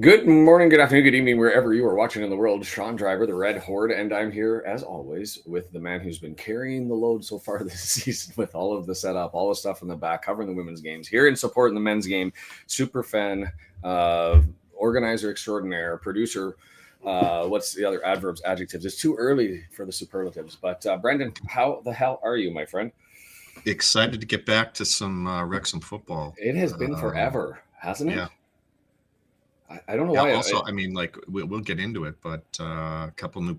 Good morning, good afternoon, good evening, wherever you are watching in the world. Shaun Driver, the Red Horde, and I'm here, as always, with the man who's been carrying the load so far this season with all of the setup, all the stuff in the back, covering the women's games, here in support in the men's game, super fan, organizer extraordinaire, producer, what's the other adjectives? It's too early for the superlatives, but Brendan, how the hell are you, my friend? Excited to get back to some Wrexham football. It has been forever, hasn't it? Yeah. I don't know Yeah. why. Also, we'll get into it, but a couple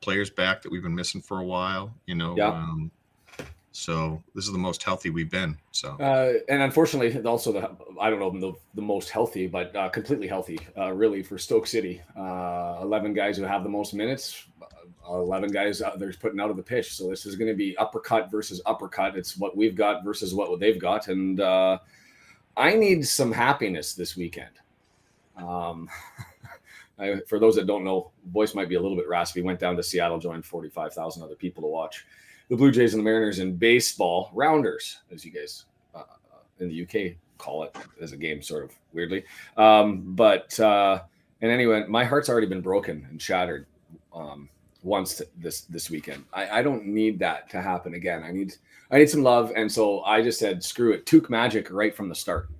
players back that we've been missing for a while. Yeah. So this is the most healthy we've been. So and unfortunately, also I don't know the most healthy, but completely healthy, really, for Stoke City. 11 guys who have the most minutes, 11 guys they're putting out of the pitch. So this is going to be uppercut versus uppercut. It's what we've got versus what they've got, and I need some happiness this weekend. For those that don't know, voice might be a little bit raspy. Went down to Seattle, joined 45,000 other people to watch the Blue Jays and the Mariners in baseball, rounders, as you guys in the UK call it, as a game, sort of weirdly. And anyway, my heart's already been broken and shattered once this weekend. I don't need that to happen again. I need some love, and so I just said, screw it, Took Magic right from the start.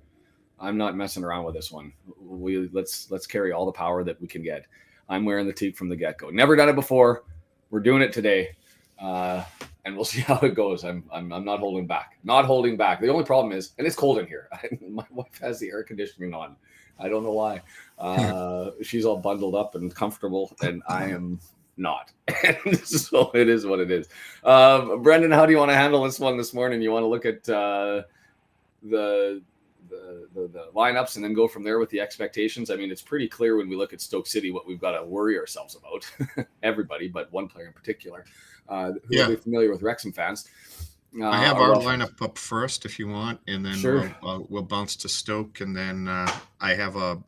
I'm not messing around with this one. Let's carry all the power that we can get. I'm wearing the toque from the get-go. Never done it before. We're doing it today, and we'll see how it goes. I'm not holding back. Not holding back. The only problem is, and it's cold in here. My wife has the air conditioning on. I don't know why. She's all bundled up and comfortable, and I am not. And so it is what it is. Brendan, how do you want to handle this one this morning? You want to look at the lineups and then go from there with the expectations? I mean, it's pretty clear when we look at Stoke City what we've got to worry ourselves about. Everybody, but one player in particular, who will be familiar with Wrexham fans. I have our lineup up first if you want, and then sure. we'll bounce to Stoke, and then I have a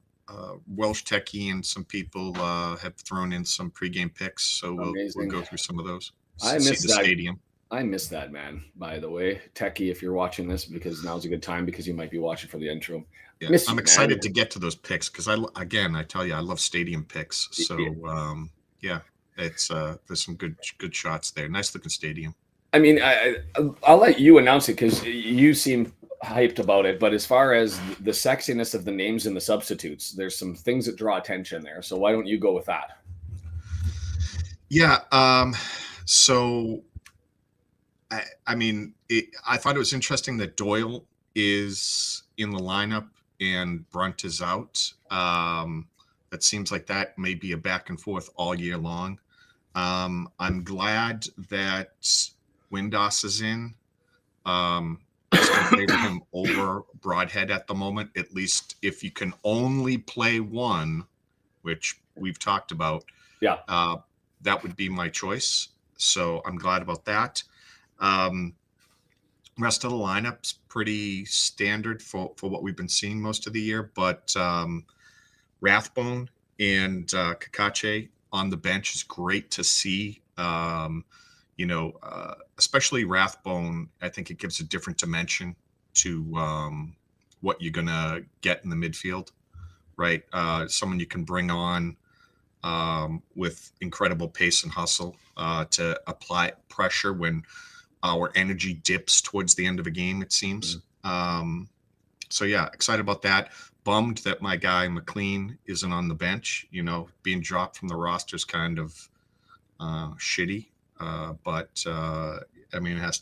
Welsh techie, and some people have thrown in some pregame picks, so we'll go through some of those. I see the stadium. I miss that, man, by the way. Techie, if you're watching this, because now's a good time, because you might be watching for the intro. Yeah, I'm excited to get to those picks, because I tell you, I love stadium picks. So it's there's some good shots there. Nice looking stadium. I mean, I'll let you announce it, because you seem hyped about it. But as far as the sexiness of the names and the substitutes, there's some things that draw attention there. So why don't you go with that? Yeah. So I thought it was interesting that Doyle is in the lineup and Brunt is out. That seems like that may be a back and forth all year long. I'm glad that Windass is in. I still favor him over Broadhead at the moment, at least if you can only play one, which we've talked about. Yeah. That would be my choice. So I'm glad about that. Rest of the lineup's pretty standard for what we've been seeing most of the year, but Rathbone and Kakache on the bench is great to see. Especially Rathbone, I think it gives a different dimension to what you're gonna get in the midfield, right? Someone you can bring on with incredible pace and hustle to apply pressure when our energy dips towards the end of a game, it seems. So yeah, excited about that. Bummed that my guy McLean isn't on the bench. Being dropped from the roster is kind of shitty, but it has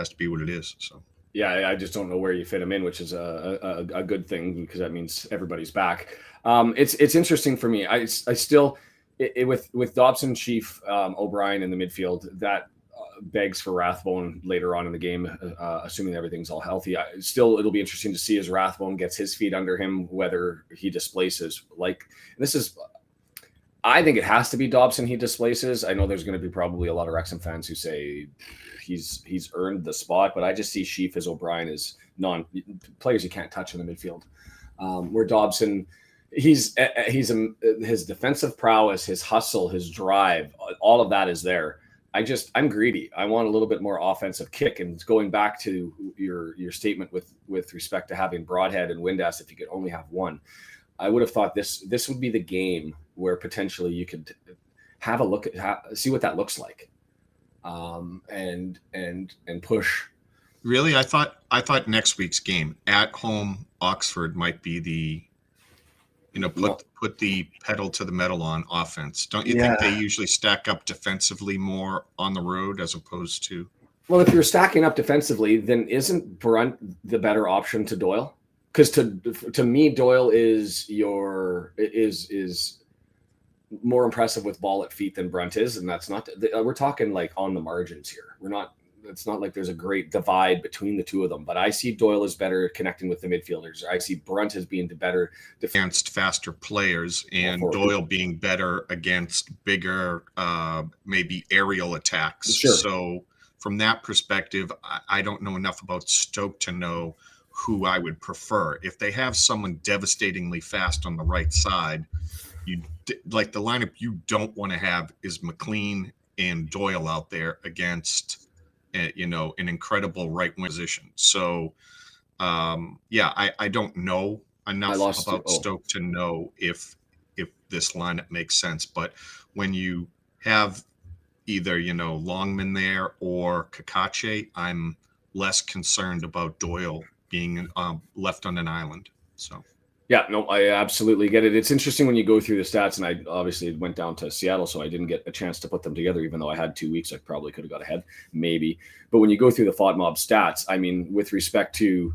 to be what it is. So yeah, I just don't know where you fit him in, which is a good thing, because that means everybody's back. It's interesting for me. I still with Dobson, Chief, O'Brien in the midfield, that begs for Rathbone later on in the game, assuming everything's all healthy. It'll be interesting to see as Rathbone gets his feet under him, whether he displaces. I think it has to be Dobson he displaces. I know there's going to be probably a lot of Wrexham fans who say he's earned the spot, but I just see Sheaf as O'Brien as players you can't touch in the midfield. Where Dobson, his defensive prowess, his hustle, his drive, all of that is there. I'm greedy. I want a little bit more offensive kick. And going back to your statement with respect to having Broadhead and Windass, if you could only have one, I would have thought this would be the game where potentially you could have a look at see what that looks like, and push. Really, I thought next week's game at home, Oxford might be the, put the pedal to the metal on offense. Don't you think they usually stack up defensively more on the road as opposed to? Well, if you're stacking up defensively, then isn't Brunt the better option to Doyle? Because to me, Doyle is more impressive with ball at feet than Brunt is, and that's not. We're talking like on the margins here. We're not. It's not like there's a great divide between the two of them, but I see Doyle as better connecting with the midfielders. I see Brunt as being the better against faster players, and Doyle being better against bigger, maybe aerial attacks. Sure. So from that perspective, I don't know enough about Stoke to know who I would prefer. If they have someone devastatingly fast on the right side, like the lineup you don't want to have is McLean and Doyle out there against an incredible right wing position. So I don't know enough about Stoke to know if this lineup makes sense. But when you have either Longman there or Kakache, I'm less concerned about Doyle being left on an island. So yeah, no, I absolutely get it. It's interesting when you go through the stats, and I obviously went down to Seattle, so I didn't get a chance to put them together, even though I had 2 weeks. I probably could have got ahead, maybe. But when you go through the FODMOB stats, I mean, with respect to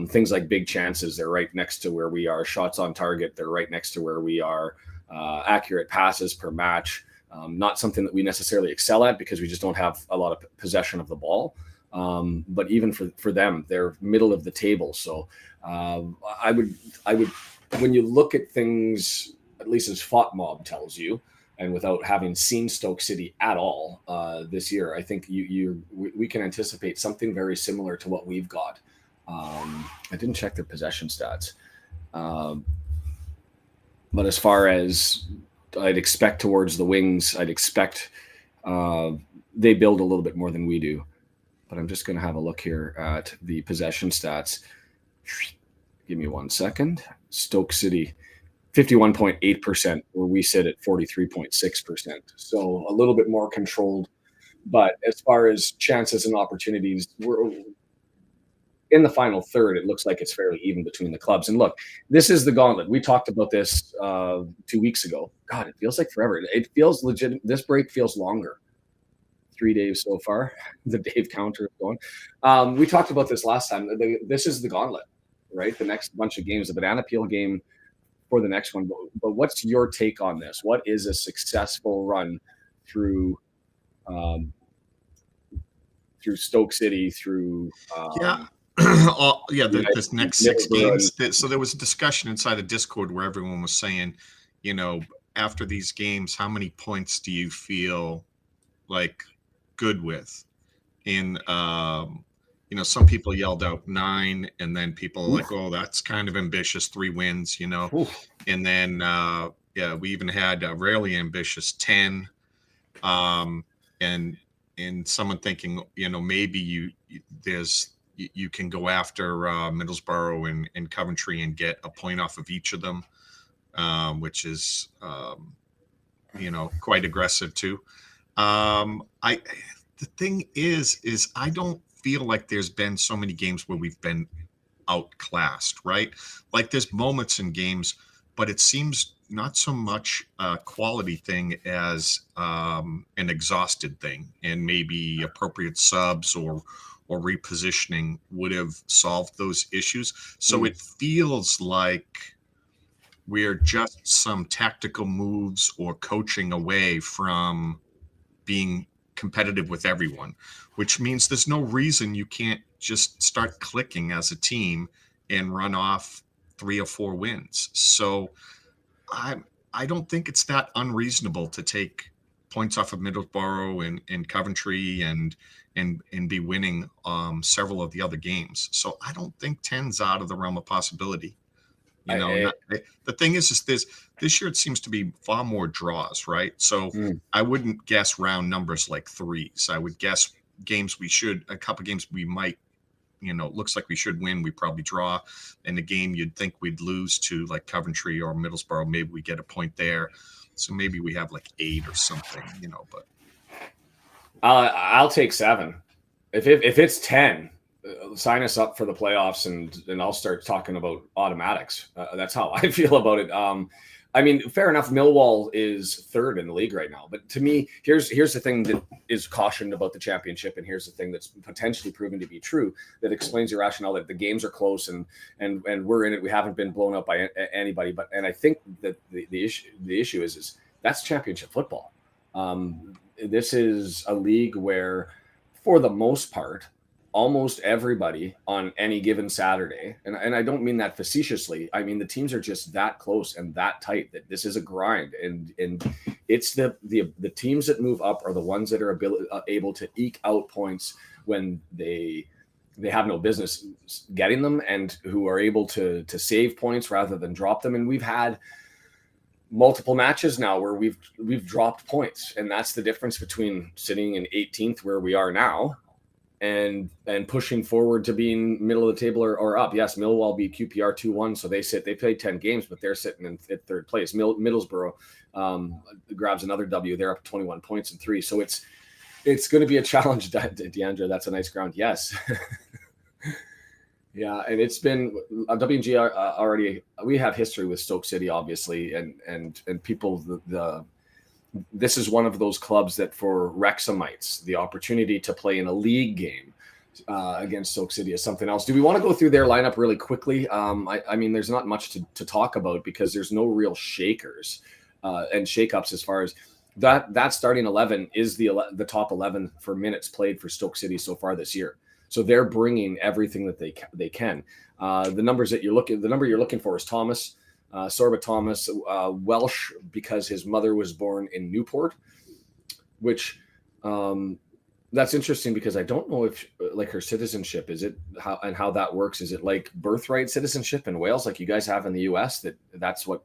things like big chances, they're right next to where we are. Shots on target, they're right next to where we are. Accurate passes per match, not something that we necessarily excel at because we just don't have a lot of possession of the ball. But even for them, they're middle of the table. So I would, when you look at things, at least as FOTMOB tells you, and without having seen Stoke City at all this year, I think we can anticipate something very similar to what we've got. I didn't check their possession stats, but as far as I'd expect towards the wings, I'd expect they build a little bit more than we do. But I'm just going to have a look here at the possession stats. Give me 1 second. Stoke City, 51.8%, where we sit at 43.6%. So a little bit more controlled. But as far as chances and opportunities, we're in the final third. It looks like it's fairly even between the clubs. And look, this is the Gauntlet. We talked about this 2 weeks ago. God, it feels like forever. It feels legit. This break feels longer. 3 days so far. The Dave counter is going. We talked about this last time. This is the Gauntlet, right? The next bunch of games, the banana peel game for the next one. But what's your take on this? What is a successful run through Stoke City, through this next 6 games. So there was a discussion inside the Discord where everyone was saying, after these games, how many points do you feel like good with? And some people yelled out 9, and then people are like, oh, that's kind of ambitious, 3 wins, and then we even had a rarely ambitious 10, and someone thinking maybe you can go after Middlesbrough and Coventry and get a point off of each of them, which is quite aggressive too. The thing is I don't feel like there's been so many games where we've been outclassed, right? Like there's moments in games, but it seems not so much a quality thing as an exhausted thing, and maybe appropriate subs or repositioning would have solved those issues. So it feels like we're just some tactical moves or coaching away from being competitive with everyone, which means there's no reason you can't just start clicking as a team and run off 3 or 4 wins. So I don't think it's that unreasonable to take points off of Middlesbrough and Coventry and be winning several of the other games. So I don't think 10's out of the realm of possibility. The thing is this year it seems to be far more draws, right? So I wouldn't guess round numbers like 3s. I would guess a couple games we might looks like we should win, we probably draw. In the game you'd think we'd lose to like Coventry or Middlesbrough, maybe we get a point there. So maybe we have like 8 or something, but I'll take 7. If it's 10, sign us up for the playoffs, and I'll start talking about automatics. That's how I feel about it. I mean, fair enough. Millwall is 3rd in the league right now, but to me, here's the thing that is cautioned about the championship, and here's the thing that's potentially proven to be true that explains the rationale that the games are close and we're in it. We haven't been blown up by anybody, and I think that the issue is that's championship football. This is a league where, for the most part, almost everybody on any given Saturday, and I don't mean that facetiously, I mean the teams are just that close and that tight that this is a grind, and it's the teams that move up are the ones that are able to eke out points when they have no business getting them, and who are able to save points rather than drop them. And we've had multiple matches now where we've dropped points, and that's the difference between sitting in 18th where we are now and pushing forward to being middle of the table or up. Yes, Millwall beat QPR 2-1, so they played 10 games, but they're sitting in 3rd place. Middlesbrough grabs another W. They're up 21 points in 3. So it's going to be a challenge, Deandra. That's a nice ground. Yes. Yeah, and it's been WNG already. We have history with Stoke City, obviously, and people. This is one of those clubs that, for Wrexhamites, the opportunity to play in a league game against Stoke City is something else. Do we want to go through their lineup really quickly? I mean, there's not much to talk about because there's no real shakers and shakeups as far as that starting 11 is the top 11 for minutes played for Stoke City so far this year. So they're bringing everything that they can. The number you're looking for is Thomas. Sorba Thomas, Welsh, because his mother was born in Newport, which that's interesting because I don't know if like her citizenship, is it how that works? Is it like birthright citizenship in Wales, like you guys have in the US? That's what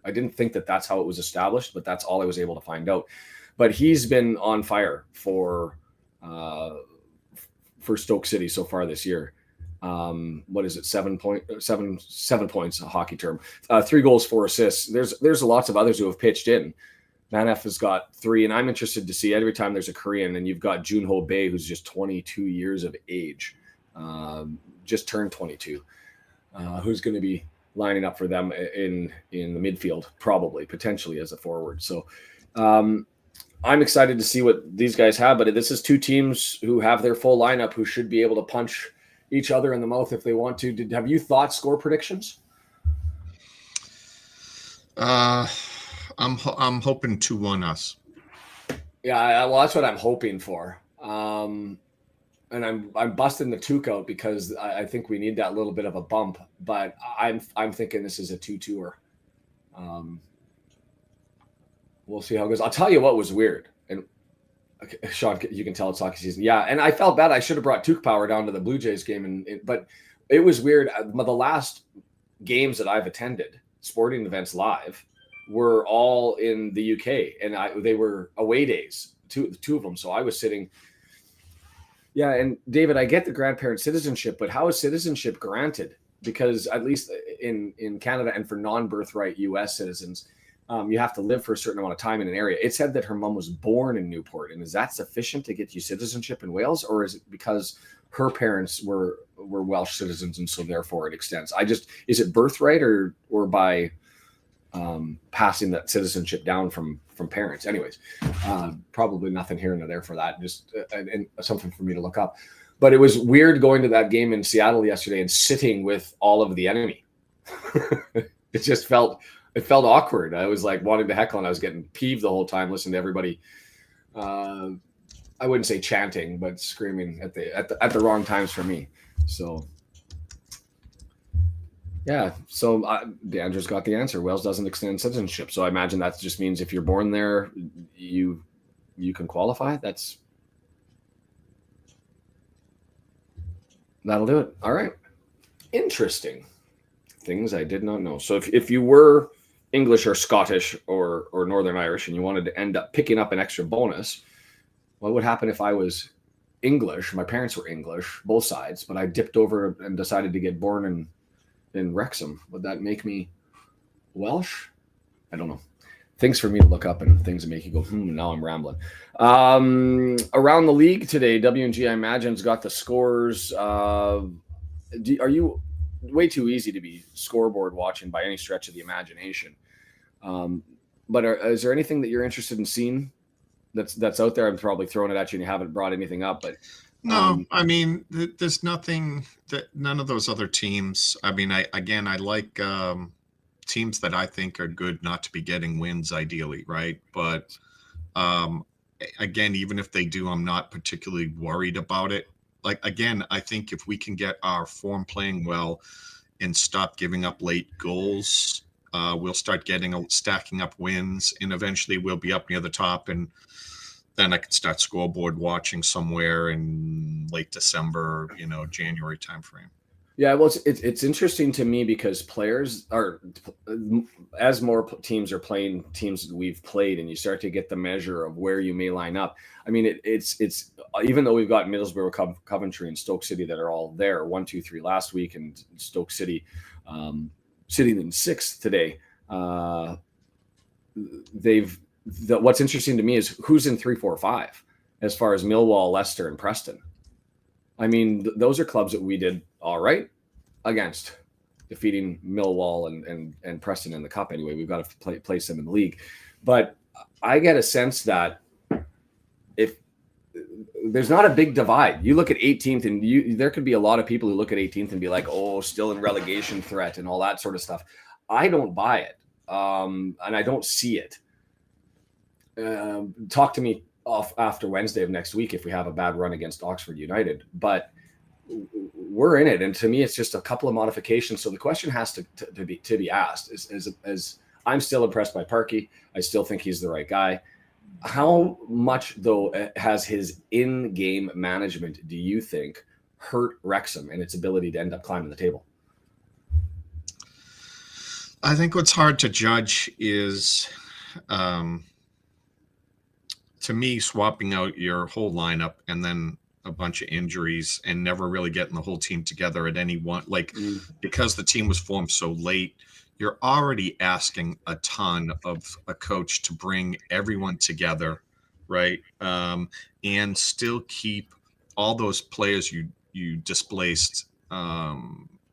I didn't think that's how it was established, but that's all I was able to find out. But he's been on fire for Stoke City so far this year. What is it? 7 points, a hockey term, 3 goals, 4 assists. There's lots of others who have pitched in. Manef has got 3, and I'm interested to see every time there's a Korean, and you've got Junho Bae, who's just 22 years of age, just turned 22, who's going to be lining up for them in the midfield, potentially as a forward. So I'm excited to see what these guys have, but this is 2 teams who have their full lineup who should be able to punch each other in the mouth if they want to. Have you thought score predictions? I'm hoping 2-1 us. Yeah, well, that's what I'm hoping for. And I'm busting the toque out because I think we need that little bit of a bump. But I'm thinking this is a 2-2-er. We'll see how it goes. I'll tell you what was weird. And Shaun, you can tell it's hockey season. Yeah, and I felt bad. I should have brought Took Power down to the Blue Jays game, but it was weird. The last games that I've attended, sporting events live, were all in the UK, and they were away days, two of them. So I was sitting. Yeah, and David, I get the grandparent citizenship, but how is citizenship granted? Because at least in Canada and for non-birthright US citizens, you have to live for a certain amount of time in an area. It said that her mom was born in Newport, and is that sufficient to get you citizenship in Wales, or is it because her parents were Welsh citizens and so therefore it extends? Is it birthright or by passing that citizenship down from parents? Anyways, probably nothing here and there for that. Just and something for me to look up. But it was weird going to that game in Seattle yesterday and sitting with all of the enemy. It just felt awkward. I was like wanting to heckle, and I was getting peeved the whole time listening to everybody. I wouldn't say chanting, but screaming at the wrong times for me. So yeah. So Deandra's got the answer. Wales doesn't extend citizenship, so I imagine that just means if you're born there, you can qualify. That'll do it. All right. Interesting. Things I did not know. So if you were English or Scottish or Northern Irish and you wanted to end up picking up an extra bonus, what would happen if I was English. My parents were English, both sides, but I dipped over and decided to get born in Wrexham. Would that make me Welsh? I don't know. Things for me to look up and things that make you go, now I'm rambling. Around the league today, W&G, I imagine, has got the scores. Are you way too easy to be scoreboard watching by any stretch of the imagination? But is there anything that you're interested in seeing that's out there? I'm probably throwing it at you and you haven't brought anything up, but no, I mean, there's nothing that none of those other teams. I mean, I like teams that I think are good not to be getting wins ideally, right? But again, even if they do, I'm not particularly worried about it. Like, again, I think if we can get our form playing well and stop giving up late goals, we'll start stacking up wins, and eventually we'll be up near the top, and then I can start scoreboard watching somewhere in late December, January timeframe. Yeah, well, it's interesting to me because players are, as more teams are playing teams that we've played, and you start to get the measure of where you may line up. I mean, it's even though we've got Middlesbrough, Coventry, and Stoke City that are all there, 1, 2, 3 last week, and Stoke City sitting in 6th today. What's interesting to me is who's in 3, 4, 5 as far as Millwall, Leicester, and Preston. I mean, those are clubs that we did all right against, defeating Millwall and Preston in the cup. Anyway, we've got to place them in the league. But I get a sense that if there's not a big divide, you look at 18th, and there could be a lot of people who look at 18th and be like, oh, still in relegation threat and all that sort of stuff. I don't buy it, and I don't see it. Talk to me off after Wednesday of next week if we have a bad run against Oxford United, but we're in it, and to me it's just a couple of modifications. So the question has to be asked as I'm still impressed by Parkey. I still think he's the right guy. How much though has his in-game management, do you think, hurt Wrexham and its ability to end up climbing the table? I think what's hard to judge is to me, swapping out your whole lineup and then a bunch of injuries and never really getting the whole team together at any one, because the team was formed so late, you're already asking a ton of a coach to bring everyone together, right? And still keep all those players you displaced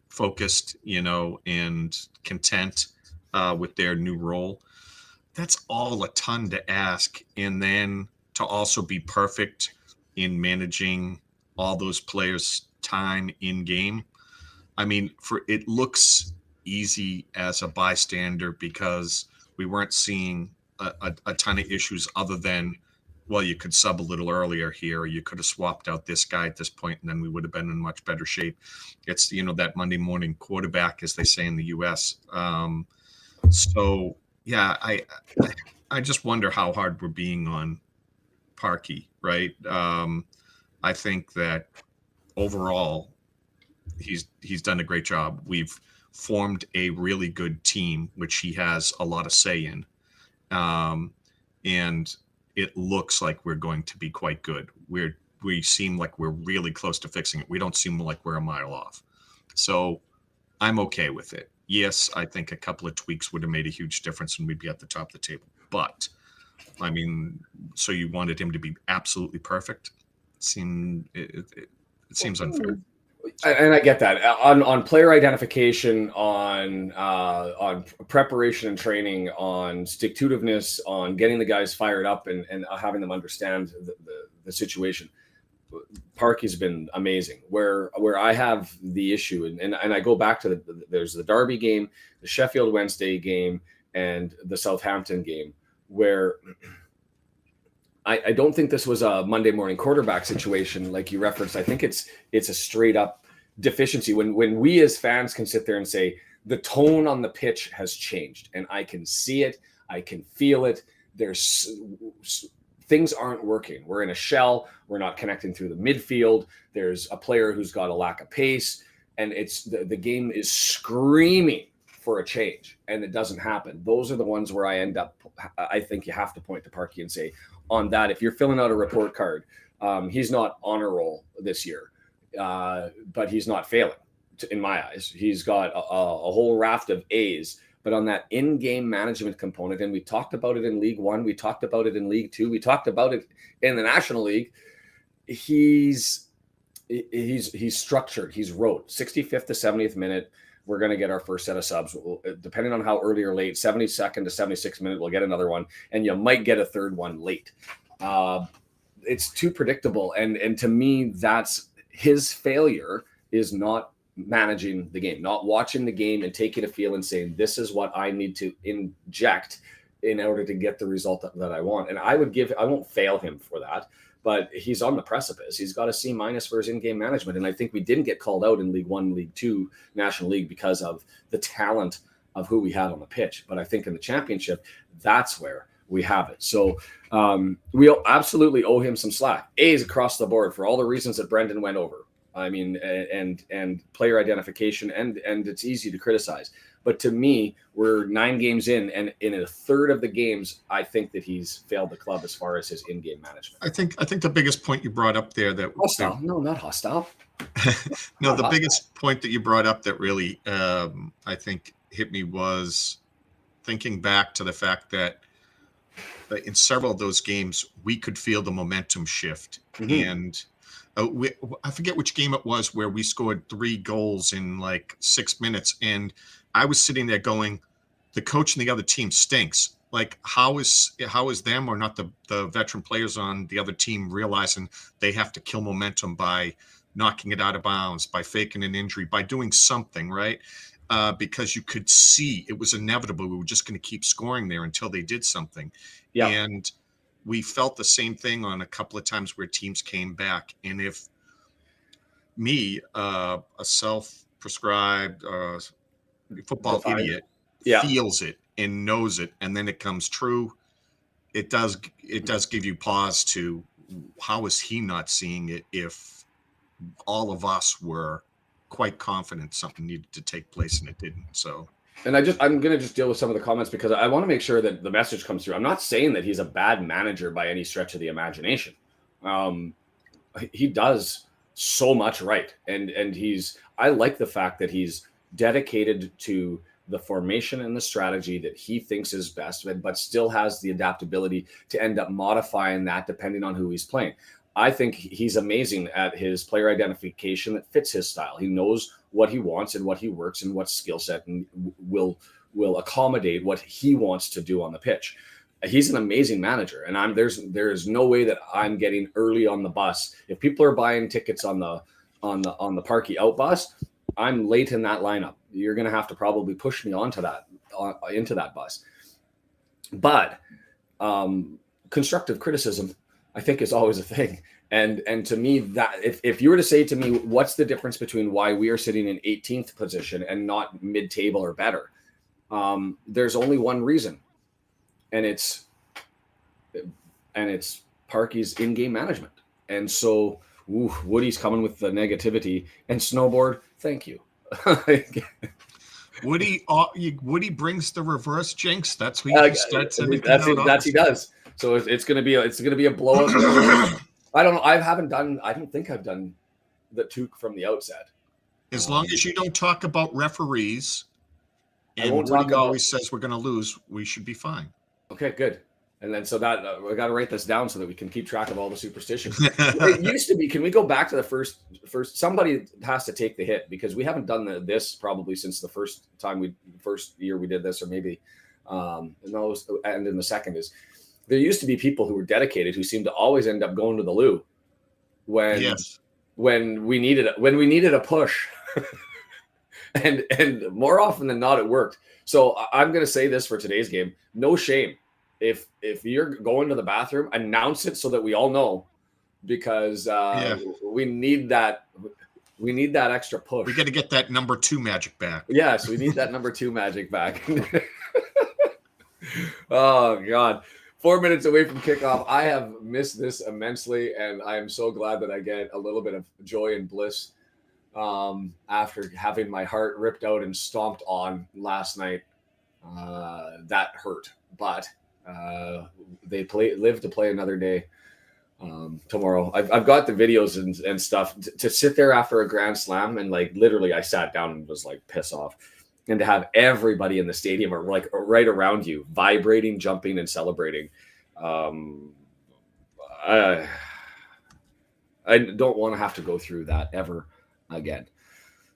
focused, and content with their new role. That's all a ton to ask. And then to also be perfect in managing all those players' time in game. I mean, it looks easy as a bystander because we weren't seeing a ton of issues other than, well, you could sub a little earlier here, or you could have swapped out this guy at this point, and then we would have been in much better shape. It's, that Monday morning quarterback, as they say in the US. So, yeah, I just wonder how hard we're being on Parkey, right? I think that overall he's done a great job. We've formed a really good team, which he has a lot of say in, and it looks like we're going to be quite good. We seem like we're really close to fixing it. We don't seem like we're a mile off. So I'm okay with it. Yes, I think a couple of tweaks would have made a huge difference and we'd be at the top of the table. But, I mean, so you wanted him to be absolutely perfect? It seems unfair. And I get that. On player identification, on preparation and training, on stick-to-itiveness, on getting the guys fired up and having them understand the situation, Parkey's been amazing. Where I have the issue, and I go back to there's the Derby game, the Sheffield Wednesday game, and the Southampton game, where I don't think this was a Monday morning quarterback situation like you referenced. I think it's a straight up deficiency when we as fans can sit there and say the tone on the pitch has changed, and I can see it, I can feel it. There's things aren't working. We're in a shell. We're not connecting through the midfield. There's a player who's got a lack of pace, and it's the game is screaming for a change, and it doesn't happen. Those are the ones where I think you have to point to Parkey and say, on that, if you're filling out a report card He's not on a roll this year, but he's not failing in my eyes. He's got a whole raft of A's, but on that in-game management component, and we talked about it in League One, we talked about it in League Two, we talked about it in the National League. He's structured. He's wrote 65th to 70th minute. We're going to get our first set of subs. Depending on how early or late, 72nd to 76th minute, we'll get another one, and you might get a third one late. It's too predictable, and to me, that's his failure is not managing the game, not watching the game and taking a feel and saying, this is what I need to inject in order to get the result that I want. And I won't fail him for that, but he's on the precipice. He's got a C- for his in-game management. And I think we didn't get called out in League One, League Two, National League because of the talent of who we had on the pitch. But I think in the championship, that's where we have it. So we'll absolutely owe him some slack. A's across the board for all the reasons that Brendan went over. I mean, and player identification, and it's easy to criticize. But to me, we're 9 games in, and in a third of the games, I think that he's failed the club as far as his in-game management. I think the biggest point you brought up there that hostile. No, not hostile. No, the biggest point that you brought up that really I think hit me was thinking back to the fact that in several of those games we could feel the momentum shift, and I forget which game it was where we scored 3 goals in like 6 minutes, and I was sitting there going, the coach and the other team stinks. Like, how is them or not the veteran players on the other team realizing they have to kill momentum by knocking it out of bounds, by faking an injury, by doing something, right? Because you could see it was inevitable. We were just going to keep scoring there until they did something. Yeah. And we felt the same thing on a couple of times where teams came back. And if me, a self-prescribed football idiot, feels it and knows it, and then it comes true, it does give you pause to, how is he not seeing it if all of us were quite confident something needed to take place and it didn't? So. And I'm going to just deal with some of the comments because I want to make sure that the message comes through. I'm not saying that he's a bad manager by any stretch of the imagination. He does so much right. And I like the fact that he's dedicated to the formation and the strategy that he thinks is best, but still has the adaptability to end up modifying that depending on who he's playing. I think he's amazing at his player identification that fits his style. He knows what he wants and what he works and what skill set, and will accommodate what he wants to do on the pitch. He's an amazing manager, and there's no way that I'm getting early on the bus. If people are buying tickets on the Parky Out bus, I'm late in that lineup. You're going to have to probably push me into that bus. But constructive criticism, I think, is always a thing. And to me, that if you were to say to me, what's the difference between why we are sitting in 18th position and not mid-table or better? There's only one reason, and it's Parky's in-game management. And so Woody's coming with the negativity, and Snowboard, thank you. Woody brings the reverse jinx. That's what he starts. That's he does. So it's gonna be a blowout. I don't know. I don't think I've done the toque from the outset. As long as you don't talk about referees, and Woody always says we're gonna lose, we should be fine. Okay, good. And then so that we got to write this down so that we can keep track of all the superstitions. It used to be. Can we go back to the first? Somebody has to take the hit because we haven't done this probably since the first year we did this, or maybe and in the second is there used to be people who were dedicated who seemed to always end up going to the loo when we needed a push, and more often than not it worked. So I'm going to say this for today's game: no shame. If you're going to the bathroom, announce it so that we all know, because we need that extra push. We got to get that number 2 magic back. Yes, we need that number 2 magic back. Oh God, 4 minutes away from kickoff. I have missed this immensely, and I am so glad that I get a little bit of joy and bliss after having my heart ripped out and stomped on last night. That hurt, but they live to play another day. tomorrow. I've got the videos and stuff to sit there after a grand slam, and like literally I sat down and was like piss off, and to have everybody in the stadium or like right around you vibrating, jumping, and celebrating. I don't want to have to go through that ever again.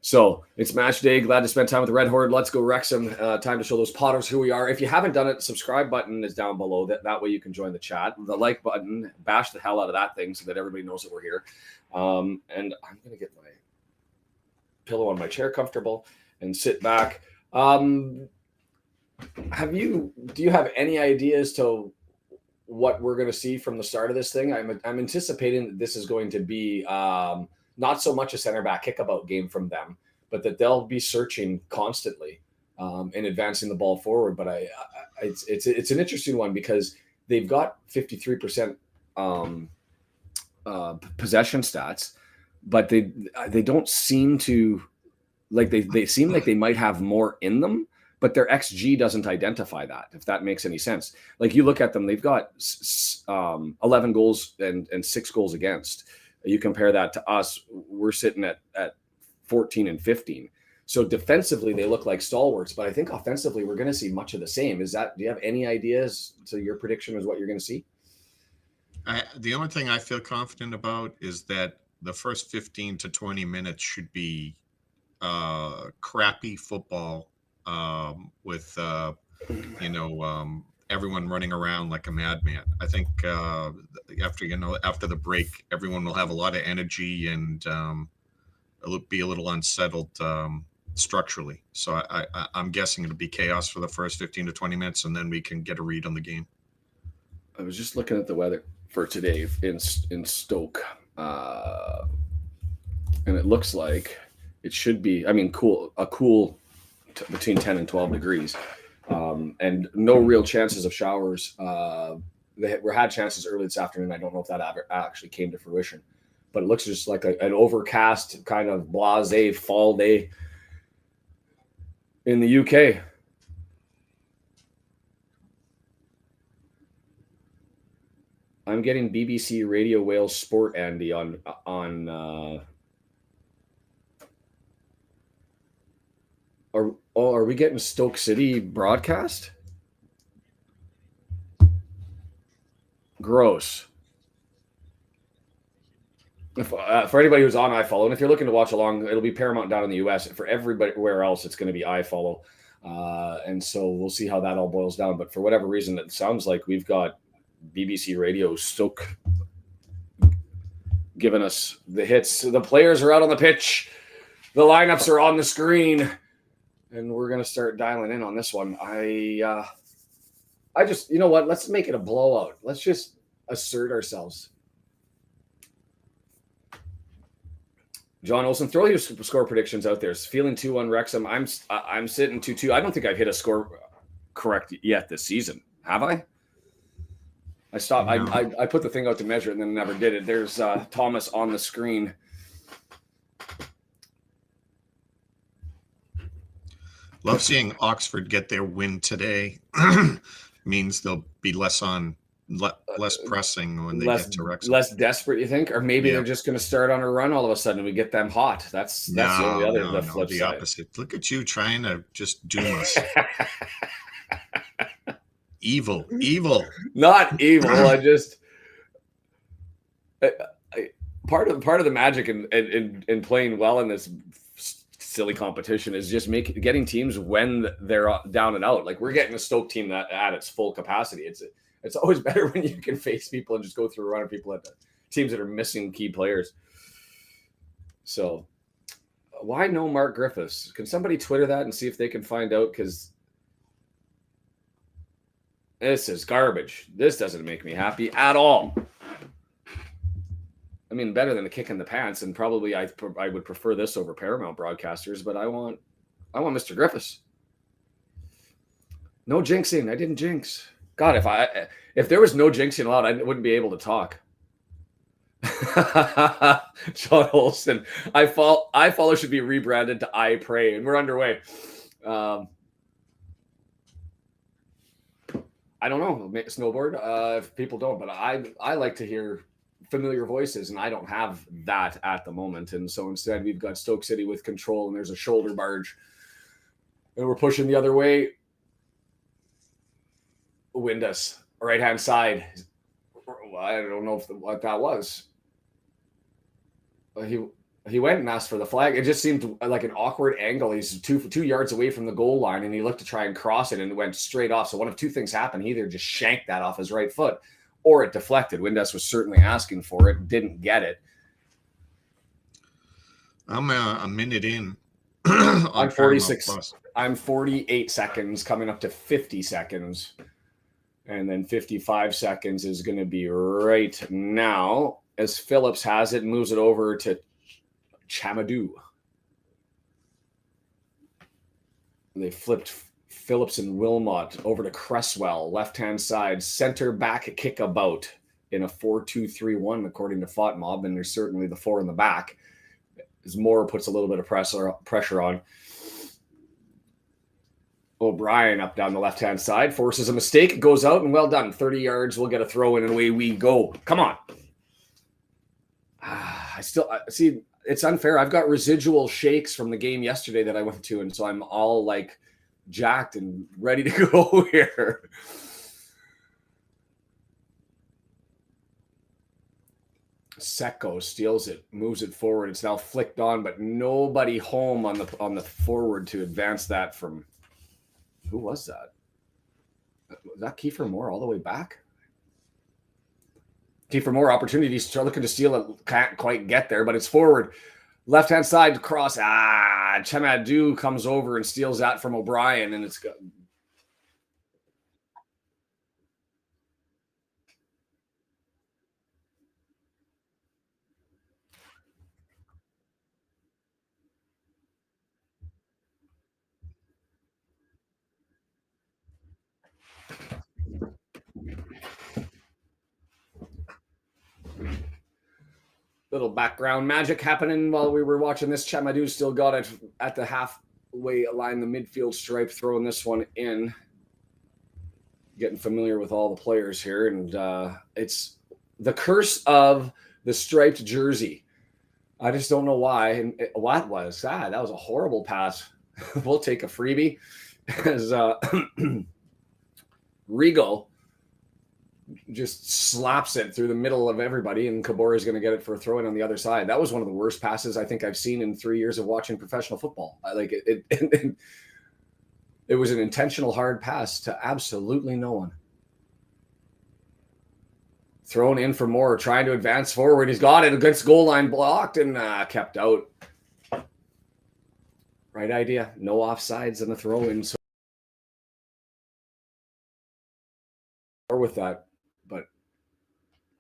So it's match day. Glad to spend time with the Red Horde. Let's go Wrexham. Time to show those Potters who we are. If you haven't done it, the subscribe button is down below. That way you can join the chat. The like button, bash the hell out of that thing so that everybody knows that we're here. And I'm going to get my pillow on my chair comfortable and sit back. Do you have any ideas to what we're going to see from the start of this thing? I'm anticipating that this is going to be not so much a center back kickabout game from them, but that they'll be searching constantly and advancing the ball forward. But it's an interesting one because they've got 53% possession stats, but they don't seem to like they seem like they might have more in them, but their XG doesn't identify that, if that makes any sense. Like you look at them, they've got 11 goals and 6 goals against. You compare that to us, we're sitting at 14 and 15. So defensively, they look like stalwarts, but I think offensively, we're going to see much of the same. Do you have any ideas to your prediction as what you're going to see? The only thing I feel confident about is that the first 15 to 20 minutes should be crappy football with, everyone running around like a madman. I think after the break, everyone will have a lot of energy and it'll be a little unsettled structurally. So I'm guessing it'll be chaos for the first 15 to 20 minutes, and then we can get a read on the game. I was just looking at the weather for today in Stoke, and it looks like it should be, cool between 10 and 12 degrees. And no real chances of showers. They had chances early this afternoon. I don't know if that actually came to fruition, but it looks just like an overcast kind of blasé fall day in the UK. I'm getting BBC Radio Wales Sport, Andy, on Are we getting Stoke City broadcast? Gross. For anybody who's on iFollow, and if you're looking to watch along, it'll be Paramount down in the US. For everywhere else, it's going to be iFollow. And so we'll see how that all boils down. But for whatever reason, it sounds like we've got BBC Radio Stoke giving us the hits. The players are out on the pitch. The lineups are on the screen. And we're going to start dialing in on this one. I just, you know what? Let's make it a blowout. Let's just assert ourselves. John Olsen, throw your score predictions out there. Feeling 2-1 Wrexham. I'm sitting 2-2. I don't think I've hit a score correct yet this season. Have I? I stopped. No. I put the thing out to measure it and then never did it. There's Thomas on the screen. Love seeing Oxford get their win today. Means they'll be less pressing when they get to Wrexham. Less desperate, you think? Or maybe they're just going to start on a run all of a sudden and we get them hot. That's the only other flip side. The opposite. Look at you trying to just doom us. Evil. Not evil. Part of the magic in playing well in this silly competition is just getting teams when they're down and out. Like we're getting a Stoke team that at its full capacity. It's always better when you can face people and just go through a run of people at the teams that are missing key players. So why no Mark Griffiths? Can somebody Twitter that and see if they can find out? Because this is garbage. This doesn't make me happy at all. I mean, better than a kick in the pants, and probably I would prefer this over Paramount broadcasters, but I want Mr. Griffiths. No jinxing. I didn't jinx. God, if there was no jinxing allowed, I wouldn't be able to talk. Shaun Olsen, iFollow should be rebranded to I Pray, and we're underway. I don't know, snowboard. If people don't, but I like to hear familiar voices, and I don't have that at the moment. And so instead, we've got Stoke City with control, and there's a shoulder barge, and we're pushing the other way. Windus, right hand side. I don't know what that was. He went and asked for the flag. It just seemed like an awkward angle. He's two yards away from the goal line, and he looked to try and cross it, and it went straight off. So one of two things happened: he either just shanked that off his right foot, or it deflected. Windus was certainly asking for it, didn't get it. I'm a minute in. I'm 46. I'm 48 seconds, coming up to 50 seconds. And then 55 seconds is going to be right now as Phillips has it, moves it over to Chamadou. They flipped Phillips and Wilmot over to Cresswell, left-hand side, center back kick about in a 4-2-3-1, according to FOTMob, and there's certainly the 4 in the back. As Moore puts a little bit of pressure on. O'Brien up down the left-hand side, forces a mistake, goes out, and well done. 30 yards, we'll get a throw in, and away we go. Come on. I see, it's unfair. I've got residual shakes from the game yesterday that I went to, and so I'm all like jacked and ready to go here. Secco steals it, moves it forward. It's now flicked on, but nobody home on the forward to advance that from. Who was that? Was that Kiefer Moore all the way back? Kiefer Moore opportunities, looking to steal it, can't quite get there, but it's forward. Left-hand side cross. Chamadou comes over and steals that from O'Brien, and it's good. Little background magic happening while we were watching this. Chamadou still got it at the halfway line, the midfield stripe, throwing this one in. Getting familiar with all the players here, and it's the curse of the striped jersey. I just don't know why. And what was that? That was a horrible pass. We'll take a freebie. As Rigo just slaps it through the middle of everybody, and Kabor is going to get it for a throw in on the other side. That was one of the worst passes I think I've seen in 3 years of watching professional football. It was an intentional hard pass to absolutely no one. Thrown in for Moore, trying to advance forward. He's got it against goal line, blocked and kept out. Right idea. No offsides in the throw in. So with that, but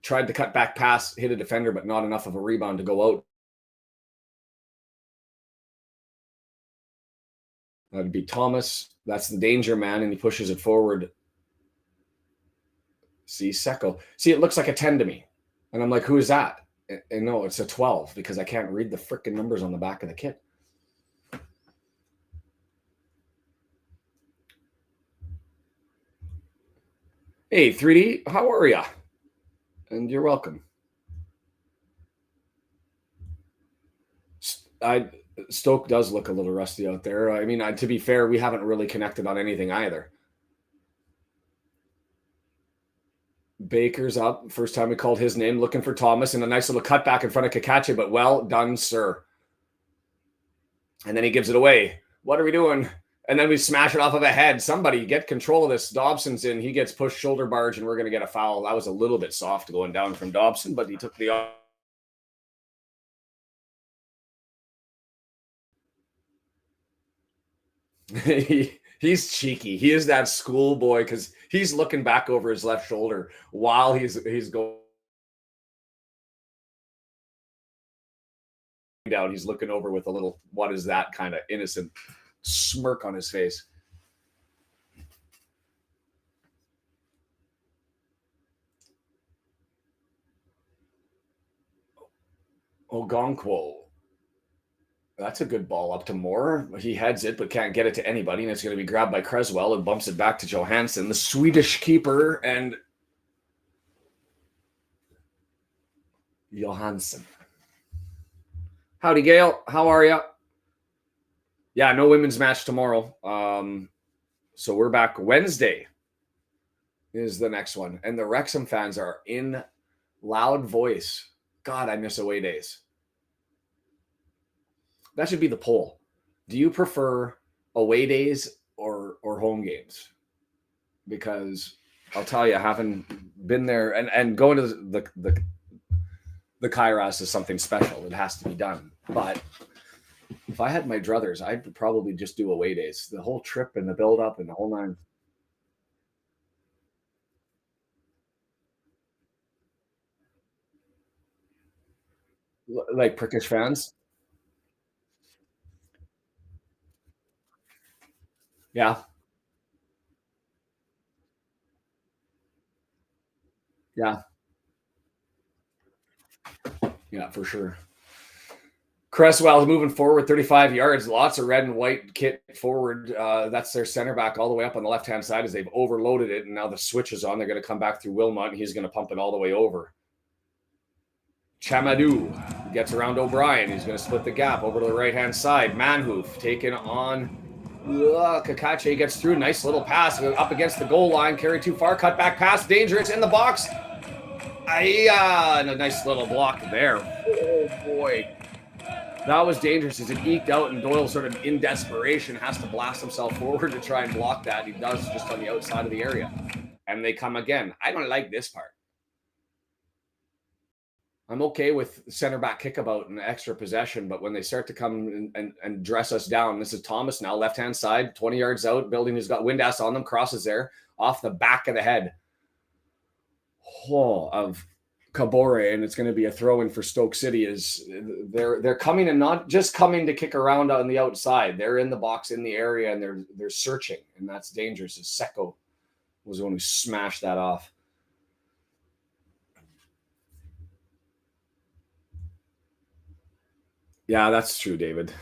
tried to cut back pass, hit a defender, but not enough of a rebound to go out. That'd be Thomas. That's the danger man, and he pushes it forward. See, Secco. See, it looks like a 10 to me. And I'm like, who is that? And no, it's a 12 because I can't read the freaking numbers on the back of the kit. Hey, 3D, how are ya? And you're welcome. Stoke does look a little rusty out there. I mean, to be fair, we haven't really connected on anything either. Baker's up. First time we called his name, looking for Thomas, and a nice little cutback in front of Kakache, but well done, sir. And then he gives it away. What are we doing? And then we smash it off of a head. Somebody get control of this. Dobson's in. He gets pushed shoulder barge, and we're going to get a foul. That was a little bit soft going down from Dobson, but he took the... He's cheeky. He is that schoolboy because he's looking back over his left shoulder while he's going down. He's looking over with a little, what is that kind of innocent smirk on his face. Ogonkwo. That's a good ball up to Moore. He heads it, but can't get it to anybody, and it's going to be grabbed by Cresswell and bumps it back to Johansson, the Swedish keeper, and Johansson. Howdy, Gail. How are you? Yeah, no women's match tomorrow. So we're back Wednesday is the next one. And the Wrexham fans are in loud voice. God, I miss away days. That should be the poll. Do you prefer away days or home games? Because I'll tell you, having been there and going to the Kairos is something special. It has to be done. But if I had my druthers, I'd probably just do away days. The whole trip and the build up and the whole nine. Like prickish fans. Yeah. Yeah. Yeah, for sure. Cresswell moving forward 35 yards, lots of red and white kit forward. That's their center back all the way up on the left-hand side as they've overloaded it. And now the switch is on. They're going to come back through Wilmot, and he's going to pump it all the way over. Chamadou gets around O'Brien. He's going to split the gap over to the right-hand side. Manhoof taken on Kakache gets through. Nice little pass up against the goal line. Carried too far. Cut back pass. Dangerous in the box. And a nice little block there. Oh, boy. That was dangerous as it eked out, and Doyle sort of in desperation has to blast himself forward to try and block that. He does just on the outside of the area. And they come again. I don't like this part. I'm okay with center back kickabout and extra possession, but when they start to come and dress us down, this is Thomas now, left-hand side, 20 yards out, building who's got Windass on them, crosses there, off the back of the head of Kabore, and it's going to be a throw-in for Stoke City. Is they're coming and not just coming to kick around on the outside. They're in the box in the area, and they're searching, and that's dangerous. As Seko was the one who smashed that off. Yeah, that's true, David.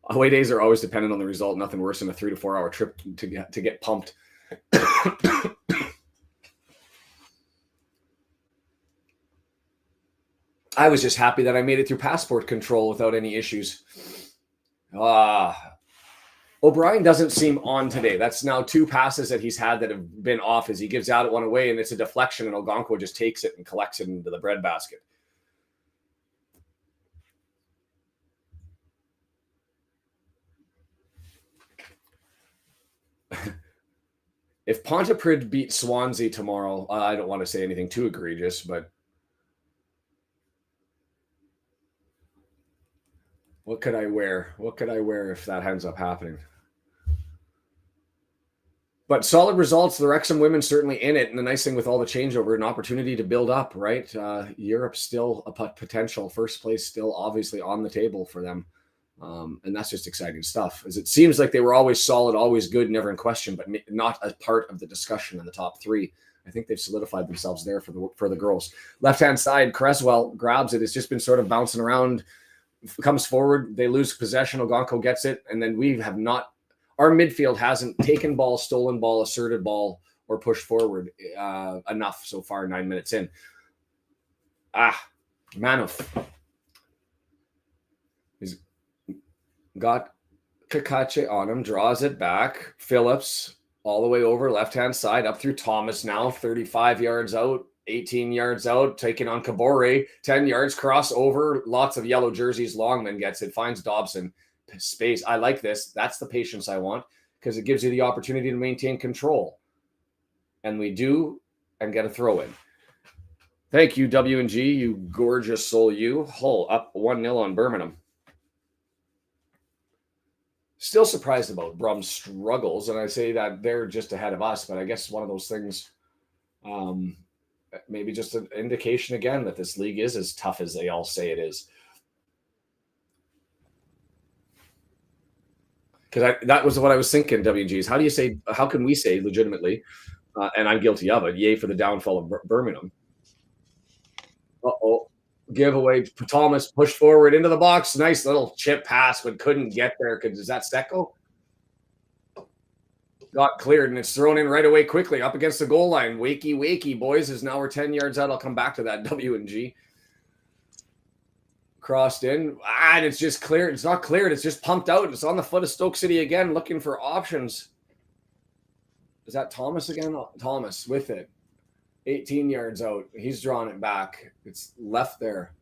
Away days are always dependent on the result. Nothing worse than a 3 to 4 hour trip to get pumped. I was just happy that I made it through passport control without any issues. O'Brien doesn't seem on today. That's now 2 passes that he's had that have been off as he gives out one away, and it's a deflection, and Ogonko just takes it and collects it into the breadbasket. If Pontypridd beat Swansea tomorrow, I don't want to say anything too egregious, but what could I wear? What could I wear if that ends up happening? But solid results. The Wrexham women certainly in it. And the nice thing with all the changeover, an opportunity to build up, right? Europe's still a potential. First place still obviously on the table for them. And that's just exciting stuff. As it seems like they were always solid, always good, never in question, but not a part of the discussion in the top 3. I think they've solidified themselves there for the girls. Left-hand side, Cresswell grabs it. It's just been sort of bouncing around, comes forward. They lose possession. Ogonko gets it. And then we have not, our midfield hasn't taken ball, stolen ball, asserted ball, or pushed forward enough so far, 9 minutes in. Manuf. He's got Kakache on him, draws it back. Phillips all the way over, left-hand side, up through Thomas now, 35 yards out, 18 yards out, taking on Kabore, 10 yards, cross over, lots of yellow jerseys. Longman gets it, finds Dobson. Space. I like this. That's the patience I want, because it gives you the opportunity to maintain control. And we do, and get a throw in. Thank you, W&G, you gorgeous soul, you. Hull up 1-0 on Birmingham. Still surprised about Brum's struggles, and I say that they're just ahead of us, but I guess one of those things, maybe just an indication again that this league is as tough as they all say it is. Because that was what I was thinking, WGs. How can we say legitimately, and I'm guilty of it, yay for the downfall of Birmingham. Uh-oh. Giveaway. Thomas pushed forward into the box. Nice little chip pass, but couldn't get there. Is that Seko? got cleared, and it's thrown in right away quickly up against the goal line. Wakey, boys, as now we're 10 yards out. I'll come back to that W and G. Crossed in, and it's just cleared. It's not cleared. It's just pumped out. It's on the foot of Stoke City again, looking for options. Is that Thomas again? Thomas with it. 18 yards out. He's drawing it back. It's left there.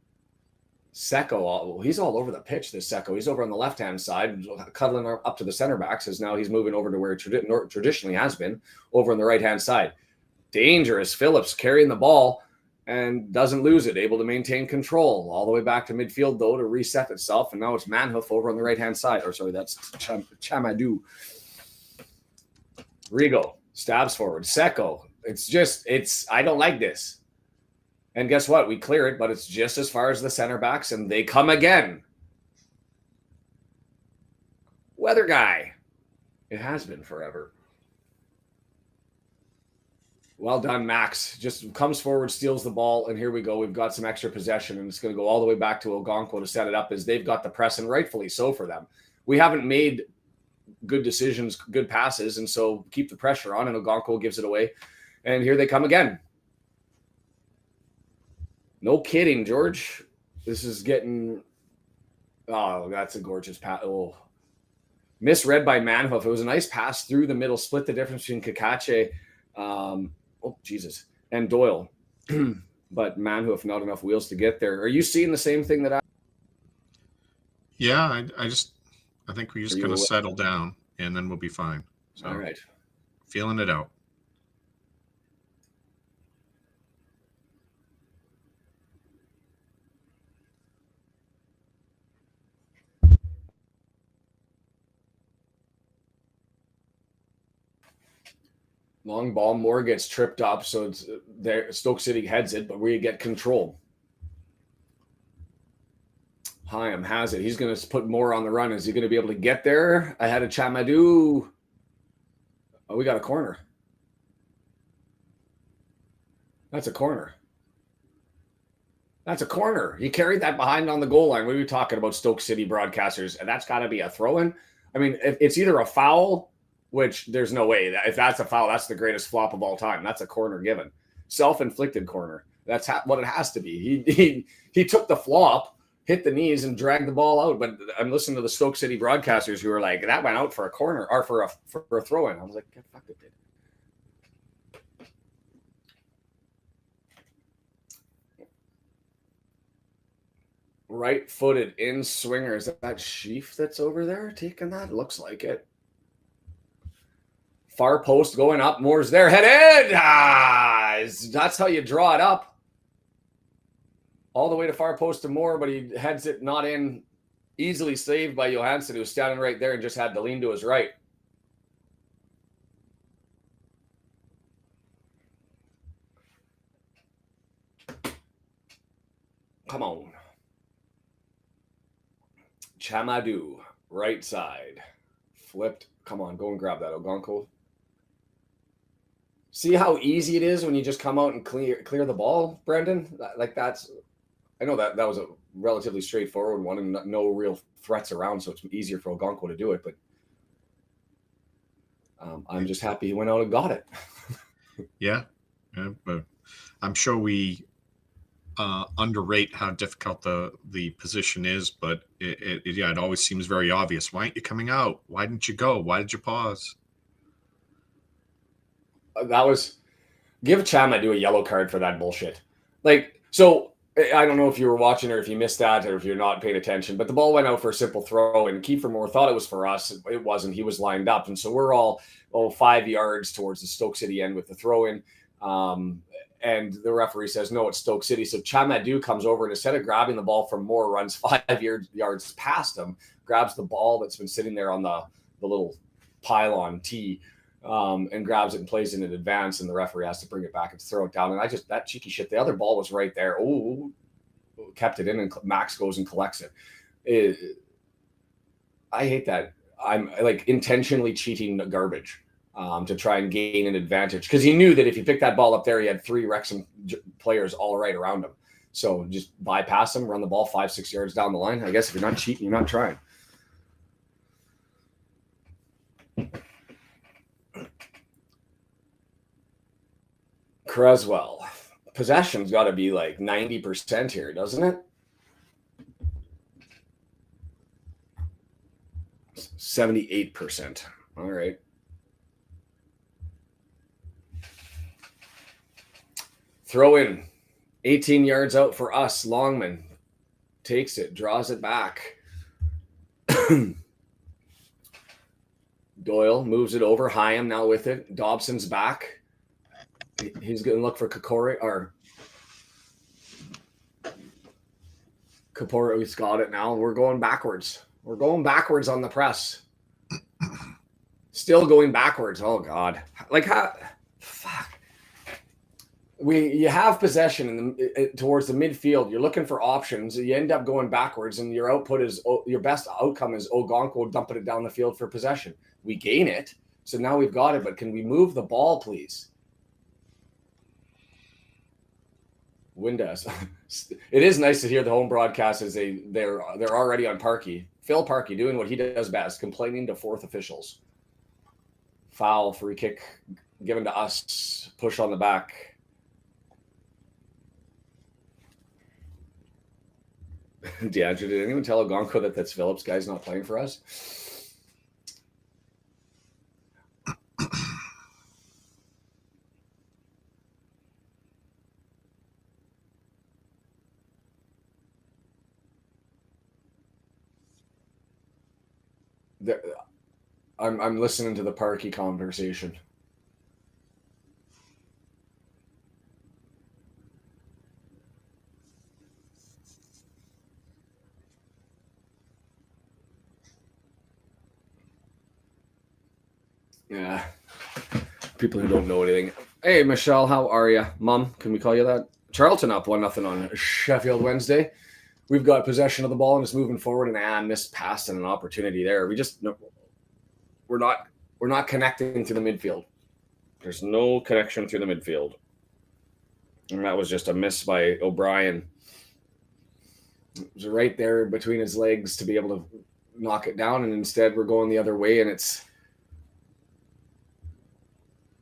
Secco, he's all over the pitch, this Secco. He's over on the left-hand side, cuddling up to the center backs, as now he's moving over to where it traditionally has been, over on the right-hand side. Dangerous. Phillips carrying the ball and doesn't lose it, able to maintain control all the way back to midfield, though, to reset itself. And now it's Manhoof over on the right-hand side. Or sorry, that's Chamadou. Rigo stabs forward. Secco. I don't like this. And guess what? We clear it, but it's just as far as the center backs, and they come again. Weather guy. It has been forever. Well done, Max. Just comes forward, steals the ball, and here we go. We've got some extra possession, and it's going to go all the way back to Ogonkwo to set it up, as they've got the press, and rightfully so for them. We haven't made good decisions, good passes, and so keep the pressure on, and Ogonkwo gives it away. And here they come again. No kidding, George. This is getting... Oh, that's a gorgeous pass. Oh. Misread by Manhoof. It was a nice pass through the middle, split the difference between Kakache, and Doyle. But Manhoof, not enough wheels to get there. Are you seeing the same thing that I... Yeah, I think we're just going to settle down, and then we'll be fine. So, all right. Feeling it out. Long ball, Moore gets tripped up, so it's there. Stoke City heads it, but we get control. Hyam has it. He's going to put Moore on the run. Is he going to be able to get there ahead of Chamadou? Oh, we got a corner. That's a corner. That's a corner. He carried that behind on the goal line. What are we talking about, Stoke City broadcasters? And that's got to be a throw-in? I mean, if it's either a foul, which there's no way. If that's a foul, that's the greatest flop of all time. That's a corner given. Self-inflicted corner. That's what it has to be. He took the flop, hit the knees, and dragged the ball out. But I'm listening to the Stoke City broadcasters who are like, that went out for a corner or for a throw-in. I was like, get fuck it, did. Right-footed in swinger. Is that Sheaf that's over there taking that? Looks like it. Far post going up. Moore's there. Headed. That's how you draw it up. All the way to far post to Moore, but he heads it not in. Easily saved by Johansson, who was standing right there and just had to lean to his right. Come on. Chamadou, right side. Flipped. Come on, go and grab that, Ogonkwo. See how easy it is when you just come out and clear the ball, Brendan? I know that was a relatively straightforward one and no real threats around, so it's easier for Ogonkwo to do it. But I'm just happy he went out and got it. Yeah, but I'm sure we underrate how difficult the position is, but it always seems very obvious. Why aren't you coming out? Why didn't you go? Why did you pause? That was give Chamadou a yellow card for that bullshit. So I don't know if you were watching or if you missed that or if you're not paying attention, but the ball went out for a simple throw, and Kiefer Moore thought it was for us. It wasn't. He was lined up, and so we're all 5 yards towards the Stoke City end with the throw in. And the referee says, no, it's Stoke City. So Chamadou comes over, and instead of grabbing the ball from Moore, runs 5 yards past him, grabs the ball that's been sitting there on the little pylon tee, and grabs it and plays it in advance, and the referee has to bring it back and throw it down. And that cheeky shit, the other ball was right there. Oh, kept it in, and Max goes and collects it. I hate that. I'm like intentionally cheating garbage. To try and gain an advantage, because he knew that if he picked that ball up there, he had 3 Wrexham players all right around him. So just bypass him, run the ball 5-6 yards down the line. I guess if you're not cheating, you're not trying. Creswell. Possession's got to be like 90% here, doesn't it? 78%. All right. Throw in. 18 yards out for us. Longman takes it, draws it back. Doyle moves it over. Hyam now with it. Dobson's back. He's going to look for Kokore, or Kaporo's got it now. We're going backwards. We're going backwards on the press. Still going backwards. Oh, God. Like, how? Fuck. You have possession towards the midfield. You're looking for options. You end up going backwards, and your best outcome is Ogonko dumping it down the field for possession. We gain it, so now we've got it. But can we move the ball, please? Windass. It is nice to hear the home broadcast as they're already on Parkey. Phil Parkey doing what he does best, complaining to fourth officials. Foul, free kick given to us. Push on the back. DeAndre, did anyone tell Ogonko that that's Phillips guy's not playing for us? I'm listening to the Parkey conversation. Yeah. People who don't know anything. Hey, Michelle, how are you? Mom, can we call you that? Charlton up 1-0 on Sheffield Wednesday. We've got possession of the ball and it's moving forward, and missed pass and an opportunity there. We're not connecting to the midfield. There's no connection through the midfield. And that was just a miss by O'Brien. It was right there between his legs to be able to knock it down, and instead we're going the other way, and it's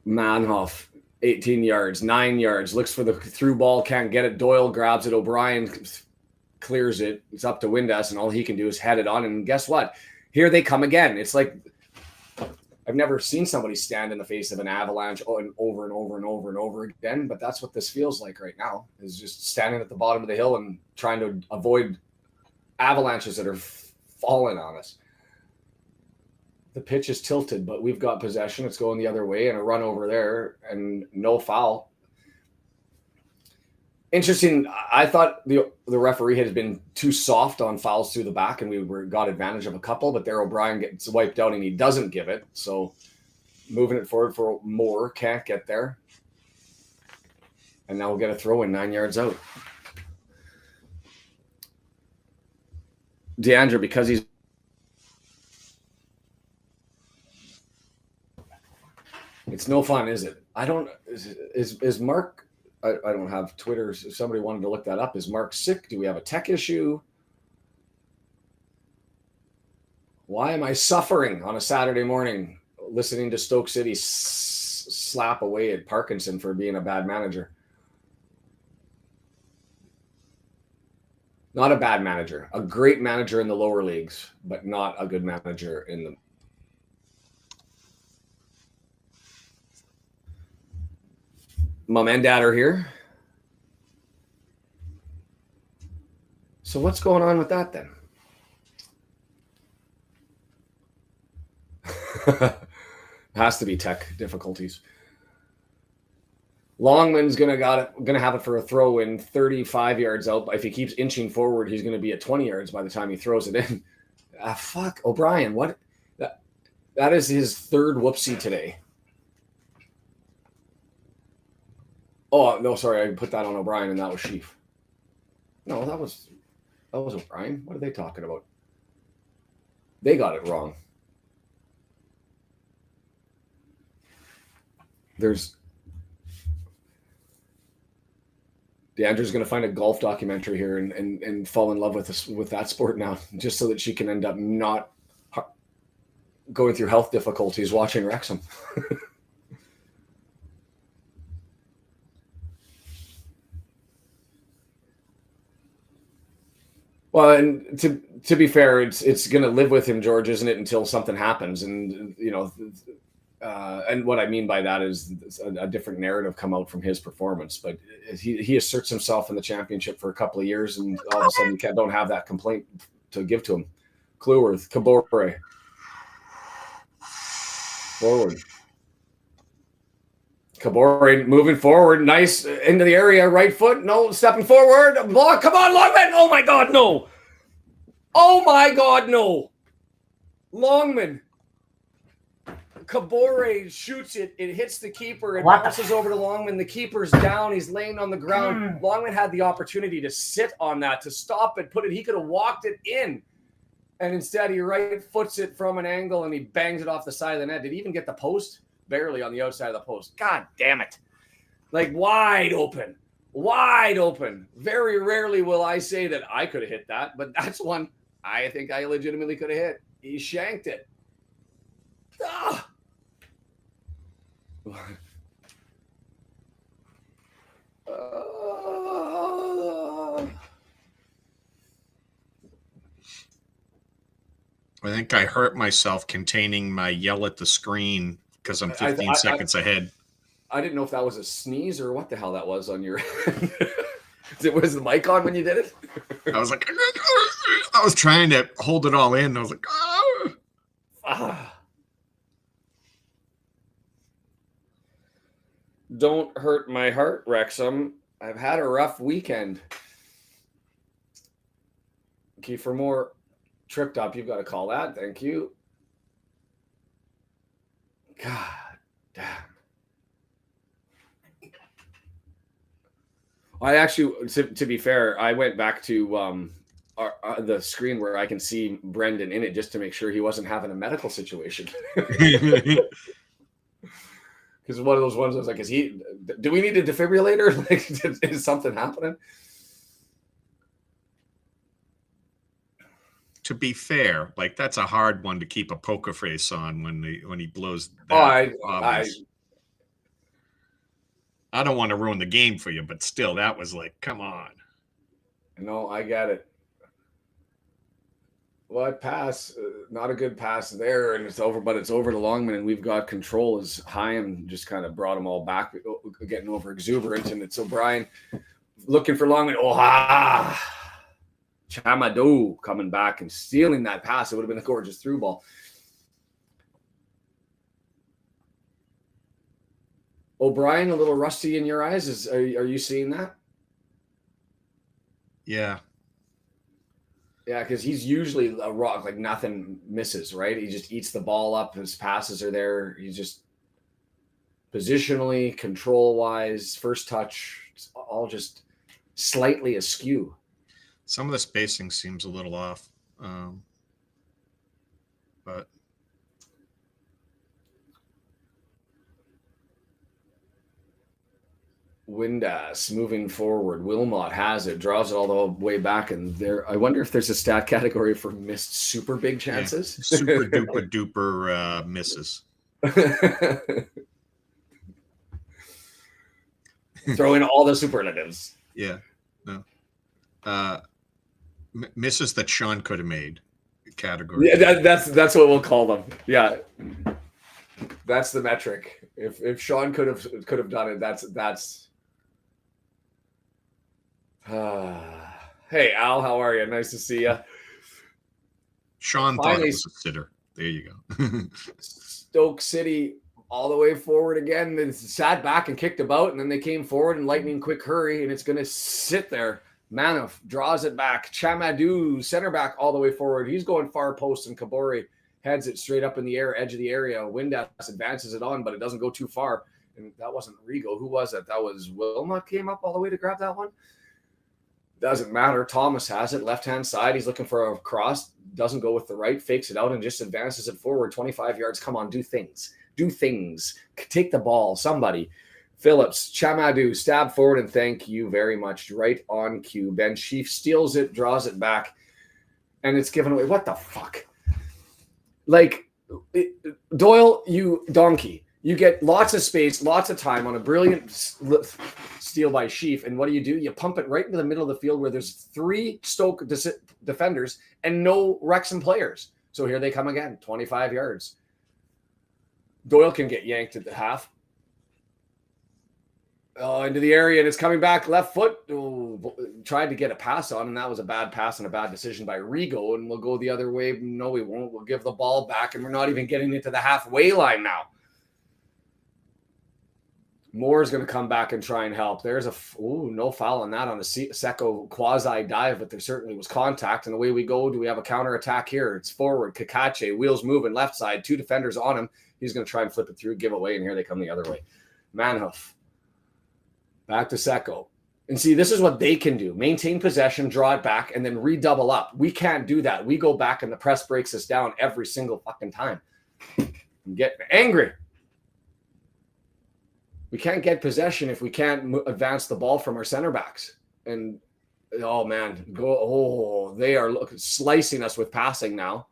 Manhoff, 18 yards, 9 yards, looks for the through ball, can't get it. Doyle grabs it. O'Brien clears it. It's up to Windass, and all he can do is head it on. And guess what? Here they come again. It's like I've never seen somebody stand in the face of an avalanche over and over and over and over again, but that's what this feels like right now, is just standing at the bottom of the hill and trying to avoid avalanches that are falling on us. The pitch is tilted, but we've got possession. It's going the other way, and a run over there, and no foul. Interesting. I thought the referee had been too soft on fouls through the back, and we got advantage of a couple, but there O'Brien gets wiped out, and he doesn't give it. So moving it forward for Moore, can't get there. And now we'll get a throw in 9 yards out. DeAndre, because he's it's no fun, is it? I don't. Is Mark? I don't have Twitter. If somebody wanted to look that up, is Mark sick? Do we have a tech issue? Why am I suffering on a Saturday morning listening to Stoke City slap away at Parkinson for being a bad manager? Not a bad manager, a great manager in the lower leagues, but not a good manager in the. Mom and Dad are here. So what's going on with that then? Has to be tech difficulties. Longman's gonna have it for a throw in 35 yards out. But if he keeps inching forward, he's gonna be at 20 yards by the time he throws it in. Fuck, O'Brien. What? That is his third whoopsie today. Oh, no, sorry. I put that on O'Brien, and that was Sheaf. No, that was O'Brien. What are they talking about? They got it wrong. DeAndre's going to find a golf documentary here and fall in love with that sport now, just so that she can end up not going through health difficulties watching Wrexham. Well, and to be fair, it's going to live with him, George, isn't it, until something happens? And and what I mean by that is a different narrative come out from his performance. But he asserts himself in the championship for a couple of years, and all of a sudden you don't have that complaint to give to him. Clueworth, Kabore, forward. Kabore moving forward, nice into the area, right foot, no, stepping forward, block, come on, Longman, oh my God, no. Oh my God, no. Longman. Kabore shoots it, it hits the keeper, it bounces over to Longman, the keeper's down, he's laying on the ground. Longman had the opportunity to sit on that, to stop it, put it, he could have walked it in. And instead he right foots it from an angle and he bangs it off the side of the net. Did he even get the post? Barely on the outside of the post. God damn it. Like wide open. Wide open. Very rarely will I say that I could have hit that, but that's one I think I legitimately could have hit. He shanked it. Ah. I think I hurt myself containing my yell at the screen because I'm 15 seconds ahead. I didn't know if that was a sneeze or what the hell that was on your end. Was the mic on when you did it? I was like, I was trying to hold it all in. I was like, Don't hurt my heart, Wrexham. I've had a rough weekend. Kiefer Moore tripped up. You've got to call that. Thank you. God damn. I actually, to be fair, I went back to the screen where I can see Brendan in it just to make sure he wasn't having a medical situation. Because one of those ones I was like, do we need a defibrillator? Like, is something happening? To be fair, like that's a hard one to keep a poker face on when he blows that. I don't want to ruin the game for you, but still, that was like, come on. No, I get it. What pass? Not a good pass there, and it's over. But it's over to Longman, and we've got control as Chaim just kind of brought them all back, getting over exuberant, and it's O'Brien looking for Longman. Chamadou coming back and stealing that pass. It would have been a gorgeous through ball. O'Brien, a little rusty in your eyes. Are you seeing that? Yeah. Yeah, because he's usually a rock, like nothing misses, right? He just eats the ball up. His passes are there. He's just positionally, control-wise, first touch, it's all just slightly askew. Some of the spacing seems a little off, but Windass moving forward. Wilmot has it, draws it all the way back, and there. I wonder if there's a stat category for missed super big chances. Yeah, super duper duper misses. Throw in all the superlatives. Yeah, no. Misses that Shaun could have made category. Yeah, that's what we'll call them. Yeah, that's the metric. If Shaun could have done it, that's. Hey Al, how are you? Nice to see you. Shaun thought it was a sitter. There you go. Stoke City all the way forward again. They sat back and kicked about, and then they came forward in lightning quick hurry, and it's going to sit there. Manoff draws it back. Chamadou, center back, all the way forward. He's going far post, and Kabore heads it straight up in the air, edge of the area. Windass advances it on, but it doesn't go too far. And that wasn't Rigo. Who was it? That was Wilmot came up all the way to grab that one. Doesn't matter. Thomas has it, left-hand side. He's looking for a cross. Doesn't go with the right. Fakes it out and just advances it forward. 25 yards. Come on, do things. Do things. Take the ball. Somebody. Phillips, Chamadou, stab forward, and thank you very much. Right on cue. Ben Sheaf steals it, draws it back, and it's given away. What the fuck? Like, Doyle, you donkey. You get lots of space, lots of time on a brilliant steal by Sheaf. And what do? You pump it right into the middle of the field where there's 3 Stoke defenders and no Wrexham players. So here they come again, 25 yards. Doyle can get yanked at the half. Into the area, and it's coming back left foot. Tried to get a pass on, and that was a bad pass and a bad decision by Rigo. And we'll go the other way. No, we won't. We'll give the ball back, and we're not even getting into the halfway line now. Moore's going to come back and try and help. There's no foul on that on the Secco quasi dive, but there certainly was contact. And away we go. Do we have a counter attack here? It's forward. Kakache, wheels moving left side. 2 defenders on him. He's going to try and flip it through, give away, and here they come the other way. Manhoof. Back to Secco. And see, this is what they can do. Maintain possession, draw it back, and then redouble up. We can't do that. We go back and the press breaks us down every single fucking time. I'm getting angry. We can't get possession if we can't advance the ball from our center backs. And, oh, man. They are slicing us with passing now.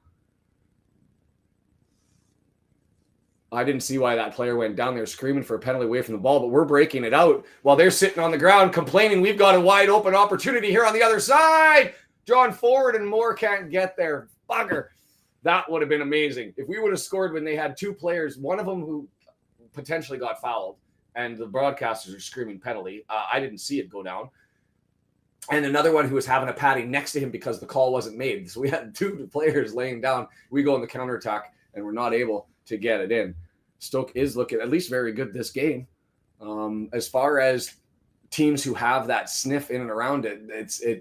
I didn't see why that player went down there screaming for a penalty away from the ball, but we're breaking it out while they're sitting on the ground complaining we've got a wide open opportunity here on the other side. Drawn forward and Moore can't get there. Bugger. That would have been amazing. If we would have scored when they had 2 players, one of them who potentially got fouled, and the broadcasters are screaming penalty. I didn't see it go down. And another one who was having a padding next to him because the call wasn't made. So we had 2 players laying down. We go in the counterattack, and we're not able to get it in. Stoke is looking at least very good this game. As far as teams who have that sniff in and around it,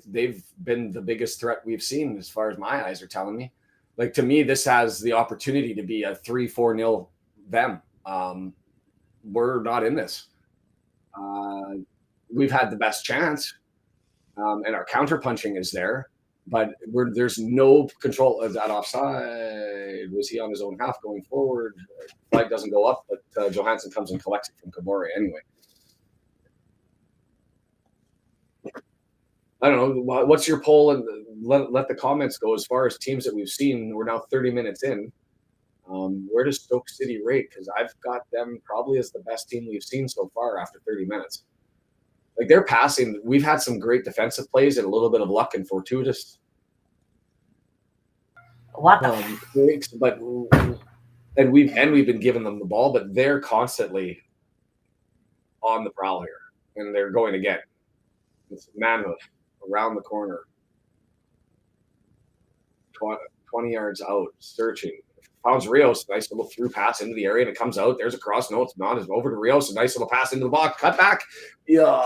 they've been the biggest threat we've seen as far as my eyes are telling me. Like, to me, this has the opportunity to be a 3-4-0 them. We're not in this. We've had the best chance, and our counter-punching is there. But there's no control of that offside. Was he on his own half going forward? Flag doesn't go up, but Johansson comes and collects it from Kabore anyway. I don't know. What's your poll? And let the comments go as far as teams that we've seen. We're now 30 minutes in. Where does Stoke City rate? Because I've got them probably as the best team we've seen so far after 30 minutes. Like, they're passing. We've had some great defensive plays and a little bit of luck and fortuitous. What the breaks, but we've been giving them the ball, but they're constantly on the prowl here, and they're going again. It's Manhoof around the corner, 20 yards out, searching. Founds Rios, nice little through pass into the area, and it comes out. There's a cross. No, it's not. It's over to Rios. A nice little pass into the box. Cut back. Yeah,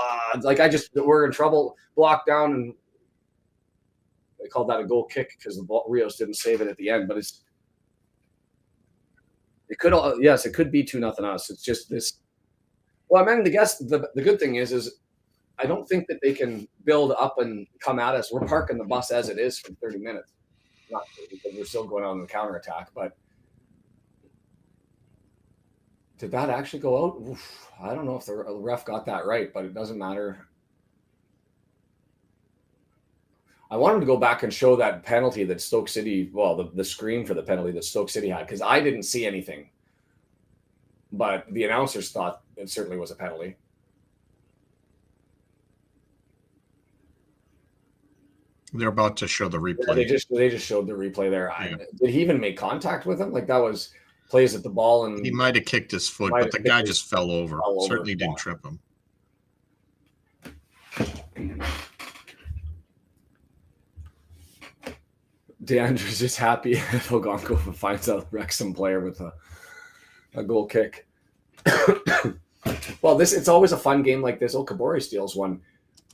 we're in trouble. Blocked down, and they called that a goal kick because the ball, Rios didn't save it at the end. But it could be 2-0 us. It's just this. Well, I mean, the good thing is I don't think that they can build up and come at us. We're parking the bus as it is for 30 minutes. Not because we're still going on the counterattack, but did that actually go out? Oof, I don't know if the ref got that right, but it doesn't matter. I want him to go back and show that penalty that Stoke City, the screen for the penalty that Stoke City had, because I didn't see anything. But the announcers thought it certainly was a penalty. They're about to show the replay. Yeah, they just showed the replay there. Yeah. Did he even make contact with him? Like, that was plays at the ball, and he might have kicked his foot, but the guy just fell over. Certainly didn't trip him. DeAndre's just happy if Ogonko finds a Wrexham player with a goal kick. Well, it's always a fun game like this. Kabore steals one.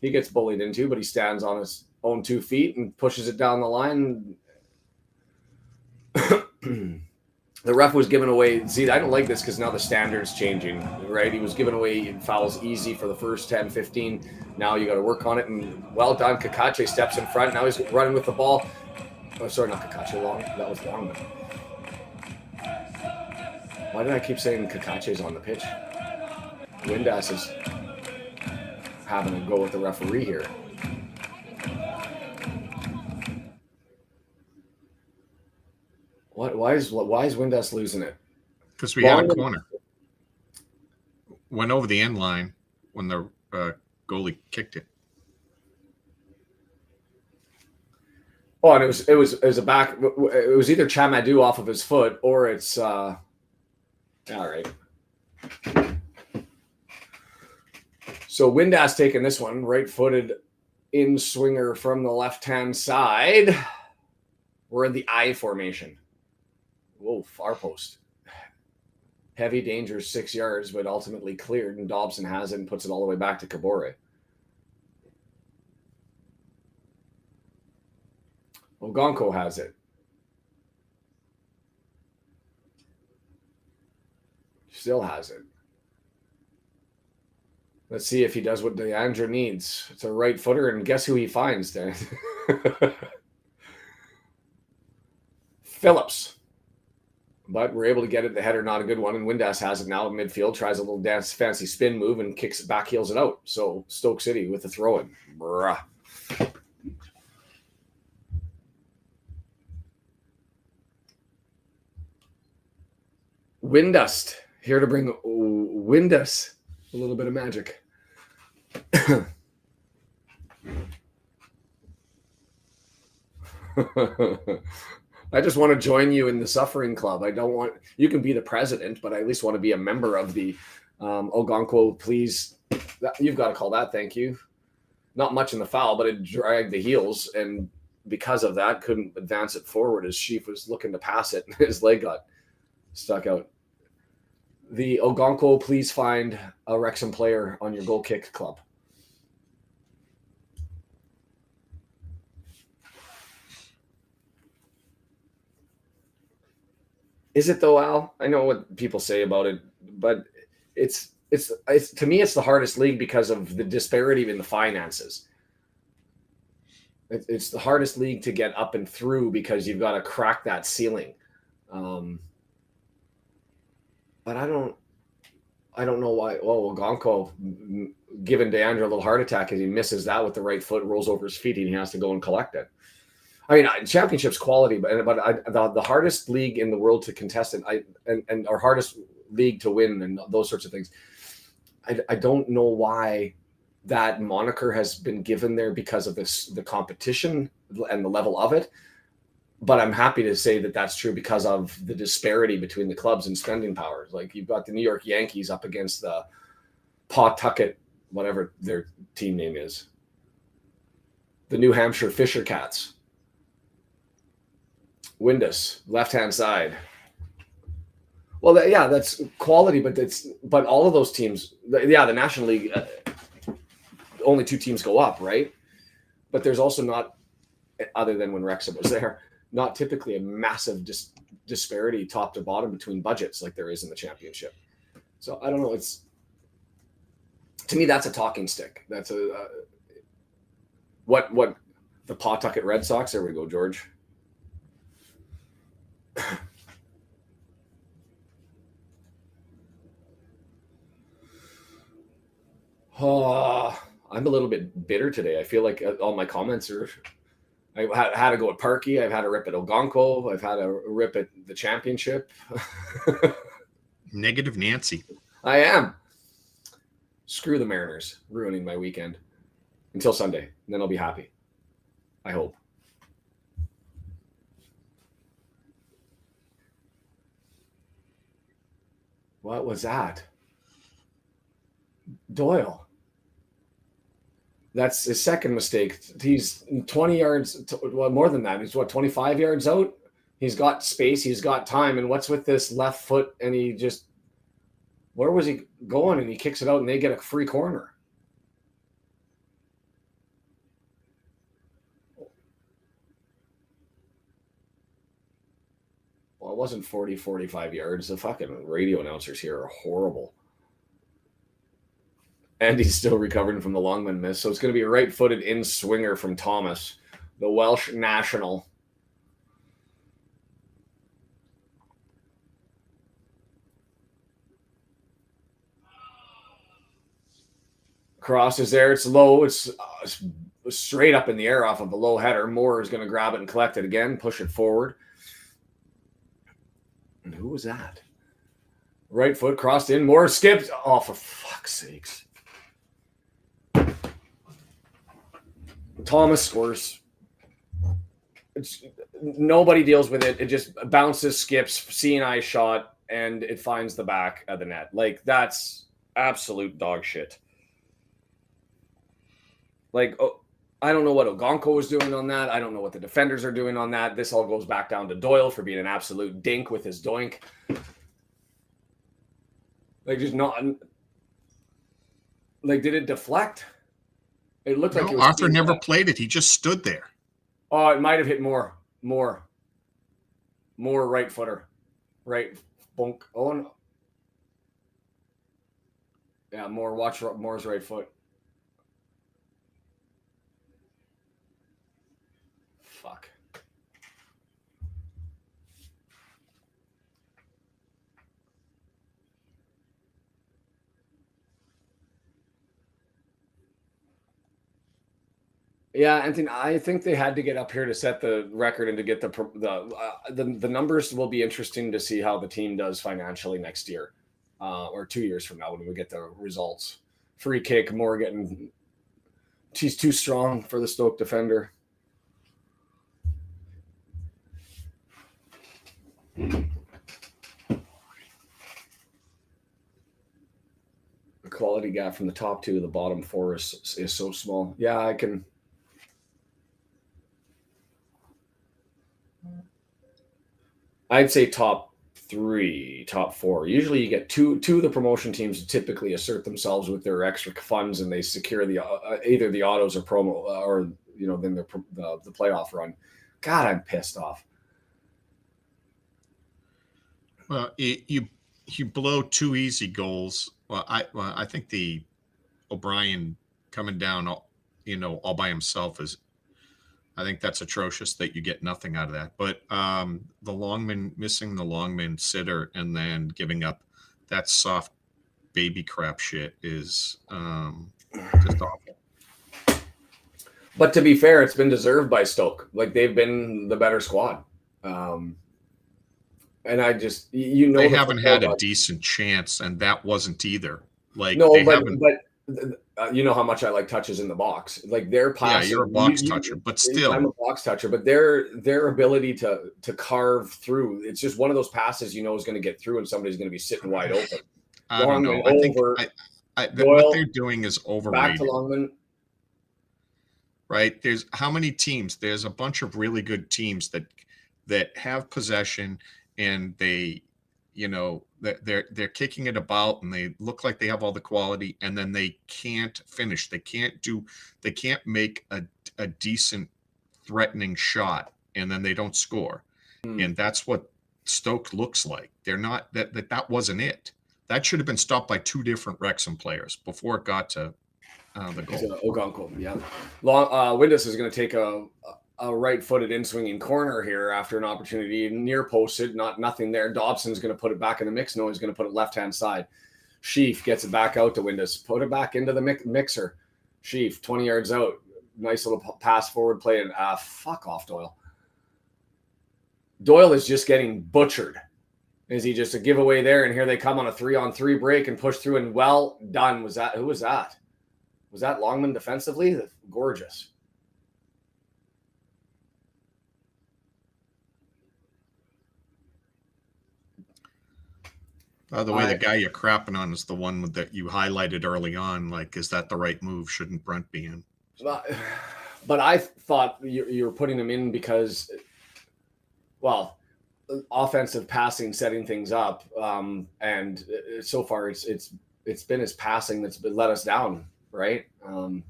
He gets bullied into, but he stands on his own 2 feet and pushes it down the line. The ref was giving away. See, I don't like this because now the standard's changing, right? He was giving away fouls easy for the first 10, 15. Now you got to work on it. And well done. Kakache steps in front. Now he's running with the ball. Oh, sorry, not Kakache. Long. That was long. Why did I keep saying Kakache's on the pitch? Windass is having a go with the referee here. Why is Windass losing it? Because we had a corner. went over the end line when the goalie kicked it. Oh, and it was a back. It was either Chamadou off of his foot or it's all right. So Windass taking this one, right-footed in swinger from the left-hand side. We're in the I formation. Whoa, far post. Heavy danger, 6 yards, but ultimately cleared, and Dobson has it and puts it all the way back to Kabore. Ogonko has it. Still has it. Let's see if he does what Deandra needs. It's a right footer, and guess who he finds there? Phillips. But we're able to get it. The header, not a good one. And Windass has it now in midfield, tries a little fancy spin move and kicks it back, heels it out. So Stoke City with the throw in. Bruh. Windust here to bring Windus a little bit of magic. I just want to join you in the suffering club. I don't want you can be the president, but I at least want to be a member of the Ogonko. Please, you've got to call that. Thank you. Not much in the foul, but it dragged the heels, and because of that, couldn't advance it forward as Sheaf was looking to pass it, and his leg got stuck out. The Ogonko, please find a Wrexham player on your goal kick club. Is it though, Al? I know what people say about it, but it's to me it's the hardest league because of the disparity in the finances. It's the hardest league to get up and through because you've got to crack that ceiling. But I don't know why. Well, Gonko giving Deandra a little heart attack as he misses that with the right foot, rolls over his feet, and he has to go and collect it. I mean, championship's quality, but the hardest league in the world to contest and our hardest league to win and those sorts of things. I don't know why that moniker has been given there because of the competition and the level of it. But I'm happy to say that that's true because of the disparity between the clubs and spending powers. Like you've got the New York Yankees up against the Pawtucket, whatever their team name is, the New Hampshire Fisher Cats. Windus, left-hand side. Well, that's quality, but all of those teams, the National League, only 2 teams go up, right? But there's also not, other than when Wrexham was there, not typically a massive disparity top to bottom between budgets like there is in the championship. So I don't know. To me, that's a talking stick. That's what the Pawtucket Red Sox. There we go, George. I'm a little bit bitter today. I feel like all my comments are. I had to go at Parkey. I've had a rip at Ogonko. I've had a rip at the championship. Negative Nancy. I am. Screw the Mariners, ruining my weekend until Sunday. And then I'll be happy. I hope. What was that? Doyle. That's his second mistake. He's 20 yards, well, more than that. He's 25 yards out? He's got space. He's got time. And what's with this left foot? And he just, where was he going? And he kicks it out and they get a free corner. Well, it wasn't 40, 45 yards. The fucking radio announcers here are horrible. And he's still recovering from the Longman miss. So it's going to be a right-footed in-swinger from Thomas, the Welsh national. Cross is there. It's low. It's straight up in the air off of a low header. Moore is going to grab it and collect it again, push it forward. And who was that? Right foot crossed in. More skips. Oh, for fuck's sakes. Thomas scores. Nobody deals with it. It just bounces, skips, seeing-eye shot, and it finds the back of the net. Like, that's absolute dog shit. Like, I don't know what Ogonko was doing on that. I don't know what the defenders are doing on that. This all goes back down to Doyle for being an absolute dink with his doink. Like, just not. Like, did it deflect? It looked like it was. Arthur never played it. He just stood there. Oh, it might have hit more right footer. Right. Bonk. Oh, no. Yeah, watch Moore's right foot. Fuck. Yeah, Anthony, I think they had to get up here to set the record and to get the numbers. Will be interesting to see how the team does financially next year, or 2 years from now when we get the results. Free kick, Moore getting. She's too strong for the Stoke defender. The quality gap from the top two to the bottom four is so small. Yeah, I can. I'd say top three, top four. Usually, you get two of the promotion teams typically assert themselves with their extra funds, and they secure the either the autos or promo, or then the playoff run. God, I'm pissed off. Well, you blow two easy goals. Well, I think the O'Brien coming down, all by himself is. I think that's atrocious that you get nothing out of that. But the missing the Longman sitter and then giving up that soft baby crap shit is just awful. But to be fair, it's been deserved by Stoke. Like, they've been the better squad. And I just, they haven't had a decent chance, and that wasn't either. Like, no, they but you know how much I like touches in the box. Like, their passing. Yeah, you're a box toucher, but still, I'm a box toucher. But their ability to carve through, it's just one of those passes is going to get through, and somebody's going to be sitting wide open. I don't know. I think what they're doing is overrated. Back to Longman. Right? There's how many teams? There's a bunch of really good teams that have possession, and they, they're kicking it about, and they look like they have all the quality, and then they can't finish. They can't make a decent threatening shot, and then they don't score. And that's what Stoke looks like. They're not that wasn't it. That should have been stopped by two different Wrexham players before it got to the goal. Ogonko, yeah. Windus is going to take a right-footed in-swinging corner here after an opportunity near posted. Nothing there. Dobson's going to put it back in the mix. No, he's going to put it left-hand side. Sheaf gets it back out to Windus. Put it back into the mixer. Sheaf, 20 yards out. Nice little pass forward play. And fuck off, Doyle. Doyle is just getting butchered. Is he just a giveaway there? And here they come on a 3-on-3 break and push through, and well done. Who was that? Was that Longman defensively? Gorgeous. By the way, the guy you're crapping on is the one that you highlighted early on. Like, is that the right move? Shouldn't Brent be in? But I thought you were putting him in because, well, offensive passing, setting things up, and so far it's been his passing that's been let us down, right? And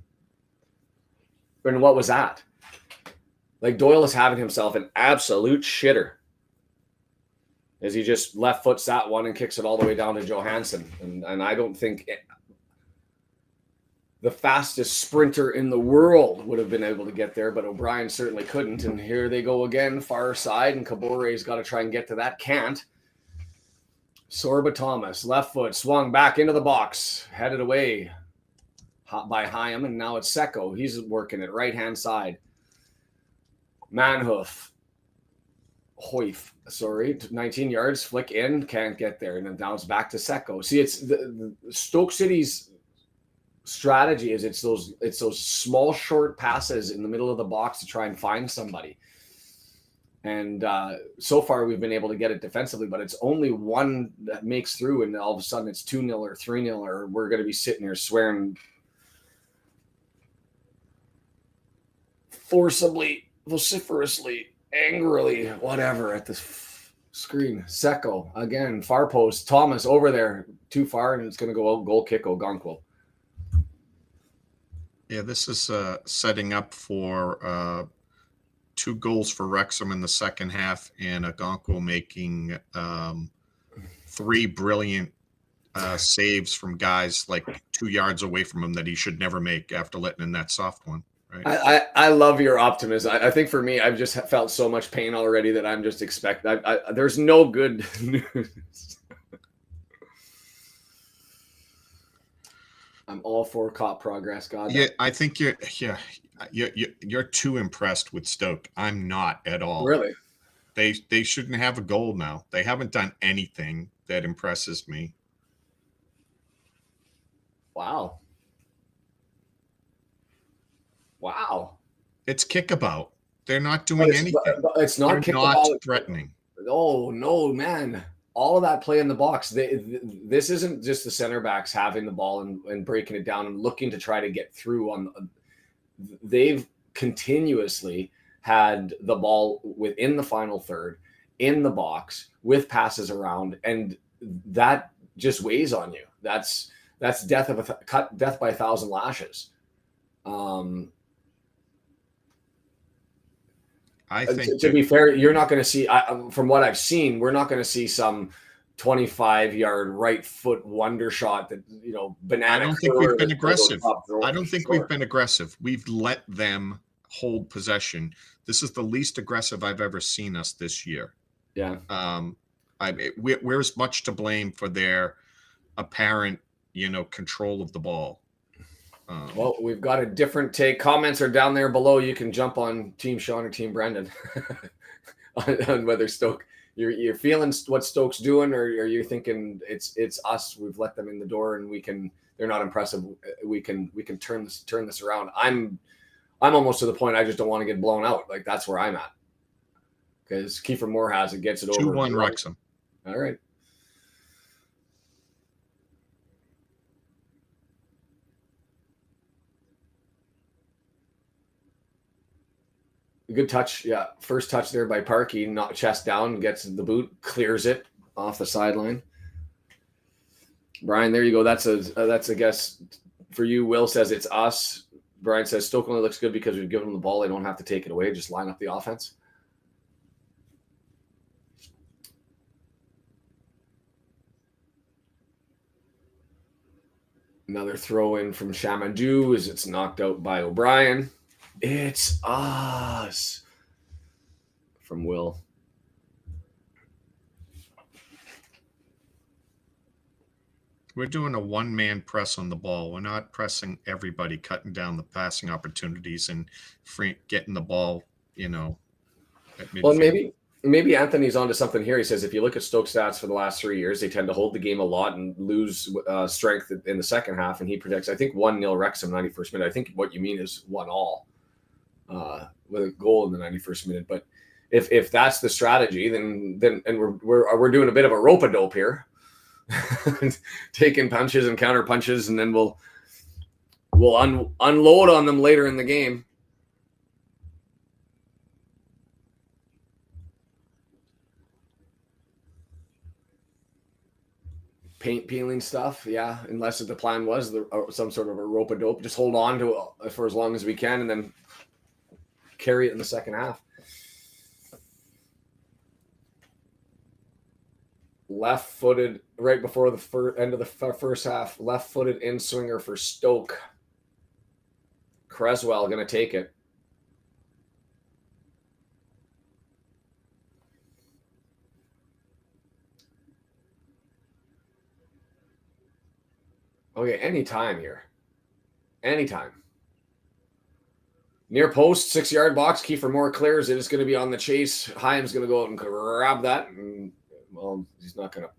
what was that? Like, Doyle is having himself an absolute shitter. As he just left foots that one and kicks it all the way down to Johansson. And I don't think the fastest sprinter in the world would have been able to get there, but O'Brien certainly couldn't. And here they go again, far side, and Cabore's got to try and get to that. Can't. Sorba Thomas, left foot, swung back into the box, headed away by Hyam, and now it's Secco. He's working it right-hand side. Manhoof. Hoyf, sorry, 19 yards, flick in, can't get there, and then now it's back to Secco. See, it's the Stoke City's strategy is it's those small short passes in the middle of the box to try and find somebody. And so far we've been able to get it defensively, but it's only one that makes through, and all of a sudden it's 2-0 or 3-0, or we're going to be sitting here swearing forcibly, vociferously, angrily, whatever at the screen. Secco again, far post. Thomas over there, too far, and it's going to go out. Goal kick, Ogonkwo. Yeah, this is setting up for 2 goals for Wrexham in the second half, and Ogonkwo making 3 brilliant saves from guys like 2 yards away from him that he should never make after letting in that soft one. Right? I love your optimism. I think for me, I've just felt so much pain already that I'm just expecting. There's no good news. I'm all for cop progress. God. Yeah, I think you're too impressed with Stoke. I'm not at all. Really? They shouldn't have a goal now. They haven't done anything that impresses me. Wow. It's kickabout. They're not doing anything. It's not They're not threatening. Oh no, man. All of that play in the box. This isn't just the center backs having the ball and breaking it down and looking to try to get through on. They've continuously had the ball within the final third in the box with passes around, and that just weighs on you. That's death by 1,000 lashes. I think to be fair, you're not going to see, from what I've seen, we're not going to see some 25-yard right foot wonder shot that, banana. I don't think we've been aggressive. I don't think we've been aggressive. We've let them hold possession. This is the least aggressive I've ever seen us this year. Yeah. We're as much to blame for their apparent, control of the ball. Well, we've got a different take. Comments are down there below. You can jump on Team Shaun or Team Brendan on whether Stoke you're feeling what Stoke's doing, or are you thinking it's us? We've let them in the door, and they're not impressive. We can turn this around. I'm almost to the point I just don't want to get blown out. Like, that's where I'm at, because Kiefer Moore has it, gets it over. 2-1 Wrexham. All right. Good touch. Yeah. First touch there by Parkey, not chest down, gets the boot, clears it off the sideline. Brian, there you go. That's a guess for you. Will says it's us. Brian says Stoke only looks good because we've given them the ball. They don't have to take it away. Just line up the offense. Another throw in from Shamadou as it's knocked out by O'Brien. It's us from Will. We're doing a one-man press on the ball. We're not pressing everybody, cutting down the passing opportunities and getting the ball, at midfield. Well, maybe Anthony's onto something here. He says if you look at Stoke stats for the last 3 years, they tend to hold the game a lot and lose strength in the second half. And he predicts, I think, 1-0 Wrexham 91st minute. I think what you mean is 1-1. With a goal in the 91st minute. But if that's the strategy, then we're doing a bit of a rope-a-dope here, taking punches and counter punches, and then we'll unload on them later in the game. Paint peeling stuff, yeah. Unless the plan was some sort of a rope-a-dope, just hold on to it for as long as we can, and then carry it in the second half. Left-footed right before the end of the first half. Left-footed in-swinger for Stoke. Creswell going to take it. Okay, anytime here. Anytime. Near post, 6-yard box. Kiefer Moore clears it. It's going to be on the chase. Hyam's going to go out and grab that. And, well, he's not going to.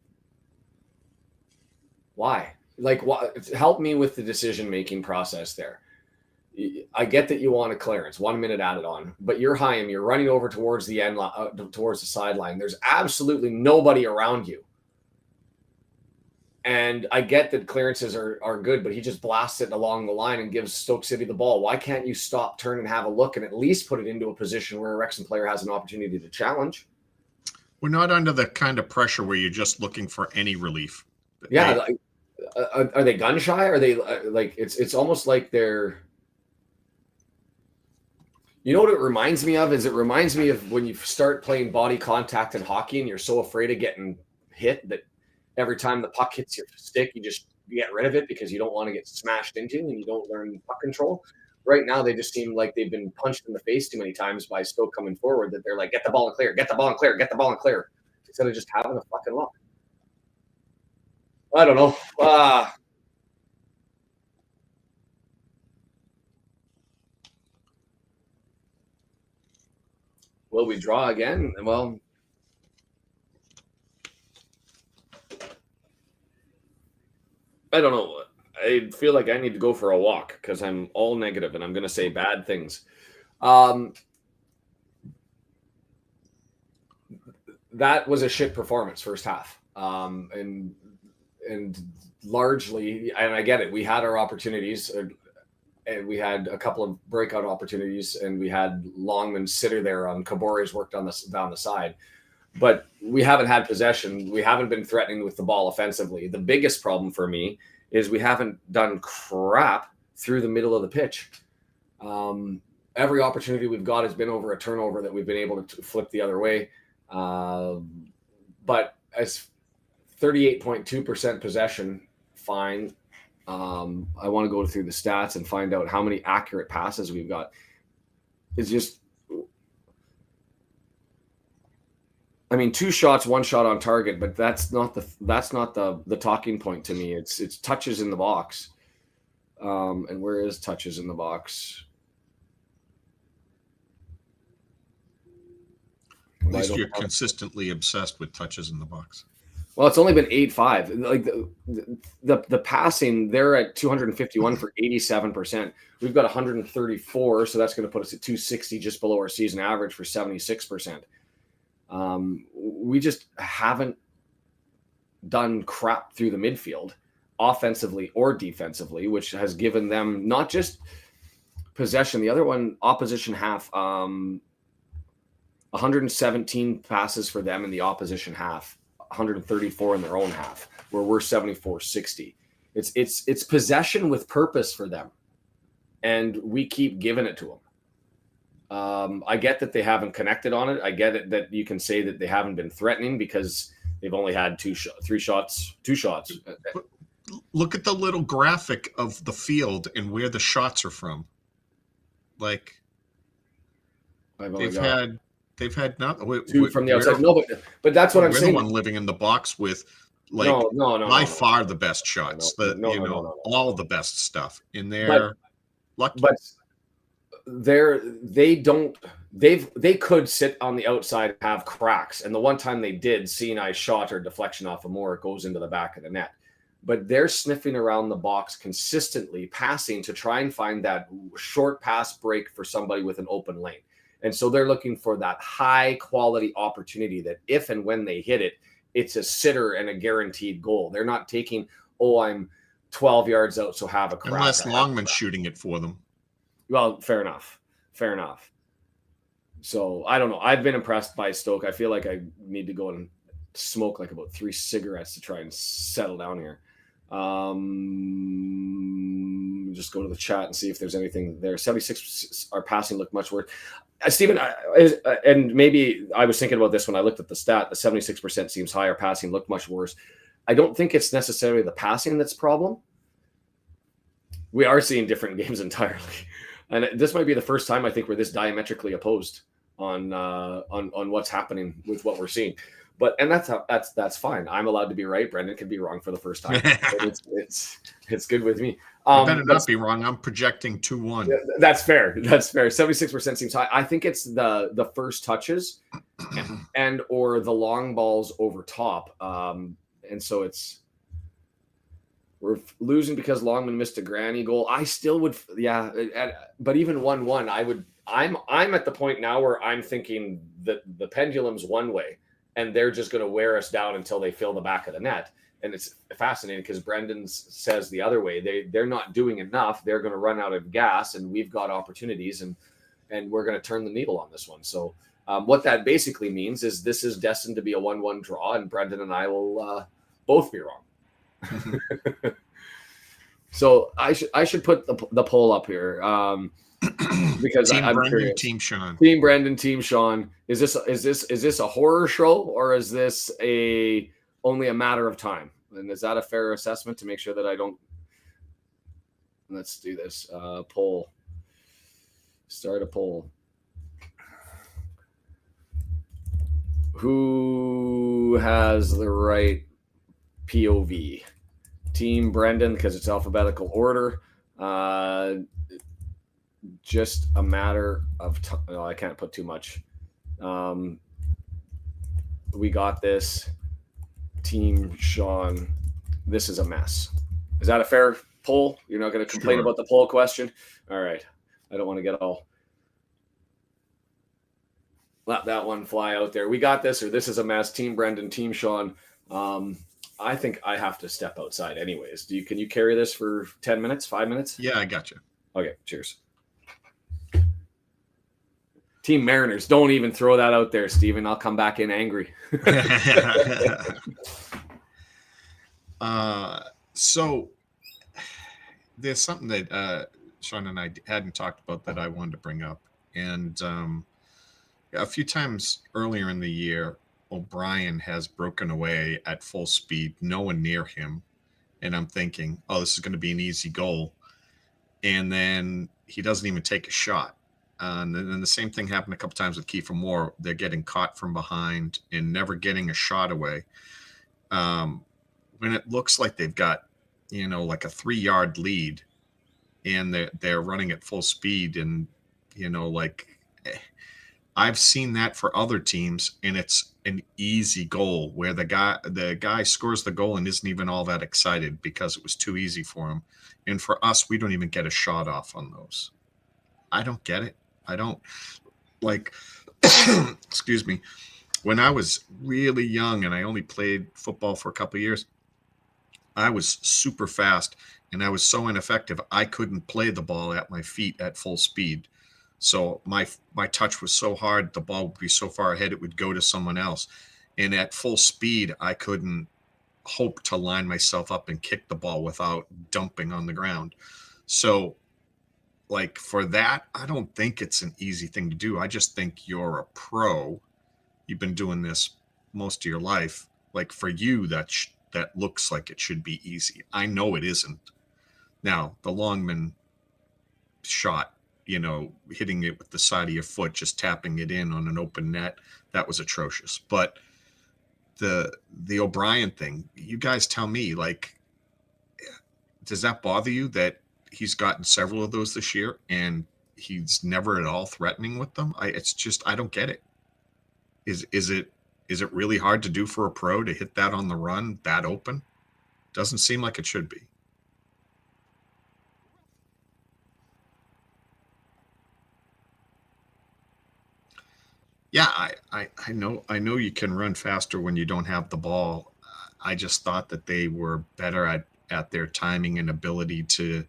Why? Like, what? Help me with the decision-making process there. I get that you want a clearance, 1 minute added on, but you're Hyam. You're running over towards the end, towards the sideline. There's absolutely nobody around you. And I get that clearances are good, but he just blasts it along the line and gives Stoke City the ball. Why can't you stop, turn, and have a look and at least put it into a position where a Wrexham player has an opportunity to challenge? We're not under the kind of pressure where you're just looking for any relief. Yeah. Are they gun shy? Are they like, it's almost like they're, you know what it reminds me of? It reminds me of when you start playing body contact in hockey and you're so afraid of getting hit that every time the puck hits your stick, you just get rid of it because you don't want to get smashed into and you don't learn puck control. Right now, they just seem like they've been punched in the face too many times by Stoke coming forward that they're like, get the ball and clear, get the ball and clear, get the ball and clear, instead of just having a fucking look. I don't know. Will we draw again? Well, I don't know. I feel like I need to go for a walk because I'm all negative and I'm going to say bad things. That was a shit performance first half. And largely, and I get it, we had our opportunities. And we had a couple of breakout opportunities, and we had Longman sitter there on Cabore's work down the side. But we haven't had possession. We haven't been threatening with the ball offensively. The biggest problem for me is we haven't done crap through the middle of the pitch. Every opportunity we've got has been over a turnover that we've been able to flip the other way. But as 38.2% possession, fine. I want to go through the stats and find out how many accurate passes we've got. It's just, I mean, 2 shots, 1 shot on target, but that's not the talking point to me. It's touches in the box. And where is touches in the box? At least you're consistently obsessed with touches in the box. Well, it's only been 8-5. Like the passing, they're at 251 for 87%. We've got 134, so that's going to put us at 260, just below our season average for 76%. We just haven't done crap through the midfield, offensively or defensively, which has given them not just possession. The other one, opposition half, 117 passes for them in the opposition half. 134 in their own half, where we're 74-60. It's possession with purpose for them, and we keep giving it to them. I get that they haven't connected on it. I get it that you can say that they haven't been threatening because they've only had 2 shots. But look at the little graphic of the field and where the shots are from. Like They've had not 2 from the outside. No, but that's what I'm saying. We're the one living in the box with by far the best shots. All the best stuff in there. But they could sit on the outside and have cracks. And the one time they did, seeing I shot or deflection off of Moore, it goes into the back of the net. But they're sniffing around the box consistently, passing to try and find that short pass break for somebody with an open lane. And so they're looking for that high quality opportunity that if and when they hit it, it's a sitter and a guaranteed goal. They're not taking, I'm 12 yards out, so have a crack. Unless Longman's shooting it for them. Well, fair enough. So I don't know. I've been impressed by Stoke. I feel like I need to go and smoke like about 3 cigarettes to try and settle down here. Just go to the chat and see if there's anything there. 76, our passing looked much worse. Stephen, and maybe I was thinking about this when I looked at the stat. The 76% seems higher. Passing looked much worse. I don't think it's necessarily the passing that's the problem. We are seeing different games entirely. And this might be the first time I think we're this diametrically opposed. on what's happening with what we're seeing. But and that's fine. I'm allowed to be right. Brendan can be wrong for the first time. It's good with me. You better not be wrong. I'm projecting 2-1. That's fair. That's fair. 76% seems high. I think it's the first touches and or the long balls over top. And so we're losing because Longman missed a granny goal. I still would, but even 1-1, I'm at the point now where I'm thinking that the pendulum's one way and they're just going to wear us down until they fill the back of the net. And it's fascinating because Brendan says the other way. They're not doing enough. They're going to run out of gas, and we've got opportunities, and we're going to turn the needle on this one. So what that basically means is this is destined to be a 1-1 draw, and Brendan and I will both be wrong. So I should put the poll up here because Team I'm Brendan, curious. Team Shaun. Team Brendan, Team Shaun. Is this a horror show, or is this only a matter of time? And is that a fair assessment to make sure that I don't? Let's do this poll. Start a poll. Who has the right POV? Team Brendan, because it's alphabetical order. Just a matter of time. No, I can't put too much. We got this. Team Shaun, this is a mess. Is that a fair poll? You're not going to complain about the poll question? All right. I don't want to get all let that one fly out there. We got this, or this is a mess. Team Brendan, Team Shaun. I think I have to step outside anyways. Can you carry this for 10 minutes, 5 minutes? Yeah, I got you. Okay, cheers. Team Mariners, don't even throw that out there, Steven. I'll come back in angry. So there's something that Shaun and I hadn't talked about that I wanted to bring up. And a few times earlier in the year, O'Brien has broken away at full speed, no one near him. And I'm thinking, oh, this is going to be an easy goal. And then he doesn't even take a shot. And then the same thing happened a couple times with Kiefer Moore. They're getting caught from behind and never getting a shot away. When it looks like they've got, like a 3-yard lead and they're running at full speed. And, I've seen that for other teams, and it's an easy goal where the guy scores the goal and isn't even all that excited because it was too easy for him. And for us, we don't even get a shot off on those. I don't get it. I don't like, excuse me. When I was really young and I only played football for a couple of years, I was super fast and I was so ineffective. I couldn't play the ball at my feet at full speed. So my touch was so hard, the ball would be so far ahead, it would go to someone else. And at full speed, I couldn't hope to line myself up and kick the ball without dumping on the ground. So, like, for that, I don't think it's an easy thing to do. I just think you're a pro. You've been doing this most of your life. Like, for you, that looks like it should be easy. I know it isn't. Now, the Longman shot, hitting it with the side of your foot, just tapping it in on an open net, that was atrocious. But the O'Brien thing, you guys tell me, like, does that bother you that he's gotten several of those this year and he's never at all threatening with them? I don't get it. Is it really hard to do for a pro to hit that on the run that open? Doesn't seem like it should be. Yeah, I know you can run faster when you don't have the ball. I just thought that they were better at their timing and ability to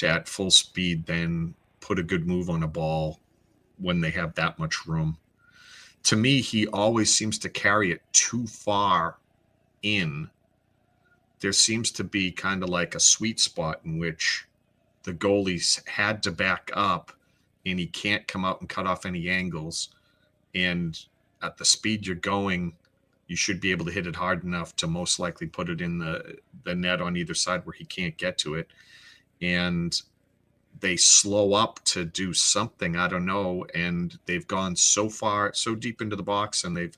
at full speed then put a good move on a ball when they have that much room. To me, he always seems to carry it too far in. There seems to be kind of like a sweet spot in which the goalie's had to back up and he can't come out and cut off any angles. And at the speed you're going, you should be able to hit it hard enough to most likely put it in the net on either side where he can't get to it. And they slow up to do something. I don't know. And they've gone so far, so deep into the box, and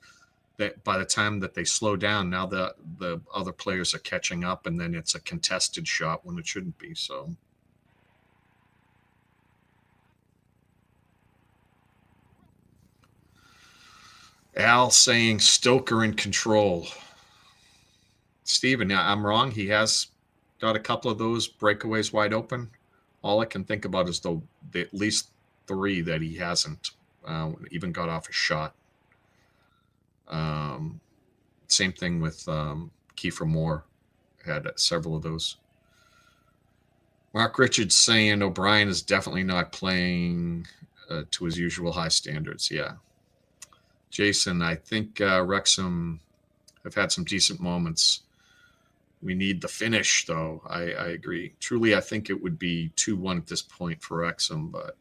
by the time that they slow down, now the other players are catching up, and then it's a contested shot when it shouldn't be. So. Al saying Stoke are in control. Steven, I'm wrong. He has got a couple of those breakaways wide open. All I can think about is the at least 3 that he hasn't even got off a shot. Same thing with Kiefer Moore. Had several of those. Mark Richards saying O'Brien is definitely not playing to his usual high standards. Yeah. Jason, I think Wrexham have had some decent moments. We need the finish, though. I agree. Truly, I think it would be 2-1 at this point for Wrexham, but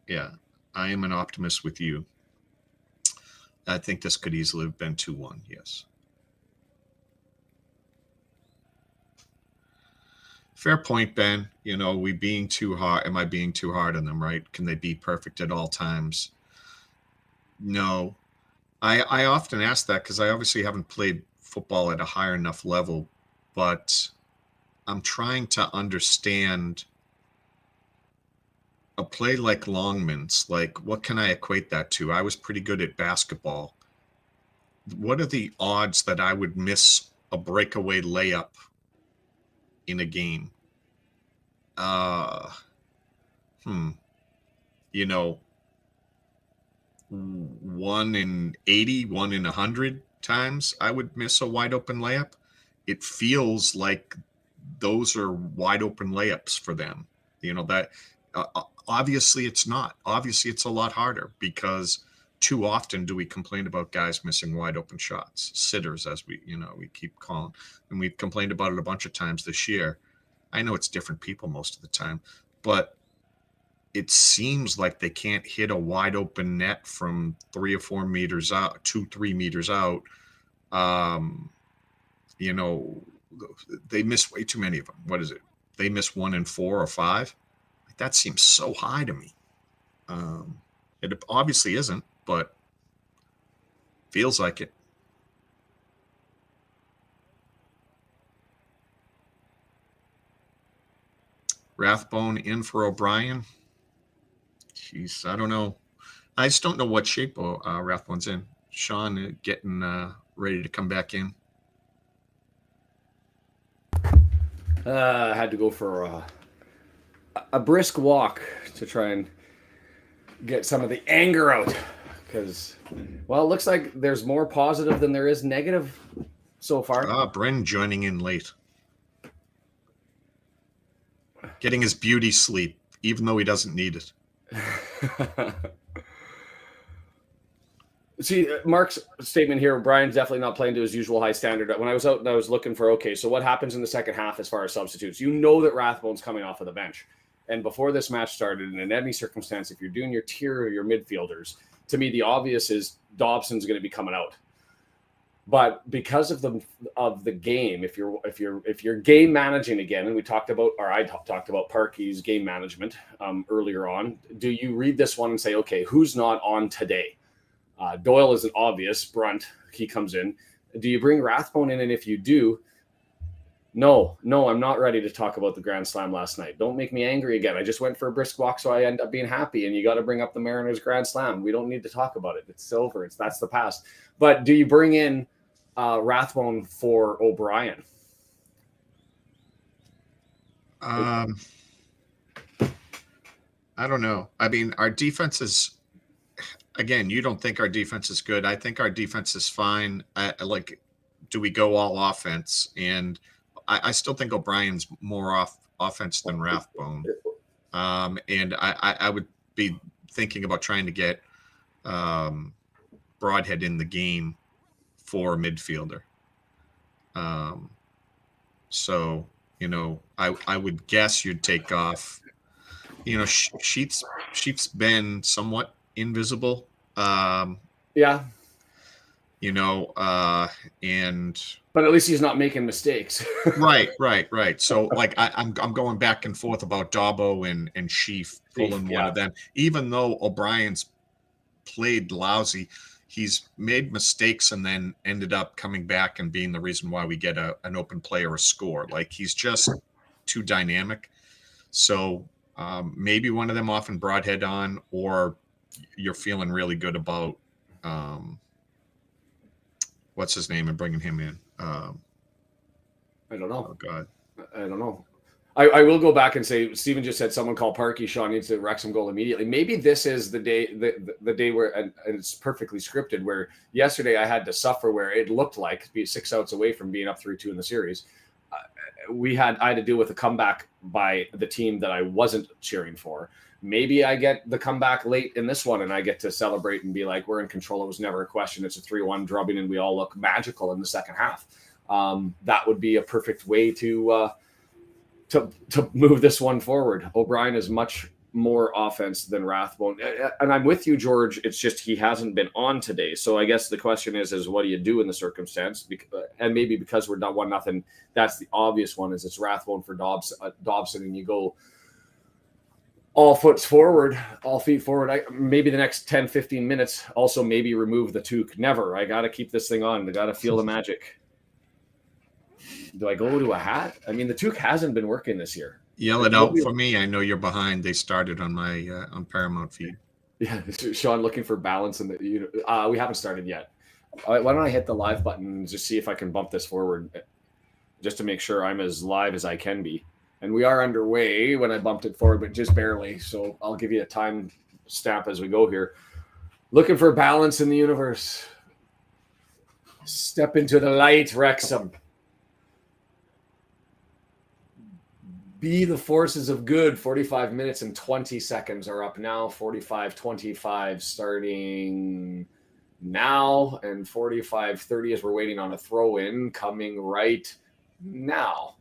yeah, I am an optimist with you. I think this could easily have been 2-1, yes. Fair point, Ben. We being too hard. Am I being too hard on them, right? Can they be perfect at all times? No. I often ask that because I obviously haven't played football at a higher enough level, but I'm trying to understand a play like Longman's. Like, what can I equate that to? I was pretty good at basketball. What are the odds that I would miss a breakaway layup in a game? 1 in 80, 1 in 100 times I would miss a wide open layup. It feels like those are wide open layups for them. That obviously it's not. Obviously it's a lot harder because too often do we complain about guys missing wide open shots, sitters, as we keep calling, and we've complained about it a bunch of times this year. I know it's different people most of the time, but it seems like they can't hit a wide open net from 3 or 4 meters out, 2-3 meters out. They miss way too many of them. What is it? They miss 1 in 4 or 5. That seems so high to me. It obviously isn't, but feels like it. Rathbone in for O'Brien. Jeez, I don't know. I just don't know what shape Rathbone's in. Shaun getting ready to come back in. I had to go for a brisk walk to try and get some of the anger out because, well, it looks like there's more positive than there is negative so far. Bren joining in late. Getting his beauty sleep, even though he doesn't need it. See, Mark's statement here, Brian's definitely not playing to his usual high standard. When I was out and I was looking for, okay, so what happens in the second half as far as substitutes? You know that Rathbone's coming off of the bench. And before this match started, and in any circumstance, if you're doing your tier or your midfielders, to me, the obvious is Dobson's going to be coming out. But because of the game, if you're game managing again, and we talked about, or I talked about Parkey's game management earlier on, do you read this one and say, okay, who's not on today? Doyle isn't obvious. Brunt, he comes in. Do you bring Rathbone in? And if you do, no, I'm not ready to talk about the Grand Slam last night. Don't make me angry again. I just went for a brisk walk, so I end up being happy. And you got to bring up the Mariners Grand Slam. We don't need to talk about it. It's over. That's the past. But do you bring in Rathbone for O'Brien? I don't know. I mean, our defense is, again, you don't think our defense is good. I think our defense is fine. Do we go all offense? And I still think O'Brien's more offense than Rathbone. And I would be thinking about trying to get Broadhead in the game for a midfielder. So, I would guess you'd take off, Sheep's been somewhat invisible. Yeah. and But at least he's not making mistakes. right. So like I'm going back and forth about Dabo and Sheaf pulling one of them, even though O'Brien's played lousy. He's made mistakes and then ended up coming back and being the reason why we get an open play or a score. Like, he's just too dynamic. So maybe one of them off and Broadhead on, or you're feeling really good about what's his name and bringing him in. I don't know. Oh God, I don't know. I will go back and say, Steven just said someone call Parky. Shaun needs the Wrexham goal immediately. Maybe this is the day, the day where, and it's perfectly scripted, where yesterday I had to suffer where it looked like be 6 outs away from being up 3-2 in the series. I had to deal with a comeback by the team that I wasn't cheering for. Maybe I get the comeback late in this one and I get to celebrate and be like, we're in control. It was never a question. It's a 3-1 drubbing and we all look magical in the second half. That would be a perfect way to move this one forward. O'Brien is much more offense than Rathbone. And I'm with you, George. It's just he hasn't been on today. So I guess the question is what do you do in the circumstance? And maybe because we're done 1-0, that's the obvious one, is it's Rathbone for Dobson, and you go all feet forward. Maybe the next 10, 15 minutes, also maybe remove the Took. Never. I got to keep this thing on. I got to feel the magic. Do I go to a hat? I mean, the Took hasn't been working this year. Yell it out for me. I know you're behind. They started on my on Paramount feed. Yeah, Shaun looking for balance in the. We haven't started yet. Why don't I hit the live button and just see if I can bump this forward, just to make sure I'm as live as I can be. And we are underway when I bumped it forward, but just barely. So I'll give you a time stamp as we go here. Looking for balance in the universe. Step into the light, Wrexham. Be the forces of good. 45 minutes and 20 seconds are up now. 45-25 starting now. And 45-30 as we're waiting on a throw-in coming right now.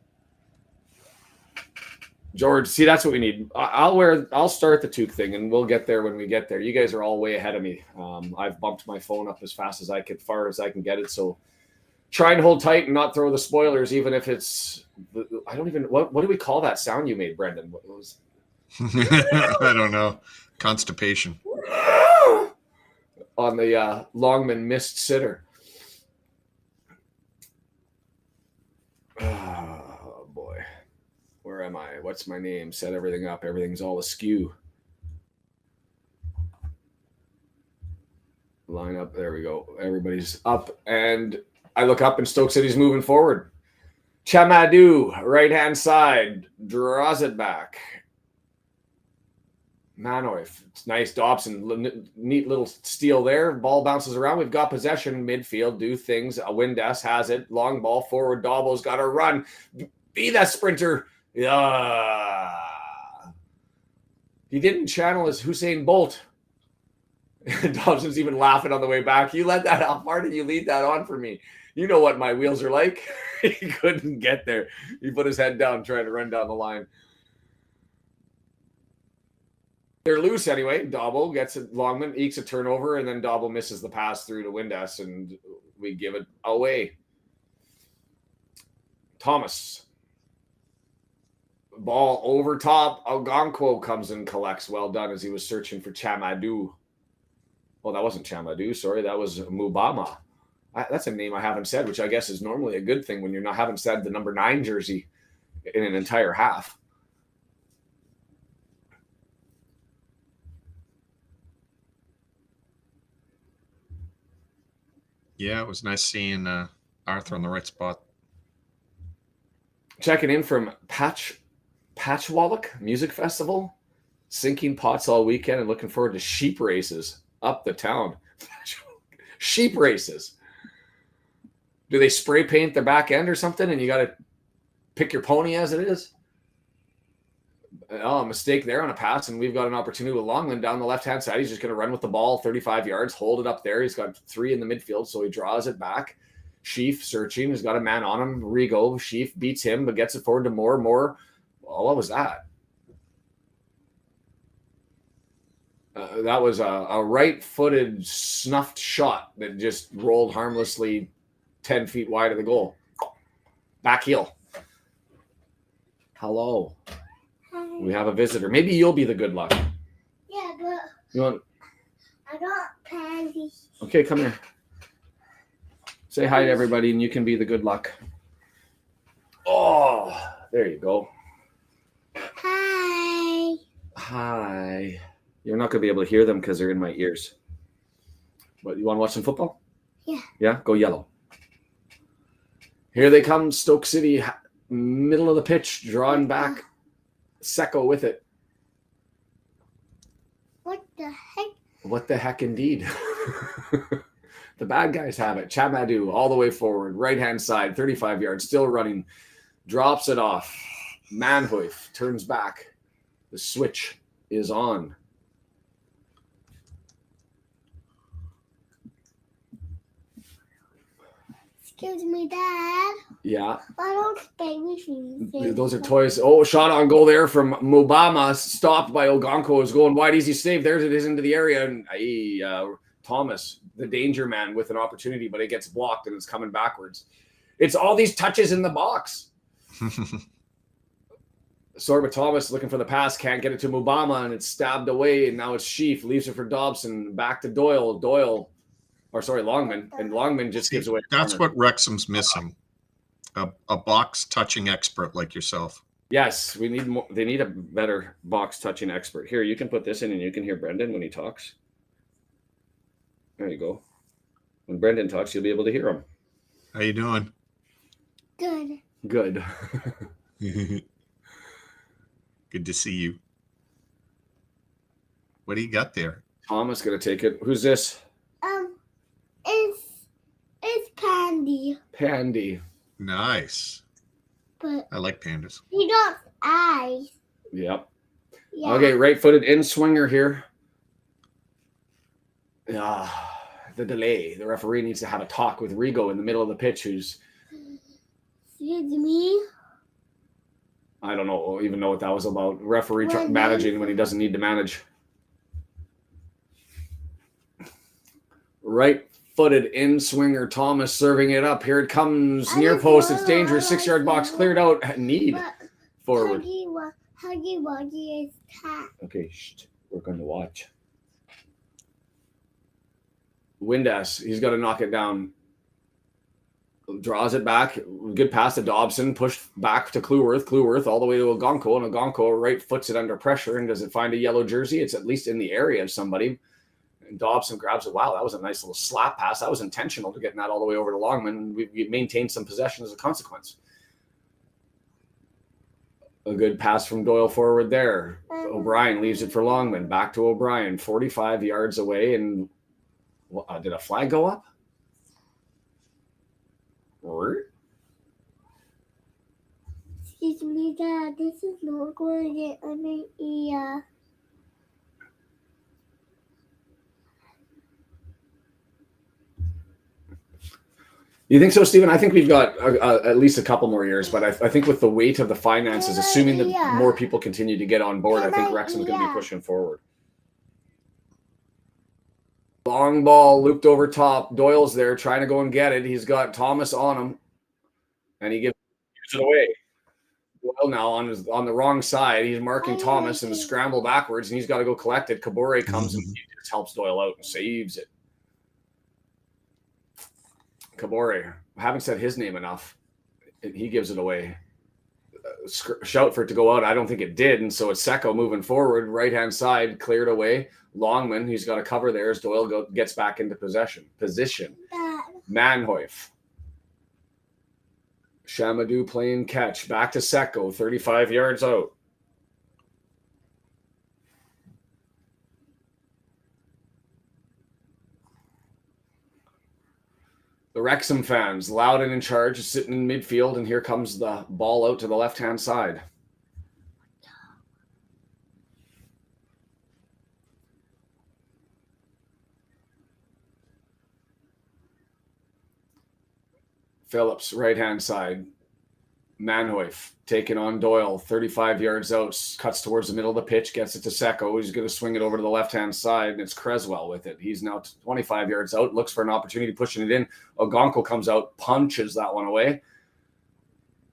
George, see, that's what we need. I'll start the Took thing, and we'll get there when we get there. You guys are all way ahead of me. I've bumped my phone up as fast as I can, far as I can get it. So try and hold tight and not throw the spoilers, even if it's. I don't even. What do we call that sound you made, Brendan? What was? I don't know. Constipation. On the Longman missed sitter. Oh boy, where am I? What's my name? Set everything up. Everything's all askew. Line up. There we go. Everybody's up, and I look up, and Stoke City's moving forward. Chamadou, right-hand side, draws it back. Manoif, it's nice. Dobson, neat little steal there. Ball bounces around. We've got possession, midfield, do things. Windass has it. Long ball forward. Dabo's got to run. Be that sprinter. Yeah. He didn't channel his Usain Bolt. Dobson's even laughing on the way back. You let that out. Why did you lead that on for me? You know what my wheels are like. He couldn't get there. He put his head down trying to run down the line. They're loose anyway. Dabo gets it. Longman ekes a turnover, and then Dabo misses the pass through to Windass, and we give it away. Thomas. Ball over top. Algonquo comes and collects. Well done, as he was searching for Chamadou. Well, that wasn't Chamadou. Sorry, that was Mubama. That's a name I haven't said, which I guess is normally a good thing when you're not haven't said the number 9 jersey in an entire half. Yeah, it was nice seeing Arthur on the right spot. Checking in from Patchwallock Music Festival. Sinking pots all weekend and looking forward to sheep races up the town. Sheep races. Do they spray paint their back end or something, and you got to pick your pony as it is? Oh, a mistake there on a pass, and we've got an opportunity with Longman down the left-hand side. He's just going to run with the ball 35 yards, hold it up there. He's got 3 in the midfield, so he draws it back. Sheaf searching. He's got a man on him. Rigo. Sheaf beats him, but gets it forward to Moore. Oh, what was that? That was a right-footed snuffed shot that just rolled harmlessly 10 feet wide of the goal. Back heel. Hello. Hi. We have a visitor. Maybe you'll be the good luck. Yeah, but You want? I got panties. Okay, come here. Say hi to everybody, and you can be the good luck. Oh, there you go. Hi. Hi. You're not going to be able to hear them because they're in my ears. But you want to watch some football? Yeah. Yeah? Go yellow. Here they come, Stoke City, middle of the pitch, drawing back. Secco with it. What the heck? What the heck indeed. The bad guys have it. Chamadou all the way forward, right-hand side, 35 yards, still running. Drops it off. Manhoif turns back. The switch is on. Excuse me, Dad. Yeah. Why don't baby shoes? Those are toys. Oh, shot on goal there from Mubama. Stopped by Ogonko. Is going wide. Easy save. There's it is into the area. And Thomas, the danger man, with an opportunity, but it gets blocked and it's coming backwards. It's all these touches in the box. Sorba Thomas looking for the pass. Can't get it to Mubama, and it's stabbed away. And now it's Sheaf. Leaves it for Dobson. Back to Doyle. Longman. And Longman just gives away. That's what Wrexham's missing. A box touching expert like yourself. Yes, we need more. They need a better box touching expert. Here, you can put this in and you can hear Brendan when he talks. There you go. When Brendan talks, you'll be able to hear him. How you doing? Good. Good. Good to see you. What do you got there? Thomas gonna take it. Who's this? It's Pandy. Pandy. Nice. But I like pandas. he got eyes. Yep. Yeah. Okay, right-footed in swinger here. The delay. The referee needs to have a talk with Rigo in the middle of the pitch, who's Excuse me. I don't even know what that was about. Referee Well, managing when he doesn't need to manage. Right-footed in swinger. Thomas serving it up. Here it comes. Near post. It's dangerous. 6-yard box cleared out. Need But forward. Huggy Wuggy is cat. Okay, we're going to watch. Windass, he's got to knock it down. Draws it back. Good pass to Dobson. Pushed back to Clueworth. Clueworth all the way to Ogonko. And Ogonko right foots it under pressure. And does it find a yellow jersey? It's at least in the area of somebody. And Dobson grabs it. Wow, that was a nice little slap pass. That was intentional to getting that all the way over to Longman. We maintained some possession as a consequence. A good pass from Doyle forward there. O'Brien leaves it for Longman. Back to O'Brien. 45 yards away. And did a flag go up? Excuse me, Dad. This is not going to get on my ear. You think so, Stephen? I think we've got at least a couple more years, but I think with the weight of the finances, assuming that more people continue to get on board, I think Wrexham's going to be pushing forward. Long ball looped over top. Doyle's there trying to go and get it. He's got Thomas on him, and he gives it away. Doyle now on the wrong side. He's marking Thomas and scramble backwards, and he's got to go collect it. Kabore comes and he just helps Doyle out and saves it. Kabore, I haven't said his name enough. He gives it away. Shout for it to go out. I don't think it did, and so it's Secco moving forward. Right-hand side, cleared away. Longman, he's got a cover there as Doyle gets back into position. Manhoif. Chamadou playing catch. Back to Secco, 35 yards out. The Wrexham fans, loud and in charge, sitting in midfield, and here comes the ball out to the left-hand side. Phillips, right-hand side. Manhoif taking on Doyle, 35 yards out, cuts towards the middle of the pitch, gets it to Secco. He's going to swing it over to the left-hand side, and it's Creswell with it. He's now 25 yards out, looks for an opportunity, pushing it in. Ogonko comes out, punches that one away.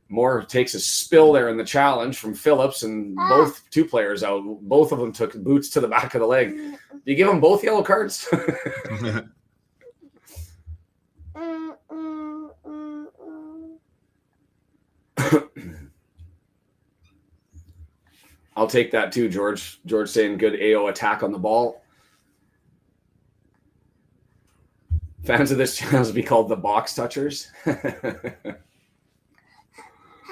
Moore takes a spill there in the challenge from Phillips, and both two players out. Both of them took boots to the back of the leg. Do you give them both yellow cards? I'll take that too, George. George saying good AO attack on the ball. Fans of this channel will be called the box touchers. How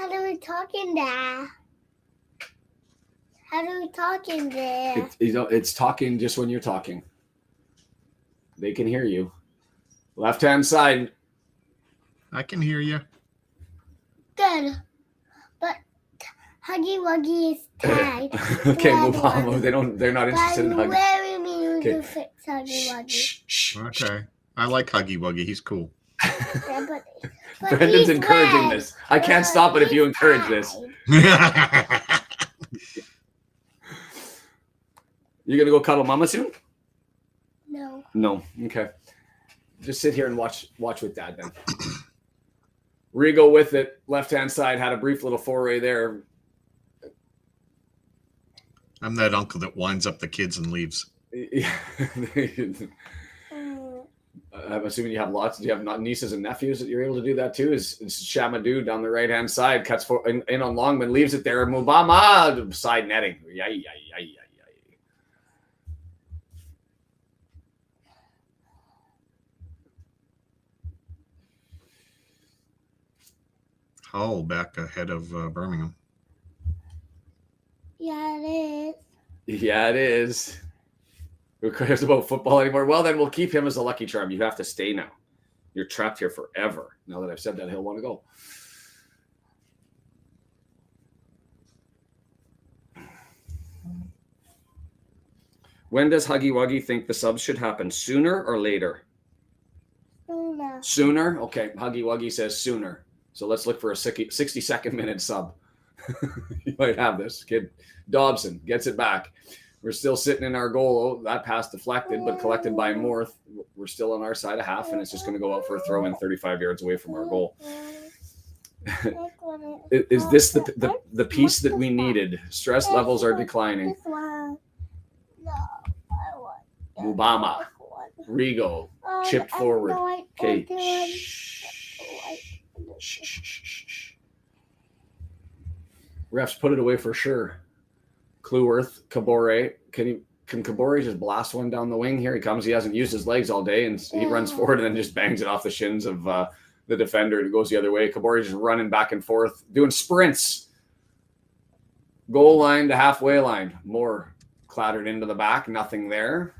do we talk in there? How do we talk in there? It's talking just when you're talking. They can hear you. Left-hand side. I can hear you. Good. But Huggy Wuggy is tagged. Okay, move on. They're not interested in Huggy. Where we need to fix Huggy Wuggy. Okay. I like Huggy Wuggy. He's cool. Yeah, but Brendan's encouraging this. I can't stop it if you encourage this. You gonna go cuddle mama soon? No. No. Okay. Just sit here and watch with Dad then. Rigo with it, left-hand side, had a brief little foray there. I'm that uncle that winds up the kids and leaves. Yeah. I'm assuming you have lots. Do you have nieces and nephews that you're able to do that too? Is Shamadou down the right-hand side, cuts in on Longman, leaves it there. Mubama, side netting. Yay. Hull back ahead of Birmingham. Yeah, it is. Yeah, it is. Who cares about football anymore? Well, then we'll keep him as a lucky charm. You have to stay now. You're trapped here forever. Now that I've said that, he'll want to go. When does Huggy Wuggy think the subs should happen? Sooner or later? Sooner. Sooner? Okay, Huggy Wuggy says sooner. So let's look for a 60-second minute sub. You might have this. Kid Dobson gets it back. We're still sitting in our goal. That pass deflected, but collected by Moore. We're still on our side of half, and it's just going to go out for a throw in 35 yards away from our goal. Is this the piece that we needed? Stress levels are declining. This one. No, I want Mubama. Rigo. Chipped forward. Okay. Refs put it away for sure. Clueworth, Kabore. Can Kabore just blast one down the wing? Here he comes. He hasn't used his legs all day, and he runs forward and then just bangs it off the shins of the defender. It goes the other way. Kabore just running back and forth, doing sprints. Goal line to halfway line. Moore clattered into the back. Nothing there.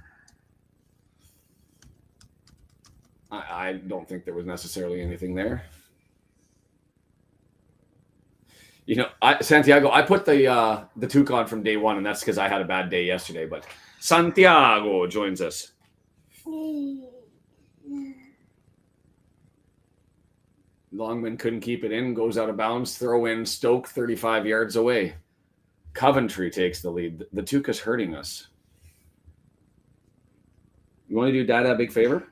I don't think there was necessarily anything there. You know, Santiago, I put the toque on from day one, and that's because I had a bad day yesterday. But Santiago joins us. Longman couldn't keep it in, goes out of bounds, throw in. Stoke 35 yards away. Coventry takes the lead. The toque is hurting us. You want to do Dada a big favor?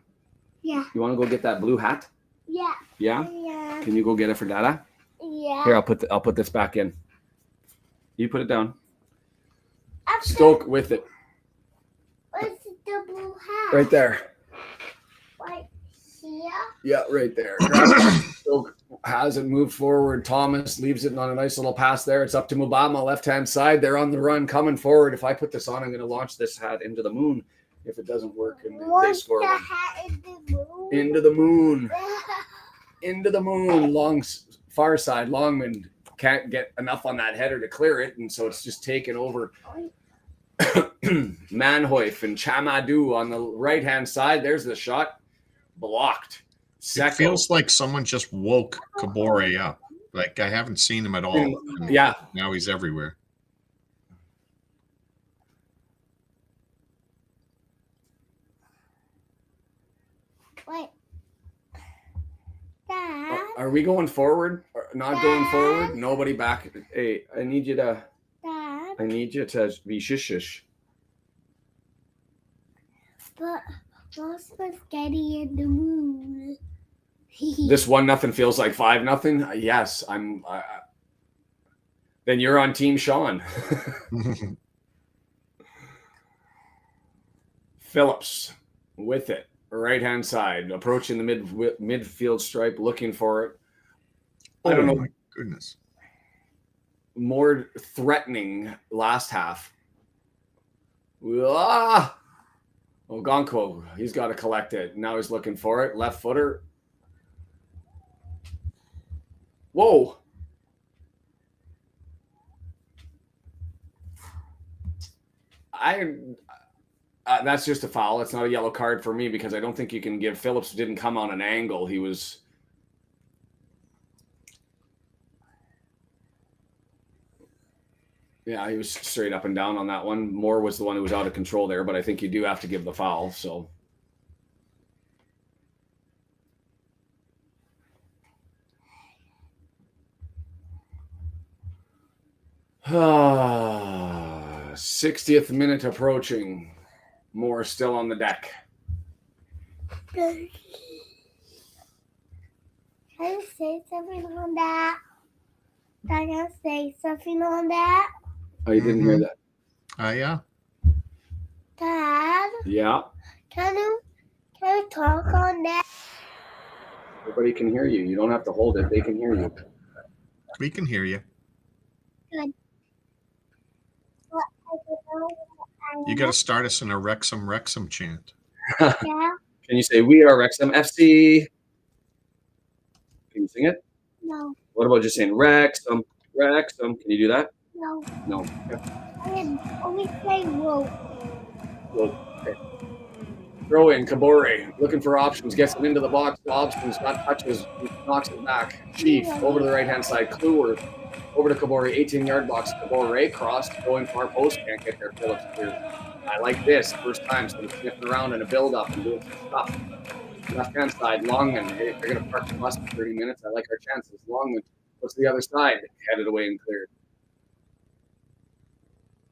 Yeah. You want to go get that blue hat? Yeah. Yeah? Yeah. Can you go get it for Dada? Yeah. Here, I'll put this back in. You put it down. Stoke with it. Where's the blue hat? Right there. Right here? Yeah, right there. Stoke hasn't moved forward. Thomas leaves it on a nice little pass there. It's up to Mubama, left-hand side. They're on the run, coming forward. If I put this on, I'm going to launch this hat into the moon. If it doesn't work, and they score one. Hat in the moon? Into the moon. Into the moon. Far side. Longman can't get enough on that header to clear it, and so it's just taken over. Manhoif and Chamadou on the right-hand side. There's the shot. Blocked. It feels like someone just woke Kabore up. Like, I haven't seen him at all. Yeah. Now he's everywhere. Wait. Dad? Are we going forward? Or not going forward? Nobody back. Hey, I need you to be shush. But what's spaghetti in the moon? This 1-0 feels like 5-0. Yes, I'm. Then you're on Team Shaun. Phillips with it, right hand side, approaching the midfield stripe, looking for it. I don't know. My goodness. More threatening last half. Ah! Ogonko, he's got to collect it. Now he's looking for it. Left footer. Whoa. That's just a foul. It's not a yellow card for me because I don't think you can give. Phillips didn't come on an angle. He was. Yeah, he was straight up and down on that one. Moore was the one who was out of control there, but I think you do have to give the foul. So. Ah, 60th minute approaching. Moore still on the deck. Can I say something on that? Can I say something on that? Oh, you didn't hear that? Yeah. Dad, Yeah. can you talk on that? Everybody can hear you. You don't have to hold it. They can hear you. We can hear you. Good. You got to start us in a Wrexham chant. Yeah. Can you say, "We are Wrexham FC"? Can you sing it? No. What about just saying Wrexham? Can you do that? No. No. I can only say whoa. Okay. Throw in Kabore, looking for options, gets it into the box. Dobson's got touches, knocks it back. Chief over to the right hand side. Kluwer over to Kabore, 18-yard box. Kabore crossed, going far post, can't get there. Phillips clears. I like this. First time, so they're sniffing around in a build-up and doing some stuff. Left-hand side, Longman. They're going to park the bus for 30 minutes. I like our chances. Longman goes to the other side, headed away and cleared.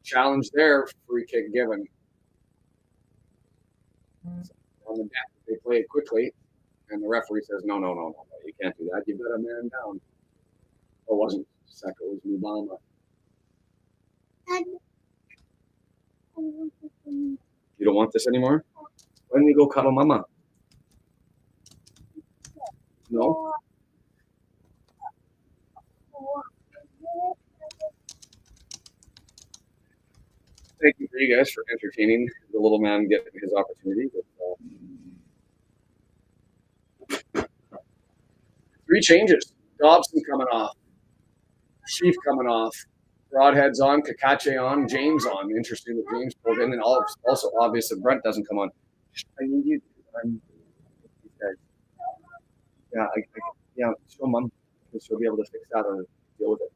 Challenge there, free kick given. On the net, they play it quickly, and the referee says, no, you can't do that. You've got a man down. Oh, it wasn't Seka, it was Mubama. You don't want this anymore? Why don't you go cuddle mama? No? Thank you for you guys for entertaining the little man getting his opportunity. But, 3 changes. Dobson coming off. Chief coming off. Broadhead's on. Kakache on. James on. Interesting that James pulled in. And also obvious that Brent doesn't come on. I need you. Yeah, show Mom. She'll be able to fix that or deal with it.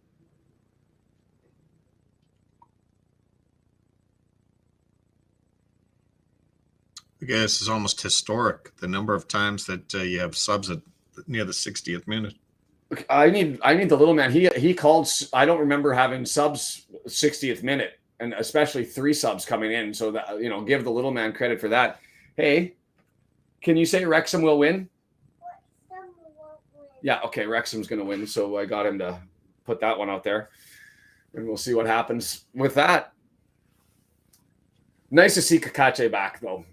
I guess this is almost historic. The number of times that you have subs at near the 60th minute. I need the little man. He called. I don't remember having subs 60th minute, and especially 3 subs coming in. So that give the little man credit for that. Hey, can you say Wrexham will win? Yeah, okay. Wrexham's going to win. So I got him to put that one out there, and we'll see what happens with that. Nice to see Kakache back though.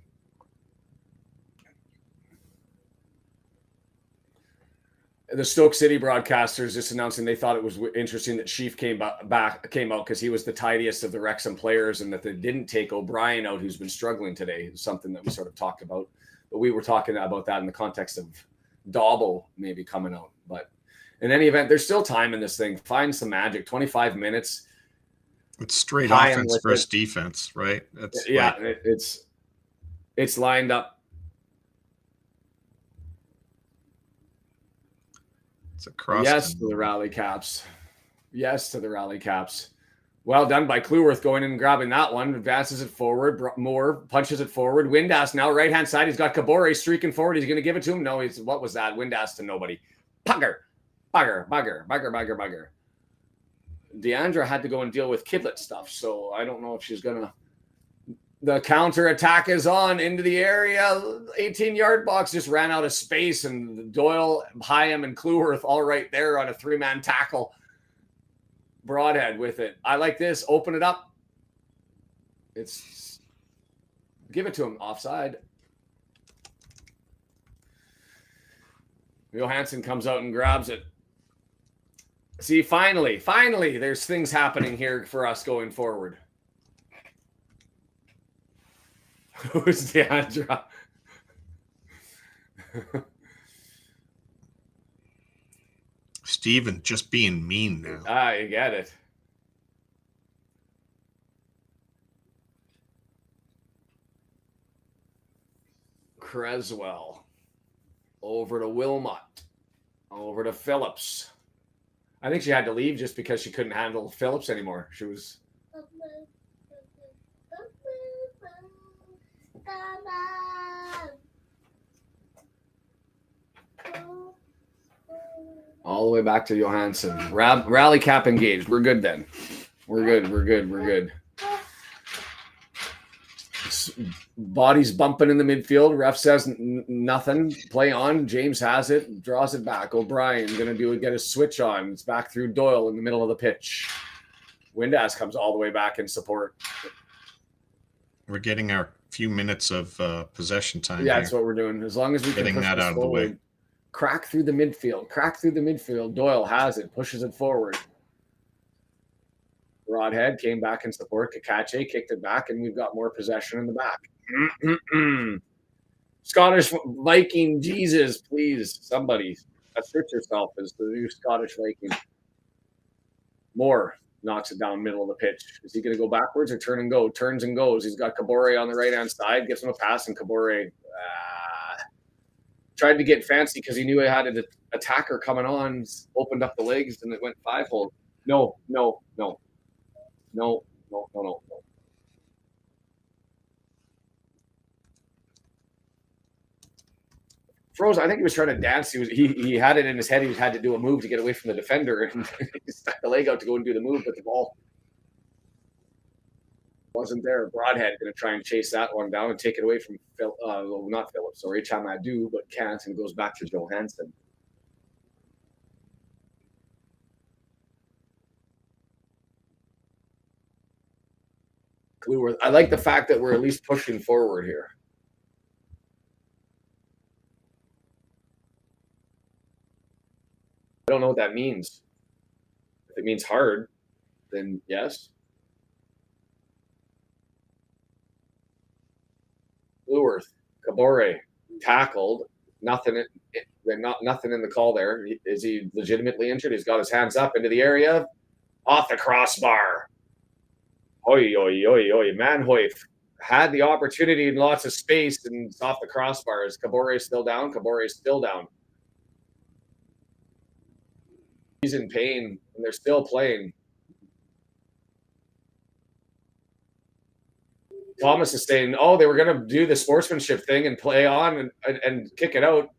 The Stoke City broadcasters just announcing they thought it was interesting that Chief came out because he was the tidiest of the Wrexham players, and that they didn't take O'Brien out, who's been struggling today. It's something that we sort of talked about, but we were talking about that in the context of Dobble maybe coming out. But in any event, there's still time in this thing. Find some magic. 25 minutes. It's straight offense versus defense, right? That's it's lined up. It's a cross. Yes to the rally caps. Yes to the rally caps. Well done by Kluworth going in and grabbing that one. Advances it forward. Moore punches it forward. Windass now right-hand side. He's got Kabore streaking forward. He's going to give it to him. No, what was that? Windass to nobody. Pucker. Bugger. Deandra had to go and deal with kidlet stuff, so I don't know if she's gonna. The counter attack is on into the area. 18-yard box just ran out of space, and Doyle, Hyam, and Kluwerth all right there on a 3-man tackle. Broadhead with it. I like this. Open it up. It's give it to him. Offside. Johansson comes out and grabs it. See, finally, there's things happening here for us going forward. Who's Deandra? Steven just being mean now. You get it. Creswell. Over to Wilmot. Over to Phillips. I think she had to leave just because she couldn't handle Phillips anymore. She was... all the way back to Johansson. Rally cap engaged. We're good then. We're good. Bodies bumping in the midfield. Ref says nothing. Play on. James has it. Draws it back. O'Brien going to get a switch on. It's back through Doyle in the middle of the pitch. Windass comes all the way back in support. We're getting our few minutes of possession time. Yeah, that's what we're doing. As long as we getting can push that out of forward. the way. Crack through the midfield. Doyle has it. Pushes it forward. Broadhead came back in support. Kakache kicked it back, and we've got more possession in the back. Scottish Viking, Jesus, please, somebody assert yourself as the new Scottish Viking. Moore knocks it down middle of the pitch. Is he going to go backwards or turn and go? Turns and goes. He's got Kabore on the right-hand side. Gives him a pass, and Kabore tried to get fancy because he knew he had an attacker coming on. Opened up the legs, and it went 5-hole. No. Froze. I think he was trying to dance. He had it in his head. He had to do a move to get away from the defender, and he stuck the leg out to go and do the move, but the ball wasn't there. Broadhead going to try and chase that one down and take it away from not Phillips, sorry, Chamadou, but can't, and goes back to Johansson. Kluwerth. I like the fact that we're at least pushing forward here. I don't know what that means. If it means hard, then yes. Kluwerth, Kabore, tackled. Nothing in the call there. Is he legitimately injured? He's got his hands up into the area. Off the crossbar. Oi. Manhoif had the opportunity and lots of space, and it's off the crossbar. Is Kabore still down? Kabore is still down. He's in pain, and they're still playing. Thomas is saying, they were going to do the sportsmanship thing and play on and kick it out.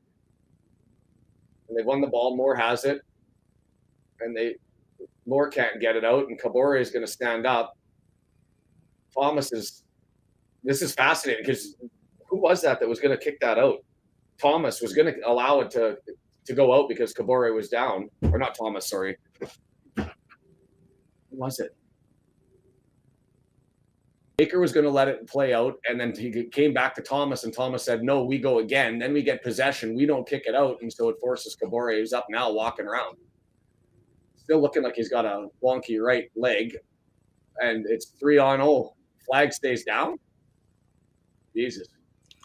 And they won the ball. Moore has it. And Moore can't get it out, and Kabore is going to stand up. This is fascinating because who was that was going to kick that out? Thomas was going to allow it to go out because Kabore was down. Or not Thomas, sorry. Who was it? Baker was going to let it play out, and then he came back to Thomas, and Thomas said, no, we go again. Then we get possession. We don't kick it out, and so it forces Kabore, who's up now, walking around. Still looking like he's got a wonky right leg, and it's 3-0. Flag stays down. Jesus.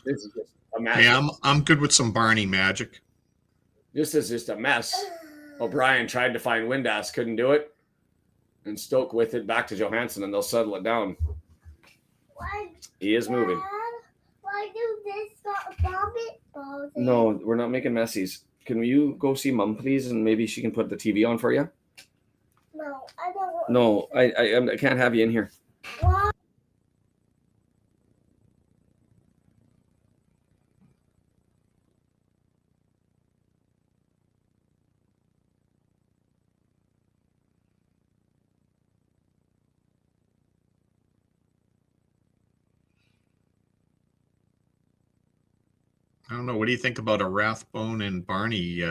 This is just a mess. Yeah, I'm good with some Barney magic. This is just a mess. O'Brien tried to find Windass, couldn't do it. And Stoke with it back to Johansson, and they'll settle it down. He is moving. Why do this not vomit? No, we're not making messies. Can you go see Mom, please, and maybe she can put the TV on for you? No, I don't want. No, I can't have you in here. Why? I don't know. What do you think about a Rathbone and Barney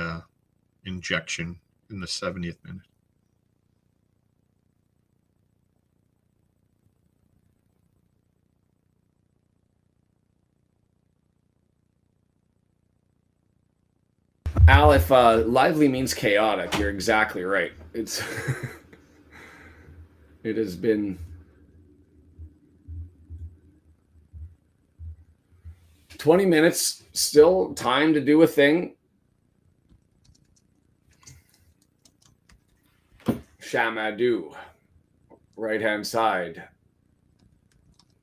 injection in the 70th minute? Al, if lively means chaotic, you're exactly right. It's it has been 20 minutes, still time to do a thing. Shamadou, right-hand side.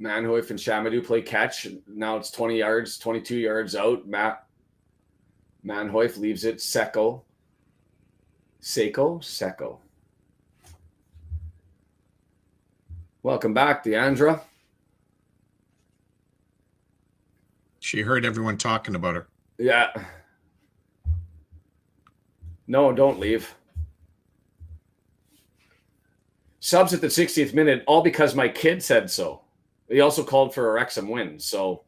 Manhoif and Shamadou play catch. Now it's 20 yards, 22 yards out. Manhoif leaves it. Seco. Welcome back, Deandra. She heard everyone talking about her. Yeah. No, don't leave. Subs at the 60th minute, all because my kid said so. He also called for a Wrexham win. So,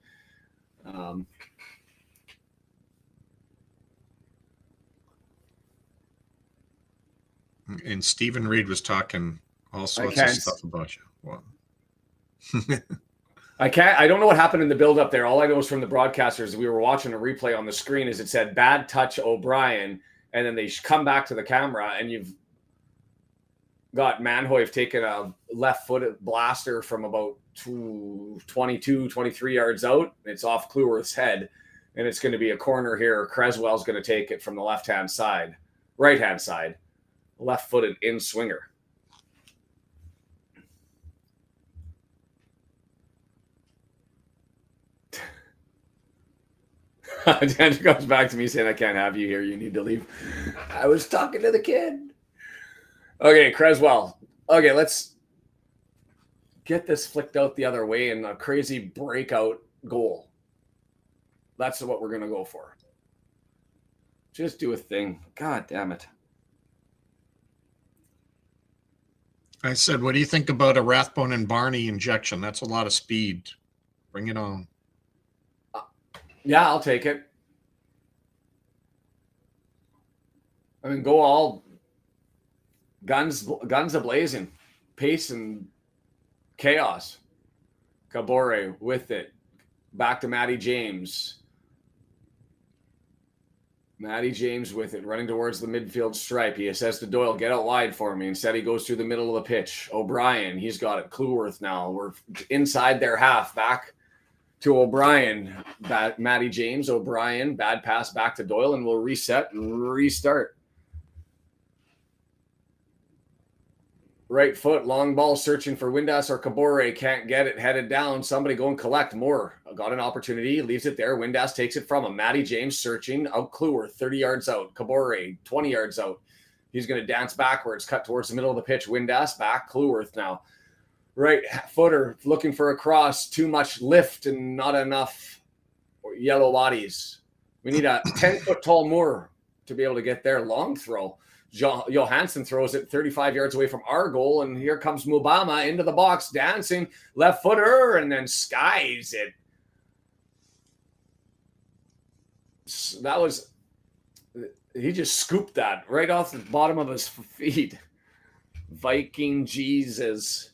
and Stephen Reed was talking all sorts of stuff about you. Well. I don't know what happened in the build-up there. All I know is from the broadcasters, we were watching a replay on the screen, is it said bad touch O'Brien, and then they come back to the camera, and you've got Manhoif taking a left-footed blaster from about 22, 23 yards out. It's off Cleworth's head, and it's going to be a corner here. Creswell's going to take it from the right-hand side, left-footed in-swinger. Andrew comes back to me saying, I can't have you here. You need to leave. I was talking to the kid. Okay, Creswell. Okay, let's get this flicked out the other way and a crazy breakout goal. That's what we're going to go for. Just do a thing. God damn it. I said, what do you think about a Rathbone and Barney injection? That's a lot of speed. Bring it on. Yeah, I'll take it. I mean, go all guns a-blazing. Pace and chaos. Cabore with it. Back to Matty James. Matty James with it, running towards the midfield stripe. He says to Doyle, get out wide for me. Instead, he goes through the middle of the pitch. O'Brien, he's got it. Cleworth now. We're inside their half. Back to O'Brien. Matty James, O'Brien. Bad pass back to Doyle, and we'll reset and restart. Right foot, long ball, searching for Windass or Cabore. Can't get it, headed down. Somebody go and collect more. Got an opportunity, leaves it there. Windass takes it from him. Matty James searching. Out Cleworth, 30 yards out. Cabore, 20 yards out. He's going to dance backwards, cut towards the middle of the pitch. Windass back. Cleworth now. Right footer, looking for a cross. Too much lift and not enough yellow bodies. We need a 10-foot tall Moore to be able to get there. Long throw. Johansson throws it 35 yards away from our goal, and here comes Mubama into the box, dancing, left footer, and then skies it. That was, he just scooped that right off the bottom of his feet. Viking Jesus.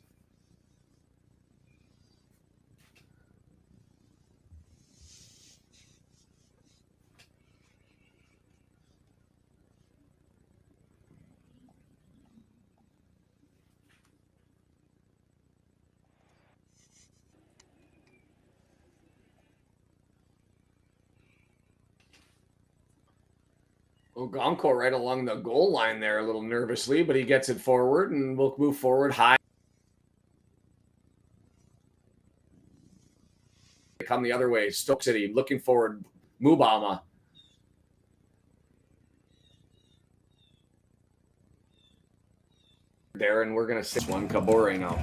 Ogonko right along the goal line there a little nervously, but he gets it forward, and we'll move forward high. Come the other way. Stoke City looking forward. Mubama. There, and we're going to sit one. Cabore now.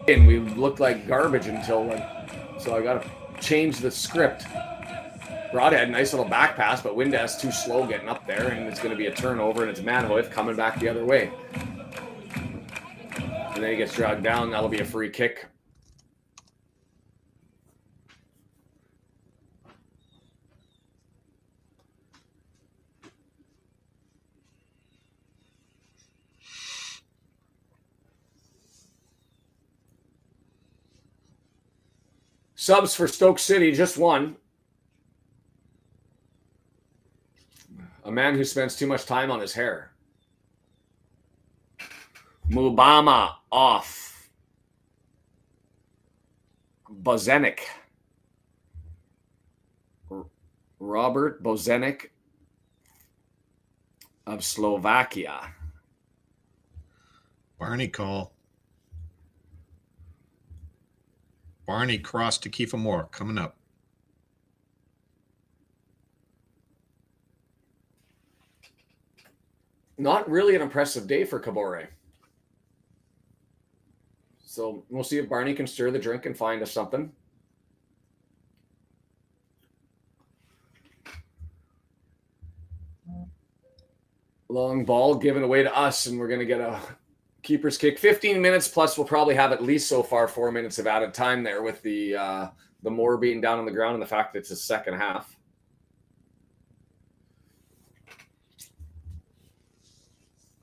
And we looked like garbage until so I got to change the script. Broadhead, nice little back pass, but Windass too slow getting up there, and it's going to be a turnover, and it's Manhoif coming back the other way. And then he gets dragged down. That'll be a free kick. Subs for Stoke City, just one. A man who spends too much time on his hair. Mubama off. Bozenik. Robert Bozenik of Slovakia. Barney call. Barney cross to Kiefer Moore coming up. Not really an impressive day for Cabore. So we'll see if Barney can stir the drink and find us something. Long ball given away to us, and we're going to get a keeper's kick. 15 minutes plus. We'll probably have at least so far 4 minutes of added time there with the Moore being down on the ground and the fact that it's a second half.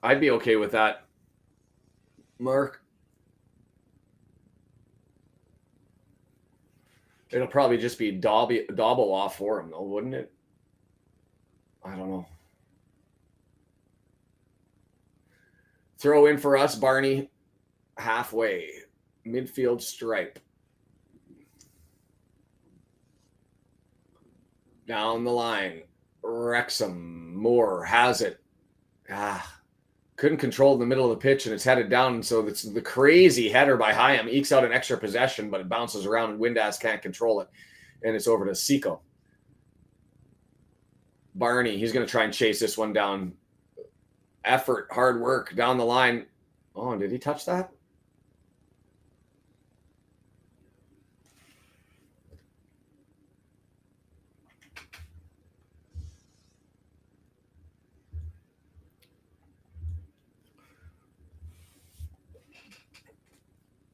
I'd be okay with that, Mark. It'll probably just be Dobble off for him, though, wouldn't it? I don't know. Throw in for us, Barney. Halfway. Midfield stripe. Down the line. Wrexham. Moore has it. Couldn't control in the middle of the pitch, and it's headed down. And so it's the crazy header by Hyam ekes out an extra possession, but it bounces around, and Windass can't control it. And it's over to Seco. Barney, he's going to try and chase this one down. Effort, hard work, down the line. Oh, did he touch that?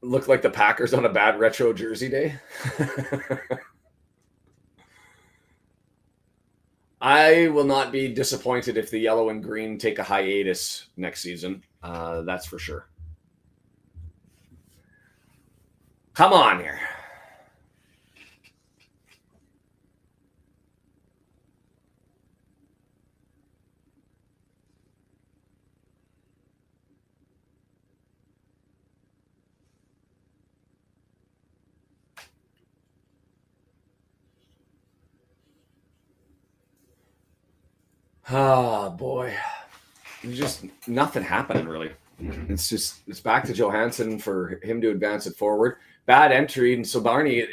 Looked like the Packers on a bad retro jersey day. I will not be disappointed if the yellow and green take a hiatus next season. That's for sure. Come on here. Oh, boy. Just nothing happening, really. It's back to Johansson for him to advance it forward. Bad entry, and so Barney,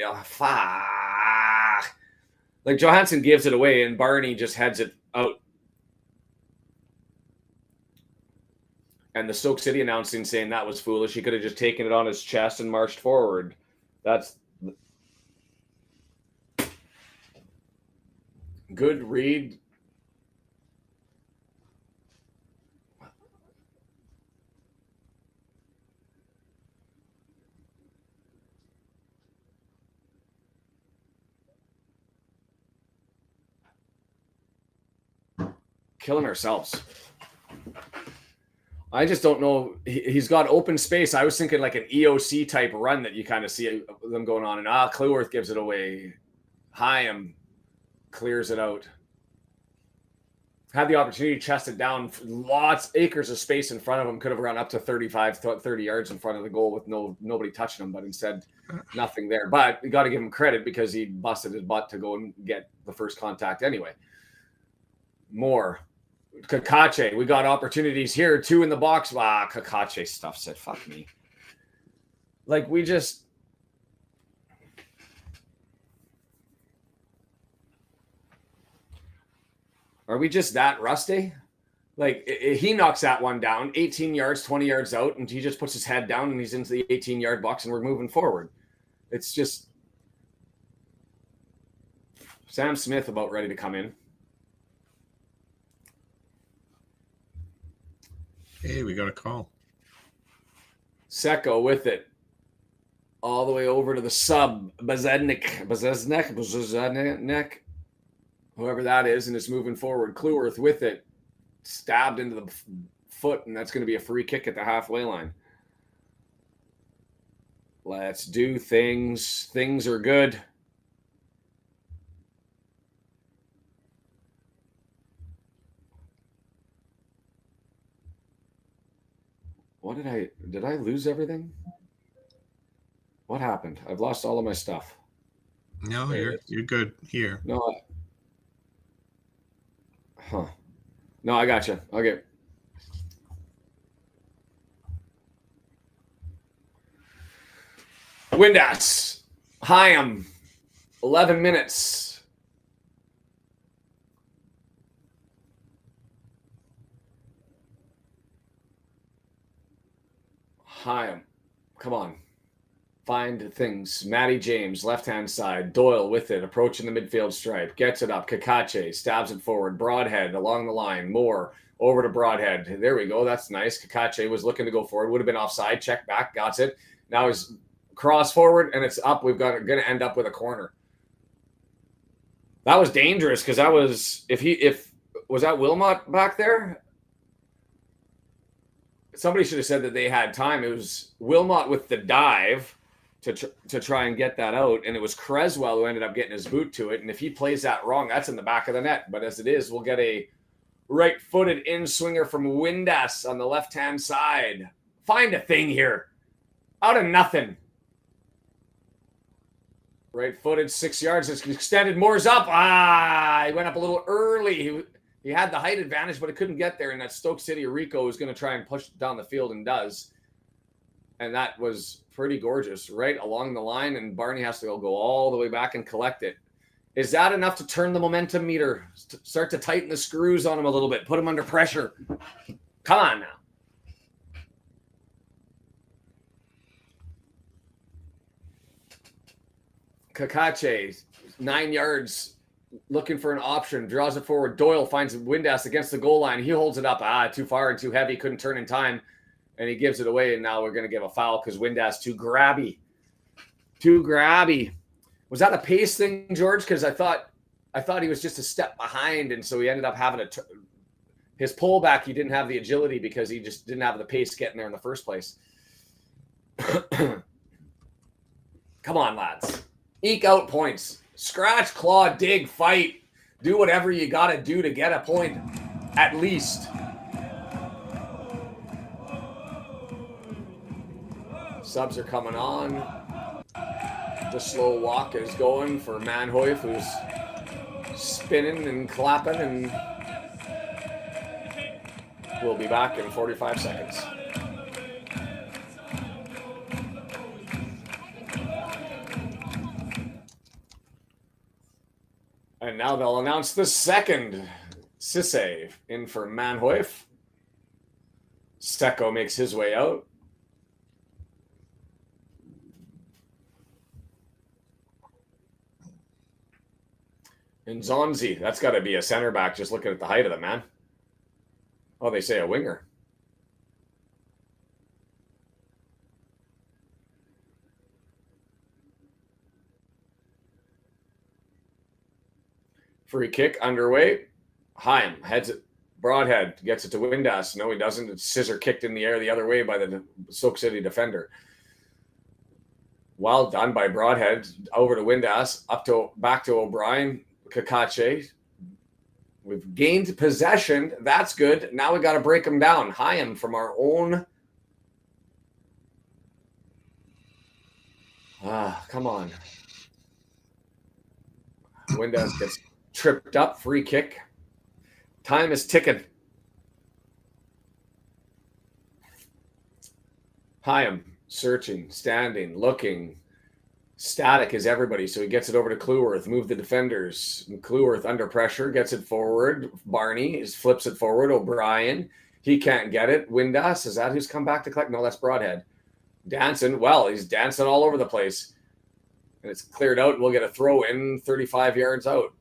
like Johansson gives it away, and Barney just heads it out. And the Stoke City announcing saying that was foolish. He could have just taken it on his chest and marched forward. That's good read. Killing ourselves. I just don't know. He's got open space. I was thinking like an EOC type run that you kind of see them going on. And Cleworth gives it away. Hyam clears it out. Had the opportunity to chest it down. Acres of space in front of him. Could have run up to 35, 30 yards in front of the goal with nobody touching him. But instead, nothing there. But you got to give him credit because he busted his butt to go and get the first contact anyway. More. Kakache, we got opportunities here. 2 in the box. Kakache stuffs it. Fuck me. Like, we just... Are we just that rusty? Like, he knocks that one down, 18 yards, 20 yards out, and he just puts his head down, and he's into the 18-yard box, and we're moving forward. It's just... Sam Smith about ready to come in. Hey, we got a call. Seko with it. All the way over to the sub. Bezednik. Whoever that is, and it's moving forward. Kluworth with it. Stabbed into the foot, and that's going to be a free kick at the halfway line. Let's do things. Things are good. What did I lose everything? What happened? I've lost all of my stuff. No, you're good here. No. No, I got you. Okay. Windass. Hyam. 11 minutes. Hyam. Come on. Find things. Matty James, left-hand side. Doyle with it, approaching the midfield stripe. Gets it up. Kakache stabs it forward. Broadhead along the line. Moore over to Broadhead. There we go. That's nice. Kakache was looking to go forward. Would have been offside. Check back. Got it. Now he's cross forward, and it's up. We've got going to end up with a corner. That was dangerous because that was was that Wilmot back there? Somebody should have said that they had time. It was Wilmot with the dive to try and get that out, and it was Creswell who ended up getting his boot to it. And if he plays that wrong, that's in the back of the net. But as it is, we'll get a right-footed in-swinger from Windass on the left-hand side. Find a thing here. Out of nothing. Right-footed, 6 yards. It's extended. Moore's up. He went up a little early. He had the height advantage, but he couldn't get there. And that Stoke City Rico is going to try and push down the field and does. And that was pretty gorgeous, right along the line. And Barney has to go all the way back and collect it. Is that enough to turn the momentum meter? Start to tighten the screws on him a little bit. Put him under pressure. Come on now. Kakache, 9 yards, looking for an option, draws it forward. Doyle finds Windass against the goal line. He holds it up. Too far and too heavy. Couldn't turn in time. And he gives it away. And now we're going to give a foul because Windass too grabby. Too grabby. Was that a pace thing, George? Because I thought he was just a step behind. And so he ended up having his pullback. He didn't have the agility because he just didn't have the pace getting there in the first place. Come on, lads. Eke out points. Scratch, claw, dig, fight. Do whatever you got to do to get a point, at least. Subs are coming on. The slow walk is going for Manhoef, who's spinning and clapping, and we'll be back in 45 seconds. And now they'll announce the second Sisse in for Manhoef. Seko makes his way out. And Zonzi, that's got to be a center back just looking at the height of the man. Oh, they say a winger. Free kick underway. Hyam heads it. Broadhead gets it to Windass. No, he doesn't. It's scissor kicked in the air the other way by the Stoke City defender. Well done by Broadhead. Over to Windass. Back to O'Brien. Kakache. We've gained possession. That's good. Now we got to break them down. Hyam from our own. Come on. Windass gets tripped up. Free kick. Time is ticking. Hyam searching, standing, looking. Static is everybody, so he gets it over to Kluworth. Move the defenders. Kluworth under pressure, gets it forward. Barney flips it forward. O'Brien, he can't get it. Windass, is that who's come back to collect? No, that's Broadhead. Dancing, well, he's dancing all over the place. And it's cleared out. We'll get a throw in 35 yards out.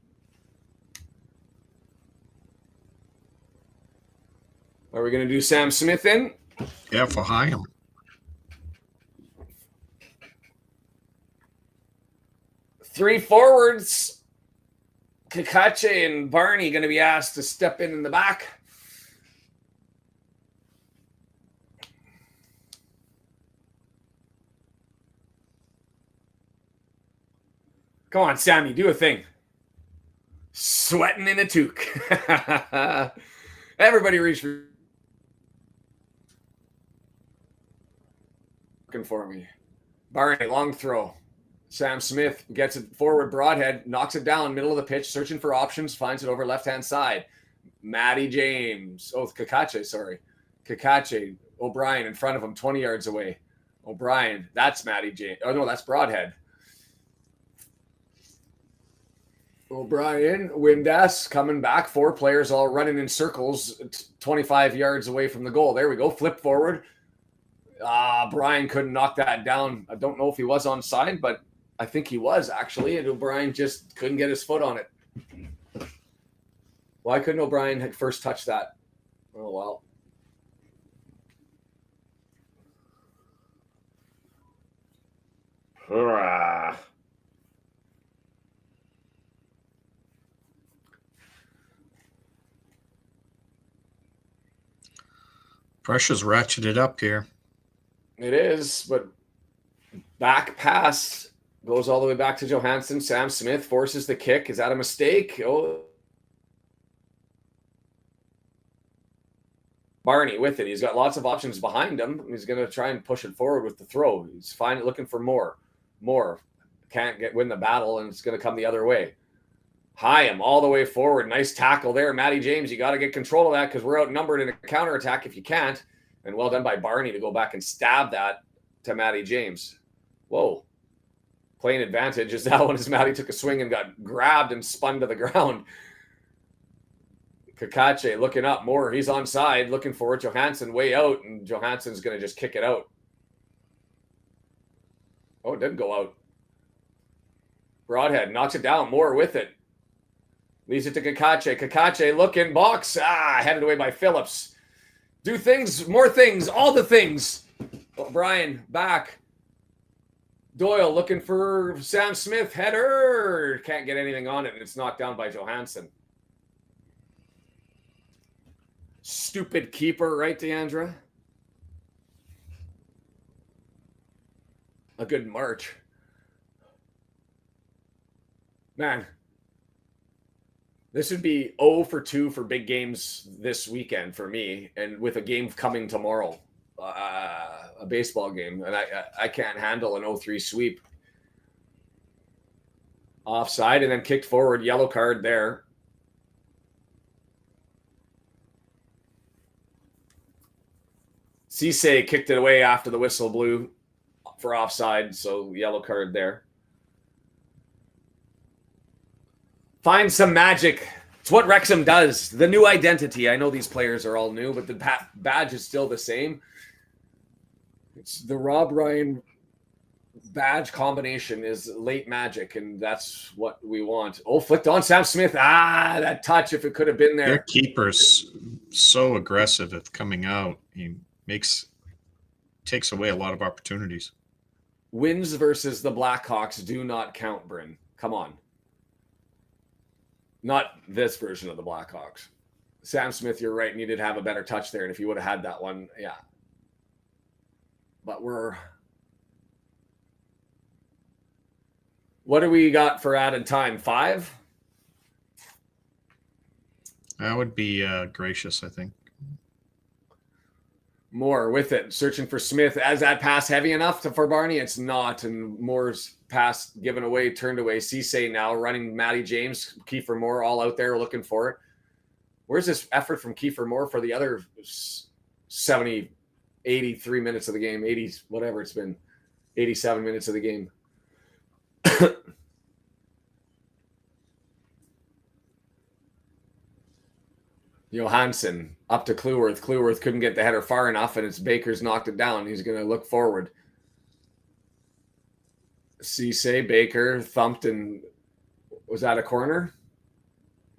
Are we going to do Sam Smith in? Yeah, for Hyam. Three forwards. Kakache and Barney going to be asked to step in the back. Come on, Sammy, do a thing. Sweating in a toque. Everybody reach for me. Barney, long throw. Sam Smith gets it forward, broadhead, knocks it down, middle of the pitch, searching for options, finds it over left-hand side. Matty James. Oh, Kakache, sorry. Kakache. O'Brien in front of him, 20 yards away. O'Brien, that's Matty James. Oh, no, that's broadhead. O'Brien, Windass coming back. Four players all running in circles, 25 yards away from the goal. There we go. Flip forward. Brian couldn't knock that down. I don't know if he was onside, but I think he was actually. And O'Brien just couldn't get his foot on it. Why couldn't O'Brien first touch that? Oh, well. Hurrah. Pressure's ratcheted up here. It is, but back pass goes all the way back to Johansson. Sam Smith forces the kick. Is that a mistake? Oh, Barney with it. He's got lots of options behind him. He's going to try and push it forward with the throw. He's fine looking for more. Can't win the battle, and it's going to come the other way. Hyam all the way forward. Nice tackle there. Matty James, you got to get control of that because we're outnumbered in a counterattack if you can't. And well done by Barney to go back and stab that to Matty James. Whoa. Playing advantage is that one as Matty took a swing and got grabbed and spun to the ground. Kakache looking up more. He's onside, looking for it. Johansson way out, and Johansson's going to just kick it out. Oh, it didn't go out. Broadhead knocks it down. More with it. Leaves it to Kakache. Kakache looking, box. Headed away by Phillips. Do things, more things, all the things. O'Brien back. Doyle looking for Sam Smith. Header. Can't get anything on it, and it's knocked down by Johansson. Stupid keeper, right, Deandra? A good march. Man. This would be 0 for 2 for big games this weekend for me, and with a game coming tomorrow, a baseball game, and I can't handle an 0-3 sweep. Offside and then kicked forward, yellow card there. Cisse kicked it away after the whistle blew for offside, so yellow card there. Find some magic. It's what Wrexham does. The new identity. I know these players are all new, but the badge is still the same. It's the Rob Ryan badge combination is late magic, and that's what we want. Oh, flicked on Sam Smith. That touch, if it could have been there. Their keeper's so aggressive at coming out. He takes away a lot of opportunities. Wins versus the Blackhawks do not count, Bryn. Come on. Not this version of the Blackhawks. Sam Smith, you're right, needed to have a better touch there. And if you would have had that one, yeah. But what do we got for added time? 5? That would be gracious, I think. Moore with it, searching for Smith. Is that pass heavy enough for Barney? It's not. And Moore's pass given away, turned away. Cisse now running Matty James. Kiefer Moore all out there looking for it. Where's this effort from Kiefer Moore for the other 70, 83 minutes of the game? 80, whatever it's been. 87 minutes of the game. Johansson up to Cleworth. Cleworth couldn't get the header far enough, and it's Baker's knocked it down. He's going to look forward. Cisse, Baker thumped, and was that a corner?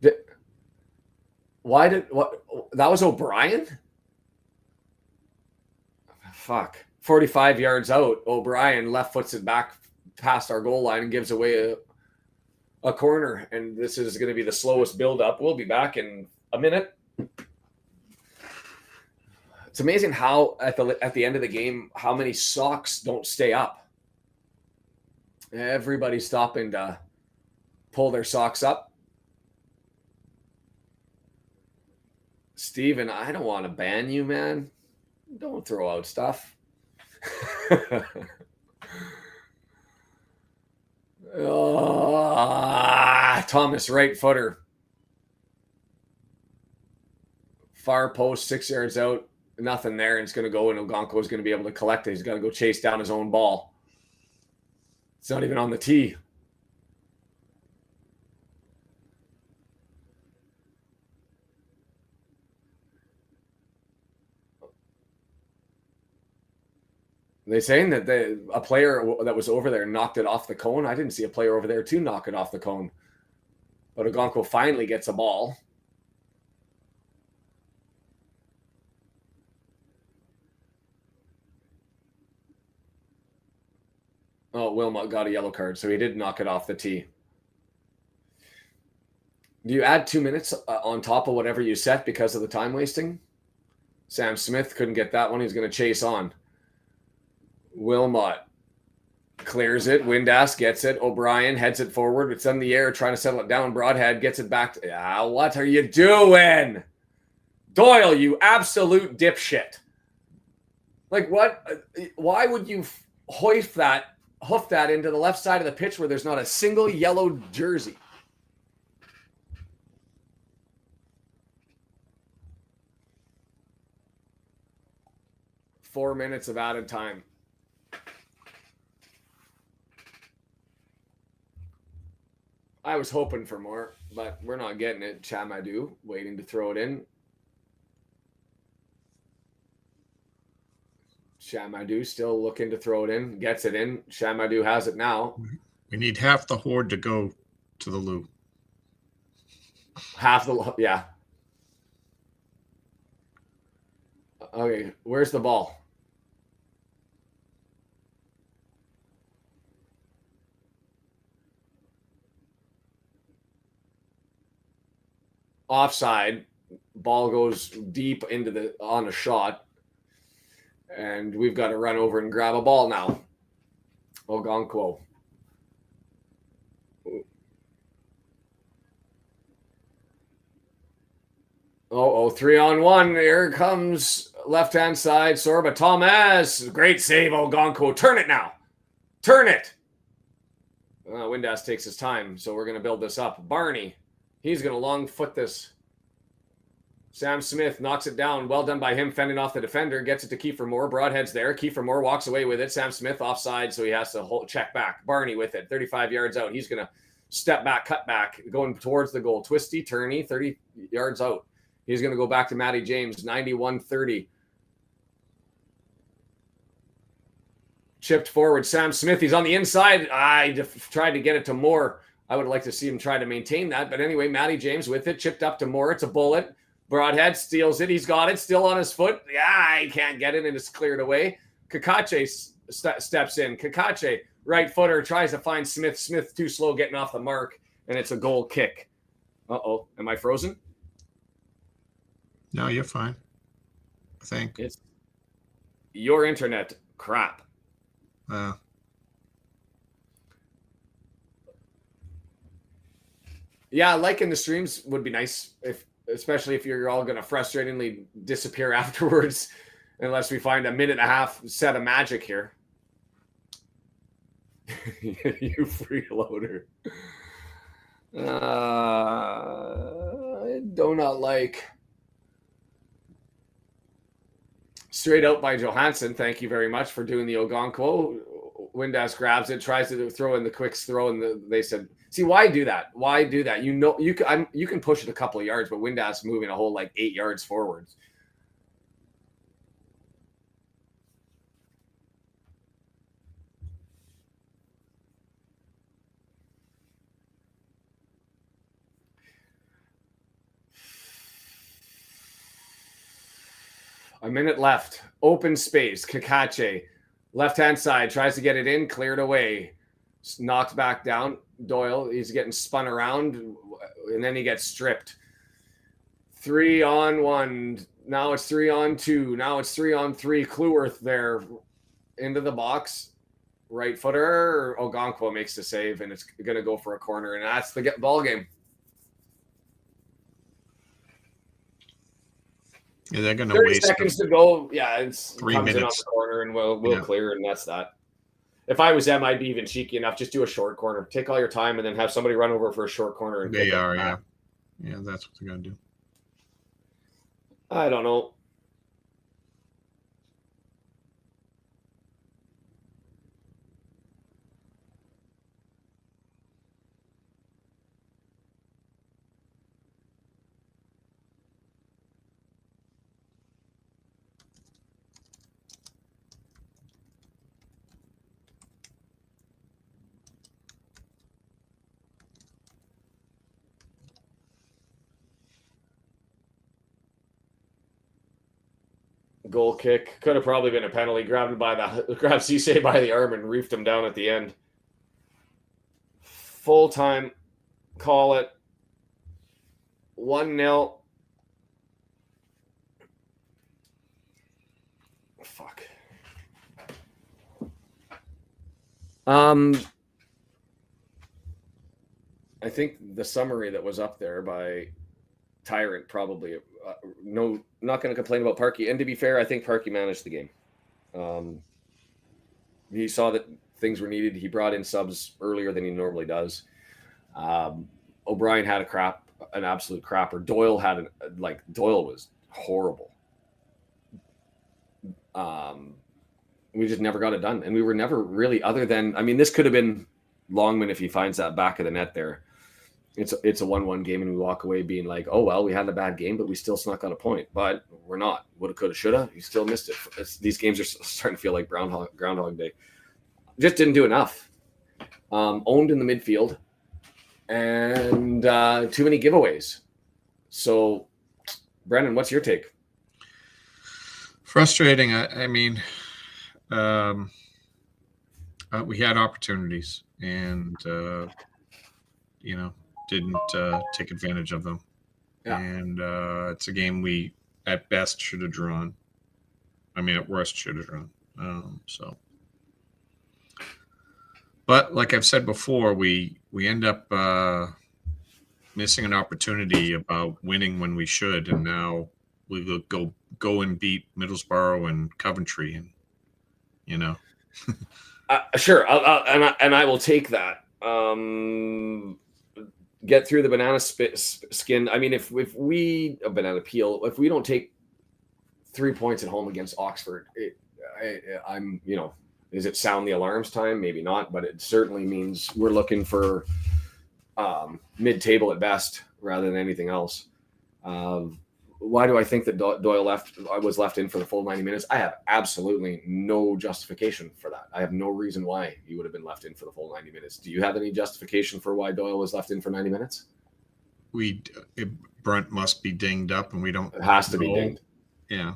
That was O'Brien? Fuck. 45 yards out. O'Brien left foots it back past our goal line and gives away a corner, and this is going to be the slowest build-up. We'll be back in a minute. It's amazing how at the end of the game, how many socks don't stay up. Everybody's stopping to pull their socks up. Steven, I don't want to ban you, man. Don't throw out stuff. Thomas, right footer. Far post, 6 yards out. Nothing there. And it's going to go, and Ogonko is going to be able to collect it. He's got to go chase down his own ball. It's not even on the tee. They're saying that a player that was over there knocked it off the cone. I didn't see a player over there to knock it off the cone. But Ogonko finally gets a ball. Oh, Wilmot got a yellow card, so he did knock it off the tee. Do you add 2 minutes on top of whatever you set because of the time wasting? Sam Smith couldn't get that one. He's going to chase on. Wilmot clears it. Windass gets it. O'Brien heads it forward. It's in the air, trying to settle it down. Broadhead gets it back. What are you doing? Doyle, you absolute dipshit. Like, what? Why would you hoof that into the left side of the pitch where there's not a single yellow jersey? Four minutes of added time. I was hoping for more, but we're not getting it. Chamadou waiting to throw it in. Chamadou still looking to throw it in. Gets it in. Chamadou has it now. We need half the horde to go to the loo. Yeah. Okay, where's the ball? Offside. Ball goes deep on a shot. And we've got to run over and grab a ball now. Ogonko. Oh, 3-on-1. Here comes left-hand side. Sorba Thomas. Great save, Ogonko. Turn it now. Turn it. Windass takes his time, so we're going to build this up. Barney. He's going to long foot this. Sam Smith knocks it down. Well done by him, fending off the defender. Gets it to Kiefer Moore. Broadhead's there. Kiefer Moore walks away with it. Sam Smith offside, so he has to check back. Barney with it. 35 yards out. He's going to step back, cut back, going towards the goal. Twisty, turny, 30 yards out. He's going to go back to Matty James, 91-30. Chipped forward. Sam Smith, he's on the inside. I tried to get it to Moore. I would like to see him try to maintain that. But anyway, Matty James with it. Chipped up to Moore. It's a bullet. Broadhead steals it. He's got it. Still on his foot. Yeah, he can't get it, and it's cleared away. Kakache steps in. Kakache, right footer, tries to find Smith. Smith too slow getting off the mark, and it's a goal kick. Uh-oh. Am I frozen? No, you're fine. I think. It's your internet crap. Yeah, liking the streams would be nice, especially if you're all going to frustratingly disappear afterwards, unless we find a minute and a half set of magic here. You freeloader. I do not like. Straight out by Johansson. Thank you very much for doing the Ogonko. Windass grabs it, tries to throw in the quick throw, and they said, "See, why do that? Why do that? You know, you can push it a couple of yards, but Windass moving a whole 8 yards forwards." A minute left. Open space. Kakache. Left-hand side. Tries to get it in. Cleared away. Knocked back down. Doyle. He's getting spun around, and then he gets stripped. 3-on-1. Now it's 3-on-2. Now it's 3-on-3. Cleworth there into the box. Right footer. Ogonkwo makes the save, and it's going to go for a corner, and that's the ball game. Yeah, they're going to 30 waste seconds to go. Yeah, it's 3 comes in on minutes. the corner, and we'll clear, and that's that. If I was them, I'd be even cheeky enough. Just do a short corner. Take all your time, and then have somebody run over for a short corner. And They are, yeah. Yeah, that's what they're going to do. I don't know. Goal kick. Could have probably been a penalty. Grabbed Cisse by the arm and reefed him down at the end. Full time. Call it. 1-0. Fuck. I think the summary that was up there by Tyrant probably no, not going to complain about Parkey. And to be fair, I think Parkey managed the game. He saw that things were needed. He brought in subs earlier than he normally does. O'Brien had an absolute crapper. Doyle had Doyle was horrible. We just never got it done, and we were never really, other than, I mean, this could have been Longman if he finds that back of the net there. It's a 1-1 game, and we walk away being like, oh, well, we had a bad game, but we still snuck out a point. But we're not. Woulda, coulda, shoulda. You still missed it. These games are starting to feel like Groundhog Day. Just didn't do enough. Owned in the midfield, and too many giveaways. So, Brendan, what's your take? Frustrating. I mean, we had opportunities, and didn't take advantage of them. Yeah. And it's a game we, at best, should have drawn. I mean, at worst, should have drawn. But like I've said before, we end up missing an opportunity about winning when we should, and now we will go and beat Middlesbrough and Coventry, and Sure, I will take that. Get through the banana skin. I mean, if we a banana peel, if we don't take 3 points at home against Oxford, I'm is it sound the alarms time? Maybe not, but it certainly means we're looking for mid-table at best rather than anything else. Why do I think that Doyle was left in for the full 90 minutes? I have absolutely no justification for that. I have no reason why he would have been left in for the full 90 minutes. Do you have any justification for why Doyle was left in for 90 minutes? Brent must be dinged up, and we don't. It has to be dinged. Yeah.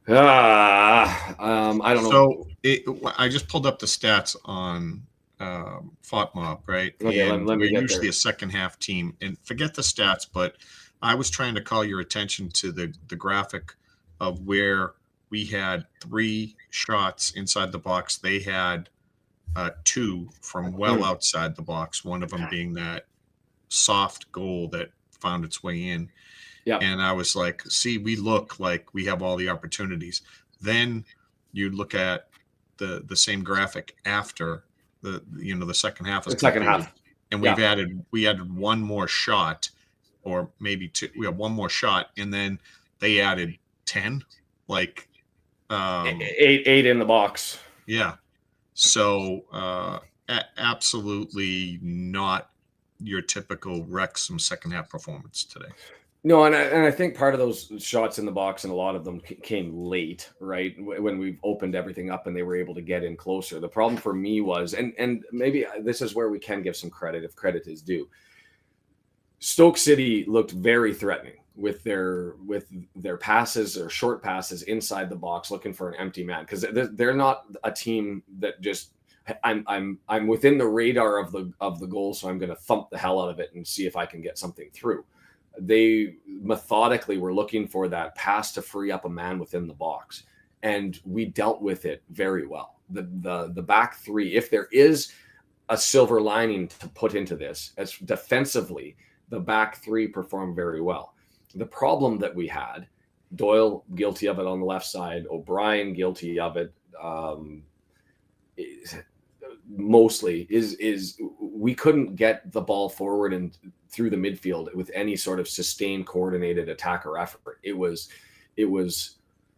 I don't know. So I just pulled up the stats on FOTMob, right? Okay, and let me we're get usually there. a second half team, and forget the stats, but I was trying to call your attention to the graphic of where we had 3 shots inside the box. They had 2 from well outside the box, one of them being that soft goal that found its way in. Yeah. And I was like, see, we look like we have all the opportunities. Then you look at the same graphic after the second half. The second half. And we added one more shot, or maybe 2. We have one more shot, and then they added 10, like 8 in the box. Yeah. So absolutely not your typical Wrexham second half performance today. No, and I think part of those shots in the box, and a lot of them came late, right? When we opened everything up and they were able to get in closer. The problem for me was, and maybe this is where we can give some credit if credit is due. Stoke City looked very threatening with their passes or short passes inside the box, looking for an empty man, because they're not a team that just I'm within the radar of the goal, so I'm going to thump the hell out of it and see if I can get something through. They methodically were looking for that pass to free up a man within the box, and we dealt with it very well. The back three, if there is a silver lining to put into this, as defensively, the back three performed very well. The problem that we had, Doyle guilty of it on the left side, O'Brien guilty of it, mostly is we couldn't get the ball forward and through the midfield with any sort of sustained coordinated attack or effort. It was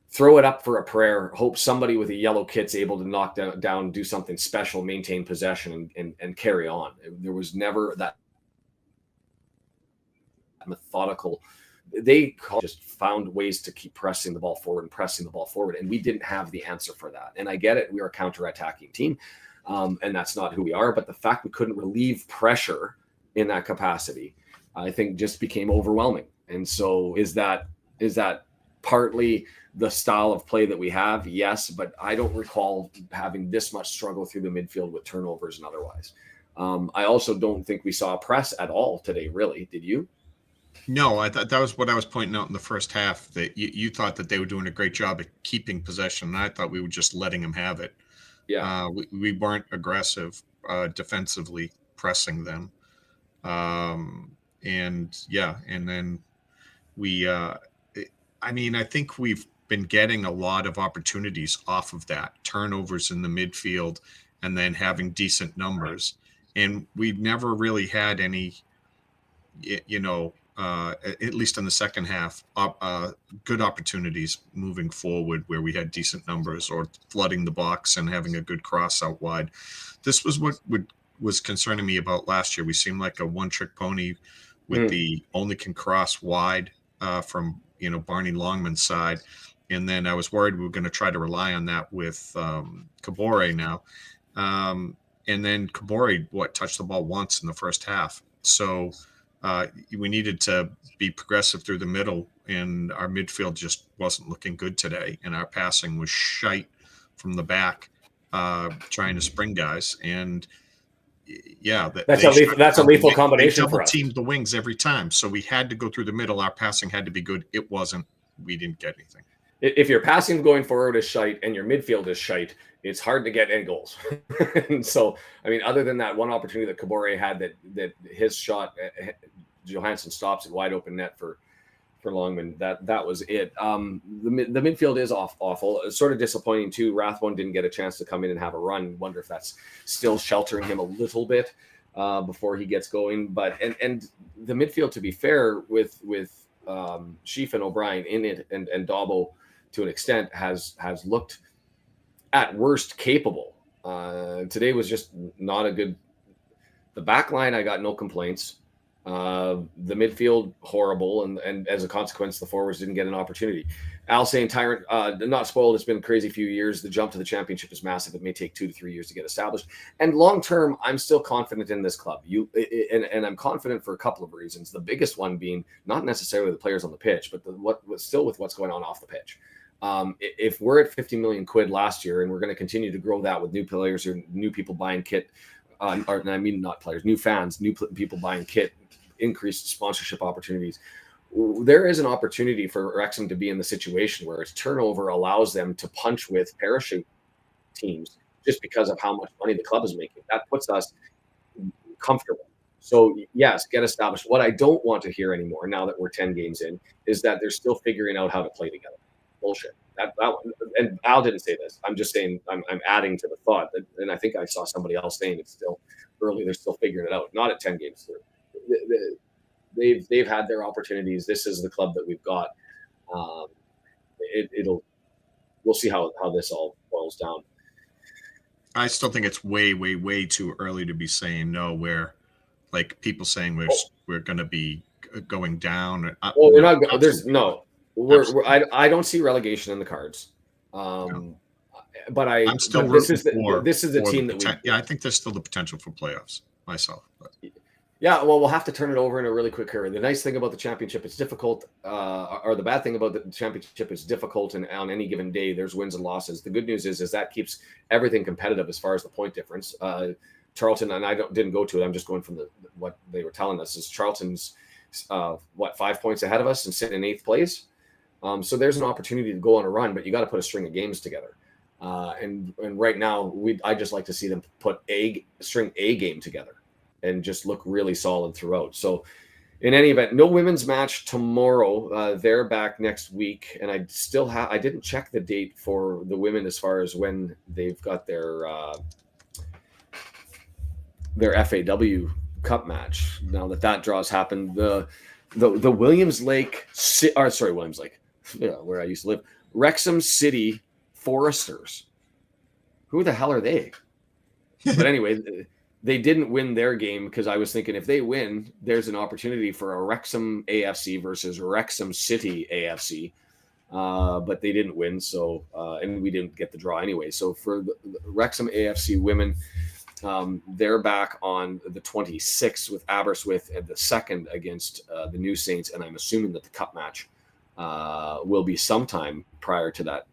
throw it up for a prayer, hope somebody with a yellow kit's able to knock down, do something special, maintain possession, and carry on. There was never that methodical. They just found ways to keep pressing the ball forward, and we didn't have the answer for that. And I get it, we are a counter-attacking team, and that's not who we are. But the fact we couldn't relieve pressure in that capacity, I think, just became overwhelming. And so, is that partly the style of play that we have? Yes, but I don't recall having this much struggle through the midfield with turnovers and otherwise. I also don't think we saw a press at all today. Really, did you? No, I thought that was what I was pointing out in the first half, that you thought that they were doing a great job at keeping possession, and I thought we were just letting them have it. Yeah, we weren't aggressive defensively pressing them, and then we. I think we've been getting a lot of opportunities off of that, turnovers in the midfield, and then having decent numbers, and we never really had any, at least in the second half, good opportunities moving forward where we had decent numbers or flooding the box and having a good cross out wide. This was what was concerning me about last year. We seemed like a one-trick pony with the only can cross wide from Barney Longman's side, and then I was worried we were going to try to rely on that with Kabore now, and then Kabore touched the ball once in the first half, so. We needed to be progressive through the middle, and our midfield just wasn't looking good today. And our passing was shite from the back, trying to spring guys. And that's a lethal combination they for us. Double-teamed the wings every time, so we had to go through the middle. Our passing had to be good. It wasn't. We didn't get anything. If your passing going forward is shite and your midfield is shite, it's hard to get any goals. And so, other than that one opportunity that Kabore had, that his shot, Johansson stops at wide open net for Longman. That was it. The midfield is awful. It's sort of disappointing too. Rathbone didn't get a chance to come in and have a run. Wonder if that's still sheltering him a little bit before he gets going. But and the midfield, to be fair, with Sheaf and O'Brien in it, and Dabo to an extent has looked at worst capable. Today was just not a good. The back line, I got no complaints. The midfield, horrible, and as a consequence, the forwards didn't get an opportunity. Al saying Tyrant, not spoiled. It's been a crazy few years. The jump to the championship is massive. It may take 2 to 3 years to get established. And long term, I'm still confident in this club. And I'm confident for a couple of reasons. The biggest one being not necessarily the players on the pitch, but what's going on off the pitch. If we're at 50 million quid last year, and we're going to continue to grow that with new players or new people buying kit, not players, new fans, new people buying kit, increased sponsorship opportunities, there is an opportunity for Wrexham to be in the situation where its turnover allows them to punch with parachute teams just because of how much money the club is making. That puts us comfortable. So yes, get established. What I don't want to hear anymore, now that we're 10 games in, is that they're still figuring out how to play together. Bullshit. That and Al didn't say this. I'm just saying. I'm adding to the thought that, and I think I saw somebody else saying it's still early. They're still figuring it out. Not at 10 games through. They've had their opportunities. This is the club that we've got. We'll see how this all boils down. I still think it's way, way, way too early to be saying no. Where, like, people saying we're going to be going down. Well, we're not. There's no. I don't see relegation in the cards. But I'm still this is the team that we. Yeah, I think there's still the potential for playoffs myself. But. Yeah, well, we'll have to turn it over in a really quick hurry. The nice thing about the championship, it's difficult, or the bad thing about the championship is difficult, and on any given day, there's wins and losses. The good news is that keeps everything competitive as far as the point difference. Charlton, and I didn't go to it. I'm just going from what they were telling us. Is Charlton's 5 points ahead of us and sitting in 8th place. So there's an opportunity to go on a run, but you got to put a string of games together. And right now, I just like to see them put string a game together and just look really solid throughout. So in any event, no women's match tomorrow. They're back next week, and I didn't check the date for the women as far as when they've got their FAW Cup match. Now that draw's happened, the Williams Lake, Williams Lake, yeah, where I used to live, Wrexham City Foresters. Who the hell are they? But anyway, they didn't win their game, because I was thinking if they win, there's an opportunity for a Wrexham AFC versus Wrexham City AFC. But they didn't win, so and we didn't get the draw anyway. So for the Wrexham AFC women, they're back on the 26th with Aberystwyth, and the 2nd against the New Saints, and I'm assuming that the cup match will be sometime prior to that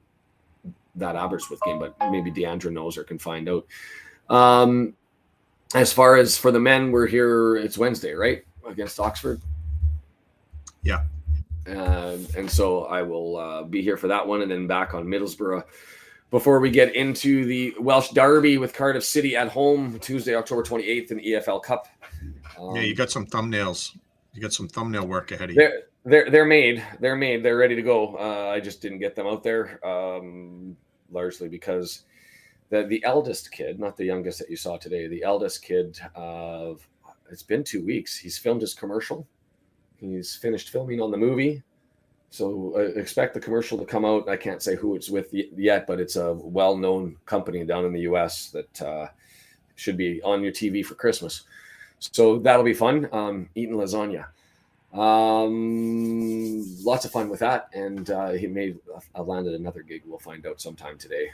Aberystwyth game, but maybe Deandra knows or can find out. As far as for the men, we're here, it's Wednesday, right? Against Oxford. Yeah. And so I will be here for that one, and then back on Middlesbrough before we get into the Welsh Derby with Cardiff City at home Tuesday, October 28th in EFL Cup. Yeah, you got some thumbnails. You got some thumbnail work ahead of you. They're made. They're ready to go. I just didn't get them out there, largely because the eldest kid, not the youngest that you saw today, the eldest kid, it's been 2 weeks. He's filmed his commercial. He's finished filming on the movie. So expect the commercial to come out. I can't say who it's with yet, but it's a well-known company down in the U.S. that should be on your TV for Christmas. So that'll be fun. Eating lasagna. Lots of fun with that. And he may have landed another gig. We'll find out sometime today,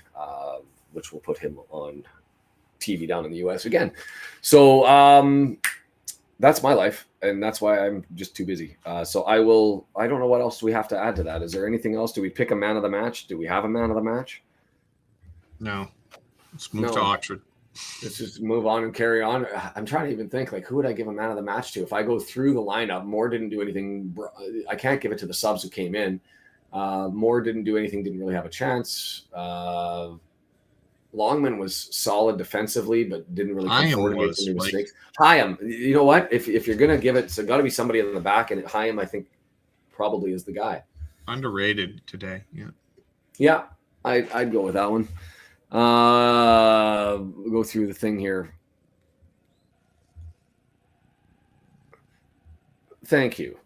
which will put him on TV down in the U.S. again. So that's my life, and that's why I'm just too busy. So I don't know what else we have to add to that. Is there anything else? Do we pick a man of the match? Do we have a man of the match? No. Let's move to Oxford. Let's just move on and carry on. I'm trying to even think, like, who would I give a man of the match to? If I go through the lineup, Moore didn't do anything. I can't give it to the subs who came in. Moore didn't do anything, didn't really have a chance. Longman was solid defensively, but didn't really come forward to make any mistakes. Hyam, you know what? If you're going to give it, it's got to be somebody in the back, and Hyam, I think, probably is the guy. Underrated today, yeah. Yeah, I'd go with that one. We'll go through the thing here. Thank you.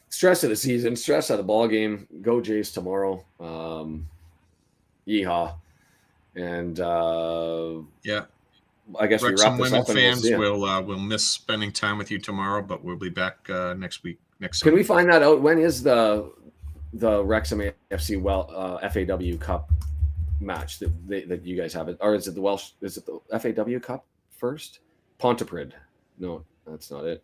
Stress of the season, stress of the ball game. Go Jays tomorrow. Yeehaw. And yeah, I guess we wrap some this women up. Fans will miss spending time with you tomorrow, but we'll be back next week. Can we find that out? When is the Wrexham AFC FAW Cup match that you guys have? Or is it the Welsh? Is it the FAW Cup first? Pontypridd? No, that's not it.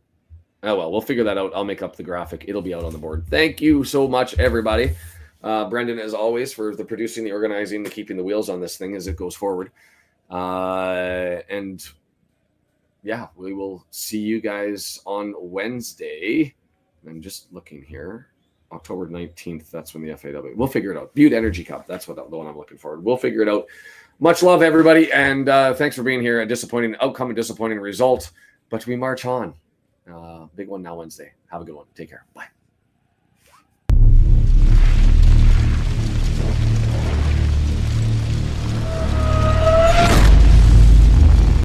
Oh well, we'll figure that out. I'll make up the graphic. It'll be out on the board. Thank you so much, everybody. Brendan, as always, for the producing, the organizing, the keeping the wheels on this thing as it goes forward. And yeah, we will see you guys on Wednesday. I'm just looking here. October 19th. That's when the FAW. We'll figure it out. Butte Energy Cup. That's the one I'm looking forward. We'll figure it out. Much love, everybody. And thanks for being here. A disappointing outcome, a disappointing result, but we march on. Big one now Wednesday. Have a good one. Take care. Bye.